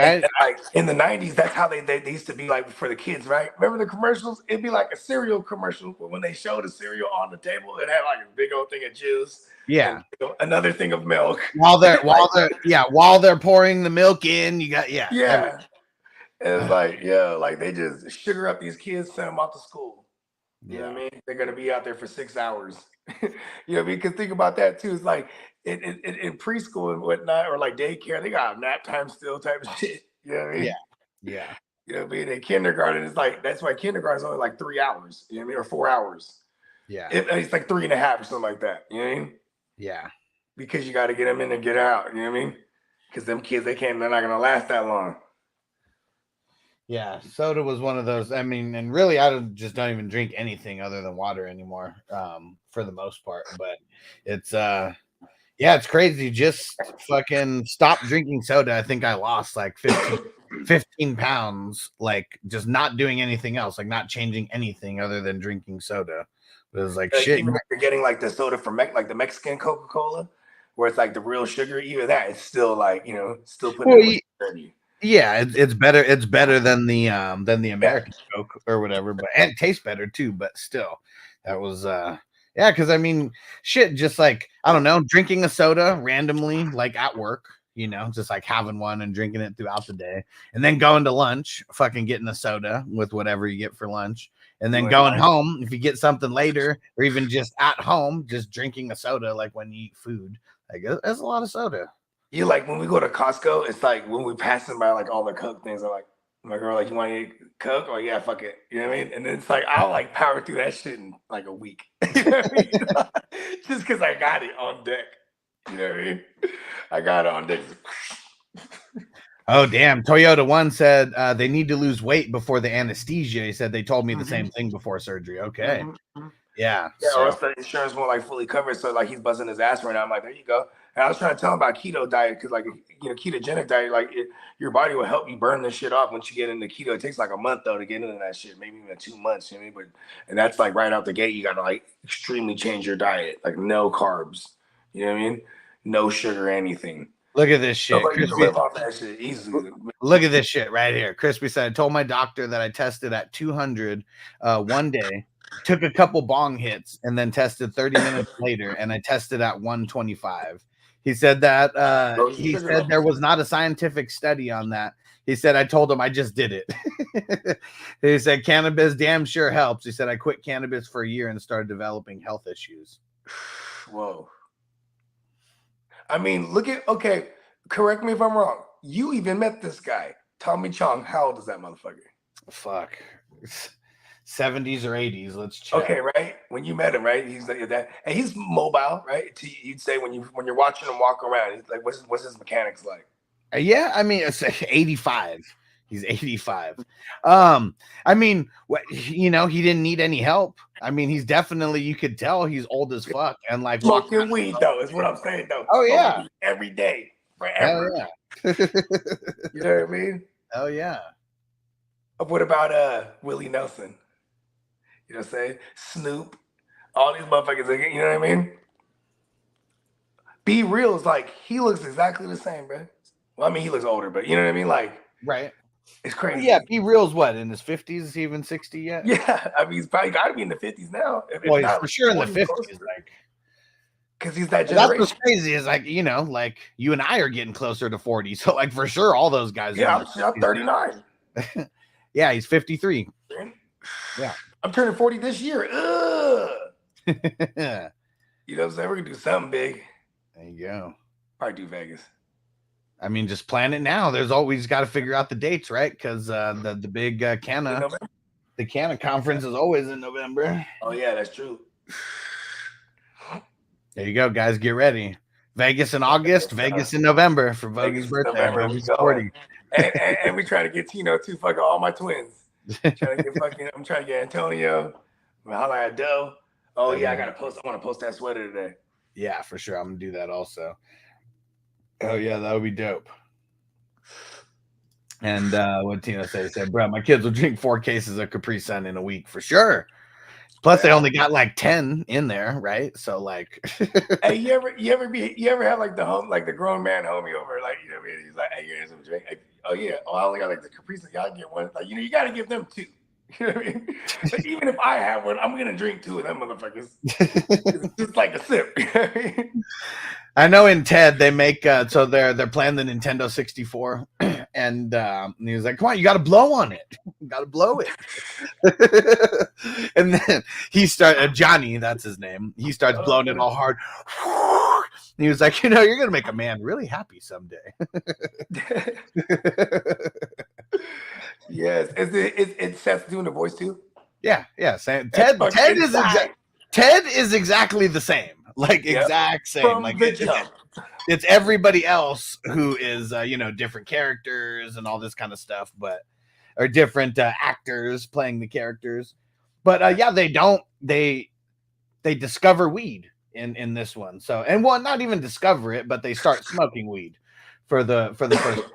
in the 90s, that's how they used to be like for the kids, right? Remember the commercials? It'd be like a cereal commercial, but when they showed the cereal on the table, it had like a big old thing of juice. Yeah, and, another thing of milk. While they're pouring the milk in, you got yeah. It's like like they just sugar up these kids, send them off to school. You know what I mean? They're gonna be out there for 6 hours. You know what I mean? Because think about that too. It's like in preschool and whatnot, or like daycare, they got nap time still type of shit. You know what I mean? Yeah. You know what I mean? In kindergarten, it's like that's why kindergarten is only like 3 hours. You know what I mean? Or 4 hours. Yeah. It's like 3.5 or something like that. You know what I mean? Yeah. Because you got to get them in and get out. You know what I mean? Because them kids, they're not gonna last that long. Yeah, soda was one of those. I mean, and really, I just don't even drink anything other than water anymore, for the most part. But it's it's crazy. Just fucking stop drinking soda. I think I lost like 15 pounds, like just not doing anything else, like not changing anything other than drinking soda But it was like Like, shit. even if you're getting like the soda from like the Mexican Coca-Cola, where it's like the real sugar, even that it's still like, you know, still putting sugar in you. Yeah, it's better. It's better than the American Coke or whatever, but and it tastes better too. But still, that was yeah. Because I mean, shit, just like I don't know, drinking a soda randomly, like at work, you know, just like having one and drinking it throughout the day, and then going to lunch, fucking getting a soda with whatever you get for lunch, and then going home if you get something later, or even just at home, just drinking a soda like when you eat food. Like that's a lot of soda. You like when we go to Costco, it's like when we passing by like all the Coke things, I'm like, my girl, like, you want to eat Coke? Oh yeah, fuck it. You know what I mean? And then it's like I'll like power through that shit in like a week. You know what I mean? Just because I got it on deck. You know what I mean? I got it on deck. Oh damn! Toyota One said they need to lose weight before the anesthesia. He said they told me the same thing before surgery. Okay, yeah. Yeah, So. or else the insurance won't like fully cover it. So like he's buzzing his ass right now. I'm like, there you go. And I was trying to tell him about keto diet because like, you know, ketogenic diet, like your body will help you burn this shit off once you get into keto. It takes like a month though to get into that shit, maybe even 2 months. You know what I mean? And that's like right out the gate. You got to like extremely change your diet, like no carbs. You know what I mean? No sugar, anything. Look at this shit. So, like, you can live off that shit easily. Look at this shit right here. Crispy said, I told my doctor that I tested at 200 one day, took a couple bong hits, and then tested 30 minutes later, and I tested at 125. He said that there was not a scientific study on that. He said, I told him I just did it. He said, cannabis damn sure helps. He said, I quit cannabis for a year and started developing health issues. Whoa. I mean, look at, okay, correct me if I'm wrong. You even met this guy, Tommy Chong. How old is that motherfucker? Fuck. 70s or 80s. Let's check. Okay, right? When you met him, right? He's like that, and he's mobile, right? You'd say when you're watching him walk around, he's like, what's his mechanics like? Yeah, I mean, it's 85. He's 85. I mean, you know, he didn't need any help. I mean, he's definitely, you could tell he's old as fuck and like smoking weed though, is what I'm saying though. Oh yeah, every day, forever. Oh, yeah. You know what I mean? Oh yeah. What about Willie Nelson? You know what I'm saying? Snoop, all these motherfuckers, you know what I mean? Be Real is like, he looks exactly the same, bro. Well, I mean, he looks older, but you know what I mean? Like, right. It's crazy. Yeah, Be Real's what, in his 50s? Is he even 60 yet? Yeah, I mean, he's probably got to be in the 50s now. Well, he's for sure in the 50s, like, because he's that generation. That's what's crazy is like, you know, like you and I are getting closer to 40, so like for sure, all those guys. Yeah, I'm 39. Yeah, he's 53. Yeah, I'm turning 40 this year. Ugh. You know what I'm saying? We're gonna do something big. There you go. Probably do Vegas. I mean, just plan it now. There's always got to figure out the dates, right? Because the big the Canna conference is always in November. Oh yeah, that's true. There you go, guys. Get ready. Vegas in August, Vegas in November for Bogey's birthday. Bogey's 40. And we try to get Tino too. Fucking all my twins. I'm trying to get Antonio. Holla at Doe. Oh yeah, I want to post that sweater today. Yeah, for sure. I'm gonna do that also. Oh yeah, that would be dope. And what Tino said, he said, bro, my kids will drink 4 cases of Capri Sun in a week for sure. Plus, they only got like 10 in there, right? So, like, hey, you ever have like the grown man homie over, like, you know what I mean? He's like, hey, here's some drink. Like, oh yeah, I only got like the Capri Sun. Y'all get one. Like, you got to give them 2. You know what I mean? But even if I have one, I'm gonna drink 2 of them motherfuckers. It's just like a sip. You know what I mean? I know in TED they make so they're playing the Nintendo 64, and he was like, "Come on, you got to blow on it. You got to blow it." And then he started Johnny, that's his name. He starts blowing it all hard. And he was like, "You know, you're gonna make a man really happy someday." Yes, is Seth doing the voice too? Yeah. Ted is exactly the same. Like exact same. From like the it's everybody else who is different characters and all this kind of stuff, but or different actors playing the characters. But they discover weed in this one. So not even discover it, but they start smoking weed for the first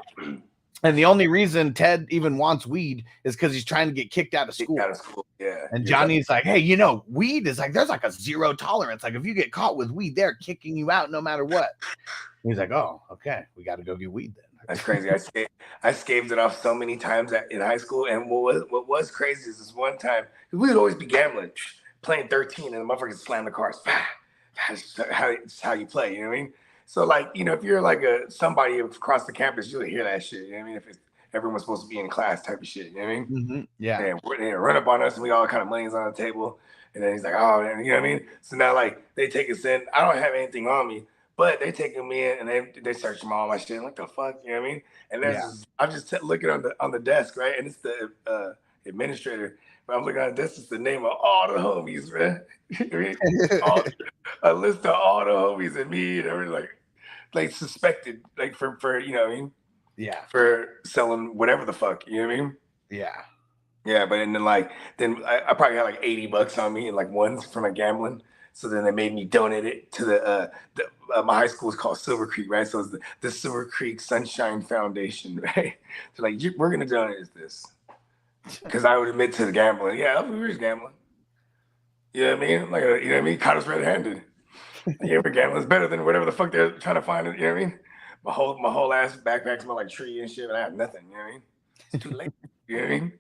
And the only reason Ted even wants weed is because he's trying to get kicked out of school. Yeah. And Johnny's like, hey, you know, weed is like, there's like a zero tolerance. Like if you get caught with weed, they're kicking you out no matter what. He's like, oh, okay, we got to go get weed then. That's crazy. I scaved it off so many times in high school. And what was crazy is this one time, we would always be gambling, playing 13, and the motherfuckers slam the cars. That's how you play, you know what I mean? So, like, you know, if you're like somebody across the campus, you'll hear that shit, you know what I mean? If everyone's supposed to be in class type of shit, you know what I mean? Mm-hmm. Yeah. And they run up on us, and we all kind of millions on the table. And then he's like, oh, you know what I mean? So now, like, they take us in. I don't have anything on me, but they take me in, and they search all my shit. Like, the fuck, you know what I mean? And I'm just looking on the desk, right? And it's the administrator. But I'm looking at this is the name of all the homies, man. A list of all the homies and me and everything, like suspected, like for you know what I mean? Yeah. For selling whatever the fuck, you know what I mean? Yeah. Yeah, but then I probably had like $80 on me and like ones from my gambling. So then they made me donate it to the my high school is called Silver Creek, right? So it's the Silver Creek Sunshine Foundation, right? So like we're gonna donate this. Because I would admit to the gambling. Yeah, we were just gambling. You know what I mean? Like, you know what I mean? Caught us red-handed. Yeah, we're gambling. It's better than whatever the fuck they're trying to find. You know what I mean? My whole ass backpack smelled like tree and shit, and I had nothing. You know what I mean? It's too late. You know what I mean?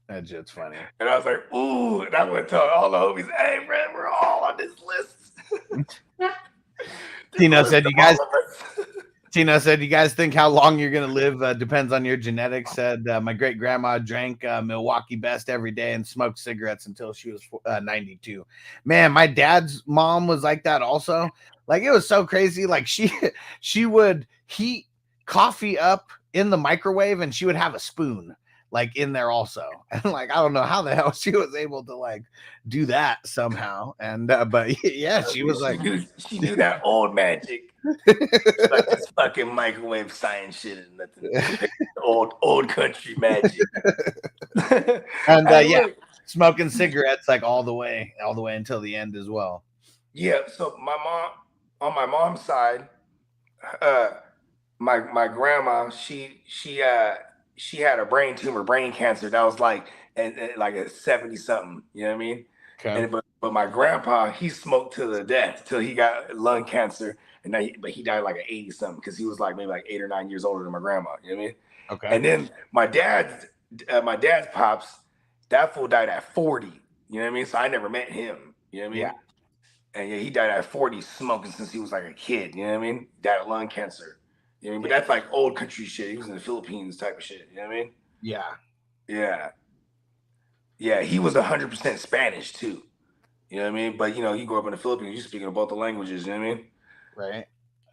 That shit's funny. And I was like, ooh, and I went to all the homies, hey, man, we're all on this list. Tino said, you guys think how long you're going to live depends on your genetics. Said, my great grandma drank Milwaukee Best every day and smoked cigarettes until she was 92. Man, my dad's mom was like that also. Like, it was so crazy. Like, she would heat coffee up in the microwave and she would have a spoon like in there also. And like, I don't know how the hell she was able to like do that somehow. And but yeah, she was like, she knew that old magic. Like this fucking microwave science shit and nothing. old country magic. And yeah, smoking cigarettes like all the way until the end as well. Yeah, so my mom, on my mom's side, my grandma, she had a brain tumor, brain cancer. That was like like a 70 something. You know what I mean? Okay. But my grandpa, he smoked to the death till he got lung cancer, and but he died like at 80 something because he was like maybe like 8 or 9 years older than my grandma. You know what I mean? Okay. And then my dad's pops, that fool died at 40. You know what I mean? So I never met him. You know what I mean? Yeah. And yeah, he died at 40 smoking since he was like a kid. You know what I mean? Died of lung cancer. You know what I mean? But that's like old country shit. He was in the Philippines type of shit. You know what I mean? Yeah. Yeah. Yeah, he was 100% Spanish too. You know what I mean? But you know, you grew up in the Philippines, you're speaking both the languages, you know what I mean? Right.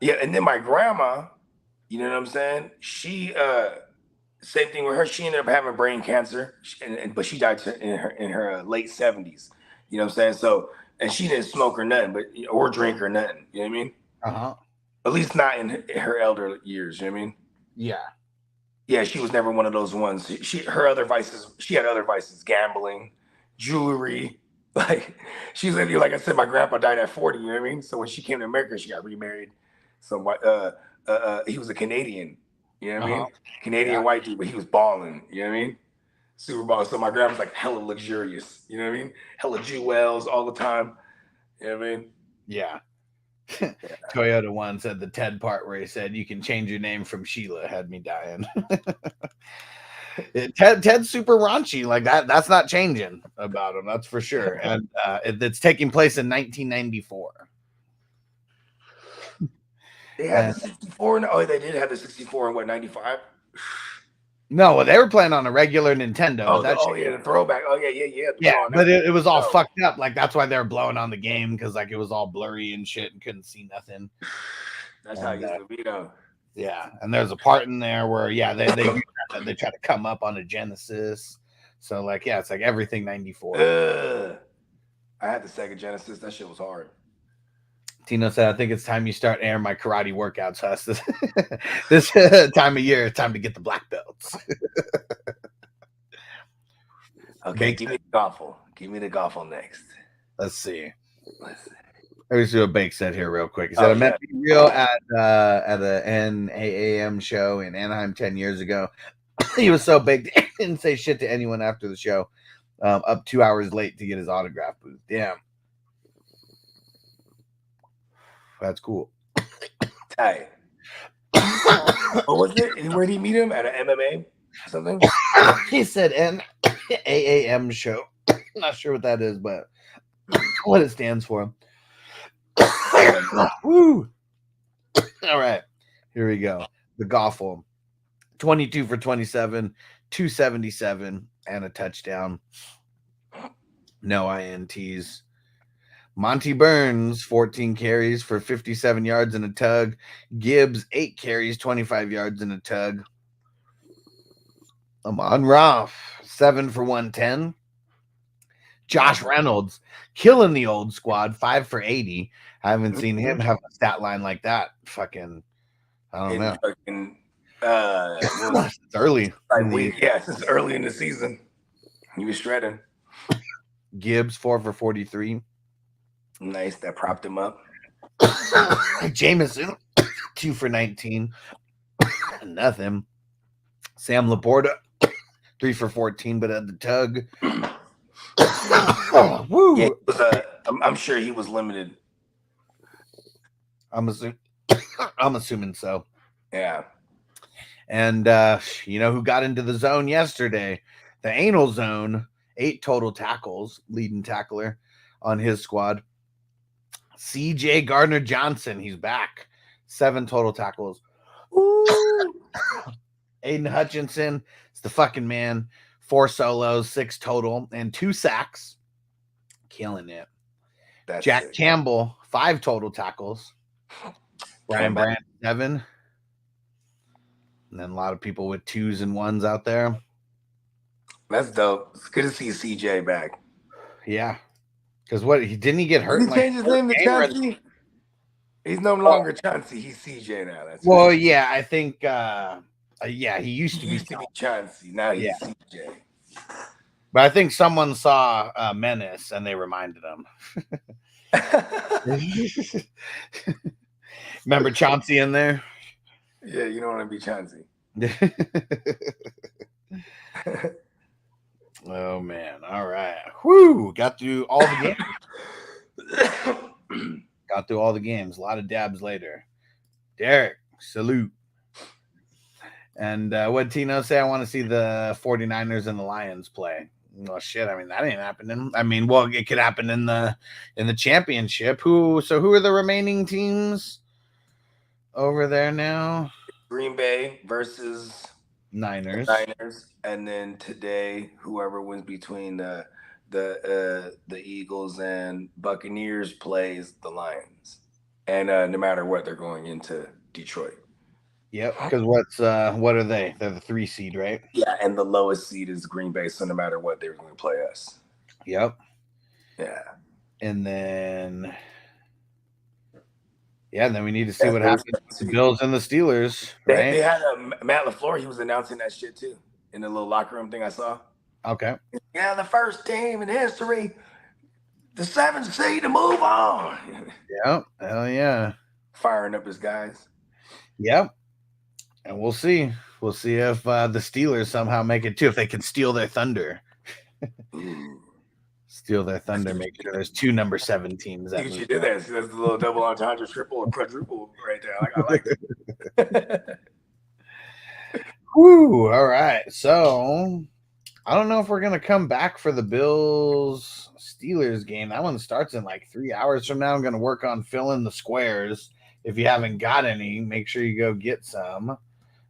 Yeah, and then my grandma, you know what I'm saying? She same thing with her. She ended up having brain cancer, but she died in her late 70s. You know what I'm saying? So, and she didn't smoke or nothing, or drink or nothing. You know what I mean? Uh-huh. At least not in her elder years. You know what I mean? Yeah. Yeah, she was never one of those ones. She had other vices, gambling, jewelry. Like she's like I said, my grandpa died at 40. You know what I mean? So when she came to America, she got remarried. So he was a Canadian. You know what I mean? Canadian white dude, but he was balling. You know what I mean? Super balling. So my grandma's like hella luxurious. You know what I mean? Hella jewels all the time. You know what I mean? Yeah. Toyota One said the Ted part where he said you can change your name from Sheila had me dying. Ted's super raunchy, like that's not changing about him, that's for sure. And it's taking place in 1994. They had the 64. Oh, they did have the 64 in what, 95? No, they were playing on a regular Nintendo. The throwback. Oh yeah. Yeah, but it was all fucked up. Like that's why they were blowing on the game, because like it was all blurry and shit and couldn't see nothing. That's how it used to be though. Yeah, and there's a part in there where they try to come up on a Genesis. So like it's like everything 94. I had the Sega Genesis. That shit was hard. Tino said, I think it's time you start airing my karate workouts. This time of year, it's time to get the black belts. Okay, give me the golf. Give me the golf next. Let's see. Let me see what Bake said here real quick. He said, I met Be Real at a NAAM show in Anaheim 10 years ago. He was so big, he didn't say shit to anyone after the show. Up 2 hours late to get his autograph booth. Damn. That's cool. Tight. What was it? Where did he meet him? At an MMA? Something? He said NAAM show. Not sure what that is, but what it stands for. Woo! All right, here we go. The Goffle, 22 for 27, 277, and a touchdown. No INTs. Monty Burns, 14 carries for 57 yards and a tug. Gibbs, 8 carries, 25 yards and a tug. Amon Roth, 7 for 110. Josh Reynolds, killing the old squad, 5 for 80. I haven't seen him have a stat line like that. Fucking, I don't know. It's early. It's early in the season. He was shredding. Gibbs, 4 for 43. Nice. That propped him up. Jameson, 2 for 19. Nothing. Sam Laporta, 3 for 14, but at the tug. Woo. Yeah, I'm sure he was limited. I'm assuming so. Yeah. And you know who got into the zone yesterday? The anal zone, 8 total tackles, leading tackler on his squad. CJ Gardner Johnson, he's back. 7 total tackles. Aiden Hutchinson is the fucking man. 4 solos, 6 total, and 2 sacks. Killing it. That's Jack it. Campbell, 5 total tackles. Brian Brandt, 7. And then a lot of people with 2s and 1s out there. That's dope. It's good to see CJ back. Yeah. Because didn't he get hurt? Did he change his name to Chauncey? He's no longer Chauncey. He's CJ now. That's yeah, I think he used to be Chauncey. Now he's CJ. But I think someone saw Menace and they reminded him. Remember Chauncey in there? Yeah, you don't want to be Chauncey. Oh man. All right. Whoo! Got through all the games. Got through all the games. A lot of dabs later. Derek, salute. And what Tino say? I want to see the 49ers and the Lions play. Well, shit. I mean, that ain't happening. I mean, well, it could happen in the championship. Who are the remaining teams over there now? Green Bay versus Niners. And then today, whoever wins between the Eagles and Buccaneers plays the Lions. And no matter what, they're going into Detroit. Yep, because what are they? They're the 3 seed, right? Yeah, and the lowest seed is Green Bay, so no matter what, they're going to play us. Yep. Yeah. And then we need to see what happens with the Bills and the Steelers, right? They had Matt LaFleur. He was announcing that shit, too, in the little locker room thing I saw. Okay. Yeah, the first team in history, the 7th seed to move on. Yep. Hell yeah. Firing up his guys. Yep. And we'll see. We'll see if the Steelers somehow make it too. If they can steal their thunder. Steal their thunder. Make sure there's 2 number 7 teams. That you did that. See, that's the little double entendre, triple or quadruple right there. I like it. Woo! All right. So I don't know if we're gonna come back for the Bills Steelers game. That one starts in like 3 hours from now. I'm gonna work on filling the squares. If you haven't got any, make sure you go get some.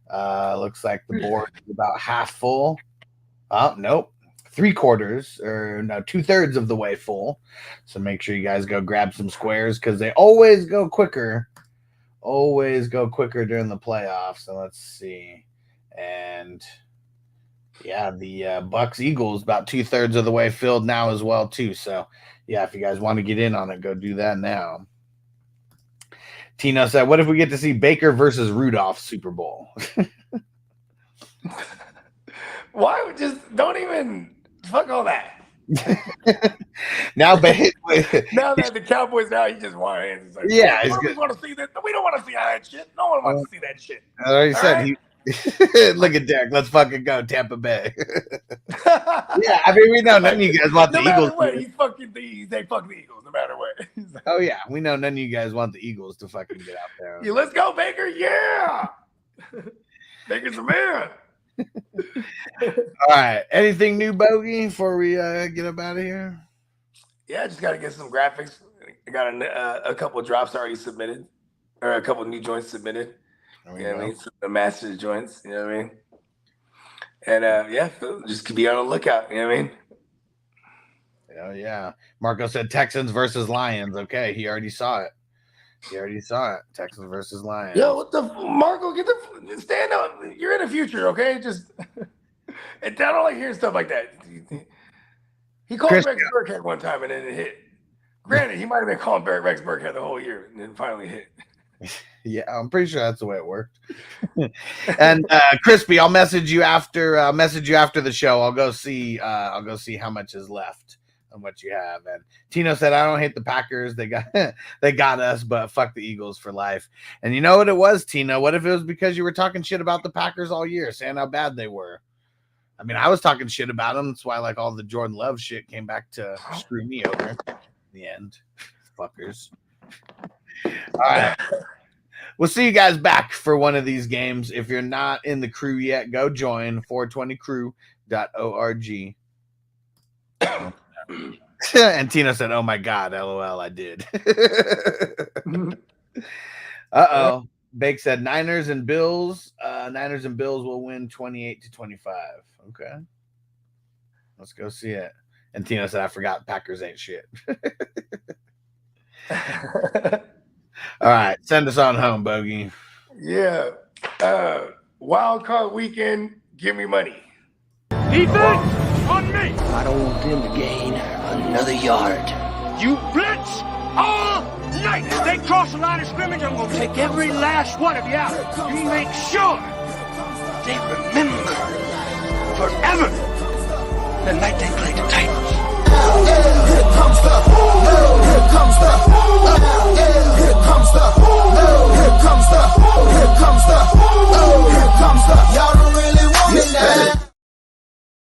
Looks like the board is about half full. Oh, nope. 3/4 or no, 2/3 of the way full. So make sure you guys go grab some squares because they always go quicker. Always go quicker during the playoffs. So let's see. And yeah, the Bucks Eagles about 2/3 of the way filled now as well too. So yeah, if you guys want to get in on it, go do that now. Tino said, what if we get to see Baker versus Rudolph Super Bowl? Why? Just don't even fuck all that. Now, now that the Cowboys out, he just wants hands. He's like, yeah, we want to see that. We don't want to see that shit. No one wants to see that shit. I already said right? Look at Derek. Let's fucking go, Tampa Bay. Yeah, I mean, we know none of you guys want the Eagles. No matter what, they fuck the Eagles. No matter what. Like, oh yeah, we know none of you guys want the Eagles to fucking get out there. Yeah, let's go, Baker. Yeah, Baker's a man. All right. Anything new, Bogey, before we get up out of here? Yeah, I just got to get some graphics. I got a couple of drops already submitted, or a couple of new joints submitted. You know what I mean? Some of the master joints. You know what I mean? And yeah, just be on the lookout. You know what I mean? Oh yeah. Marco said Texans versus Lions. Okay, he already saw it. Texans versus Lions. Yo, what the Marco? Stand up. You're in the future, okay? Just I don't like hearing stuff like that. He called Rex Burkhead one time and then it hit. Granted, he might have been calling Rex Burkhead the whole year and then finally hit. Yeah, I'm pretty sure that's the way it worked. And Crispy, I'll message you after the show. I'll go see how much is left on what you have. And Tino said, I don't hate the Packers. They got us, but fuck the Eagles for life. And you know what it was, Tino? What if it was because you were talking shit about the Packers all year, saying how bad they were? I mean, I was talking shit about them. That's why like all the Jordan Love shit came back to screw me over in the end. Fuckers. All right. We'll see you guys back for one of these games. If you're not in the crew yet, go join 420crew.org. And Tina said, oh my God, LOL, I did. Uh-oh. Bake said Niners and Bills will win 28-25. Okay. Let's go see it. And Tina said, I forgot Packers ain't shit. All right, send us on home, Bogey. Yeah. Wild card weekend, give me money. Defense on me. I don't want them to gain another yard. You blitz all night. If they cross the line of scrimmage, I'm going to take every last one of you out. You make sure they remember forever the night they played the Titans.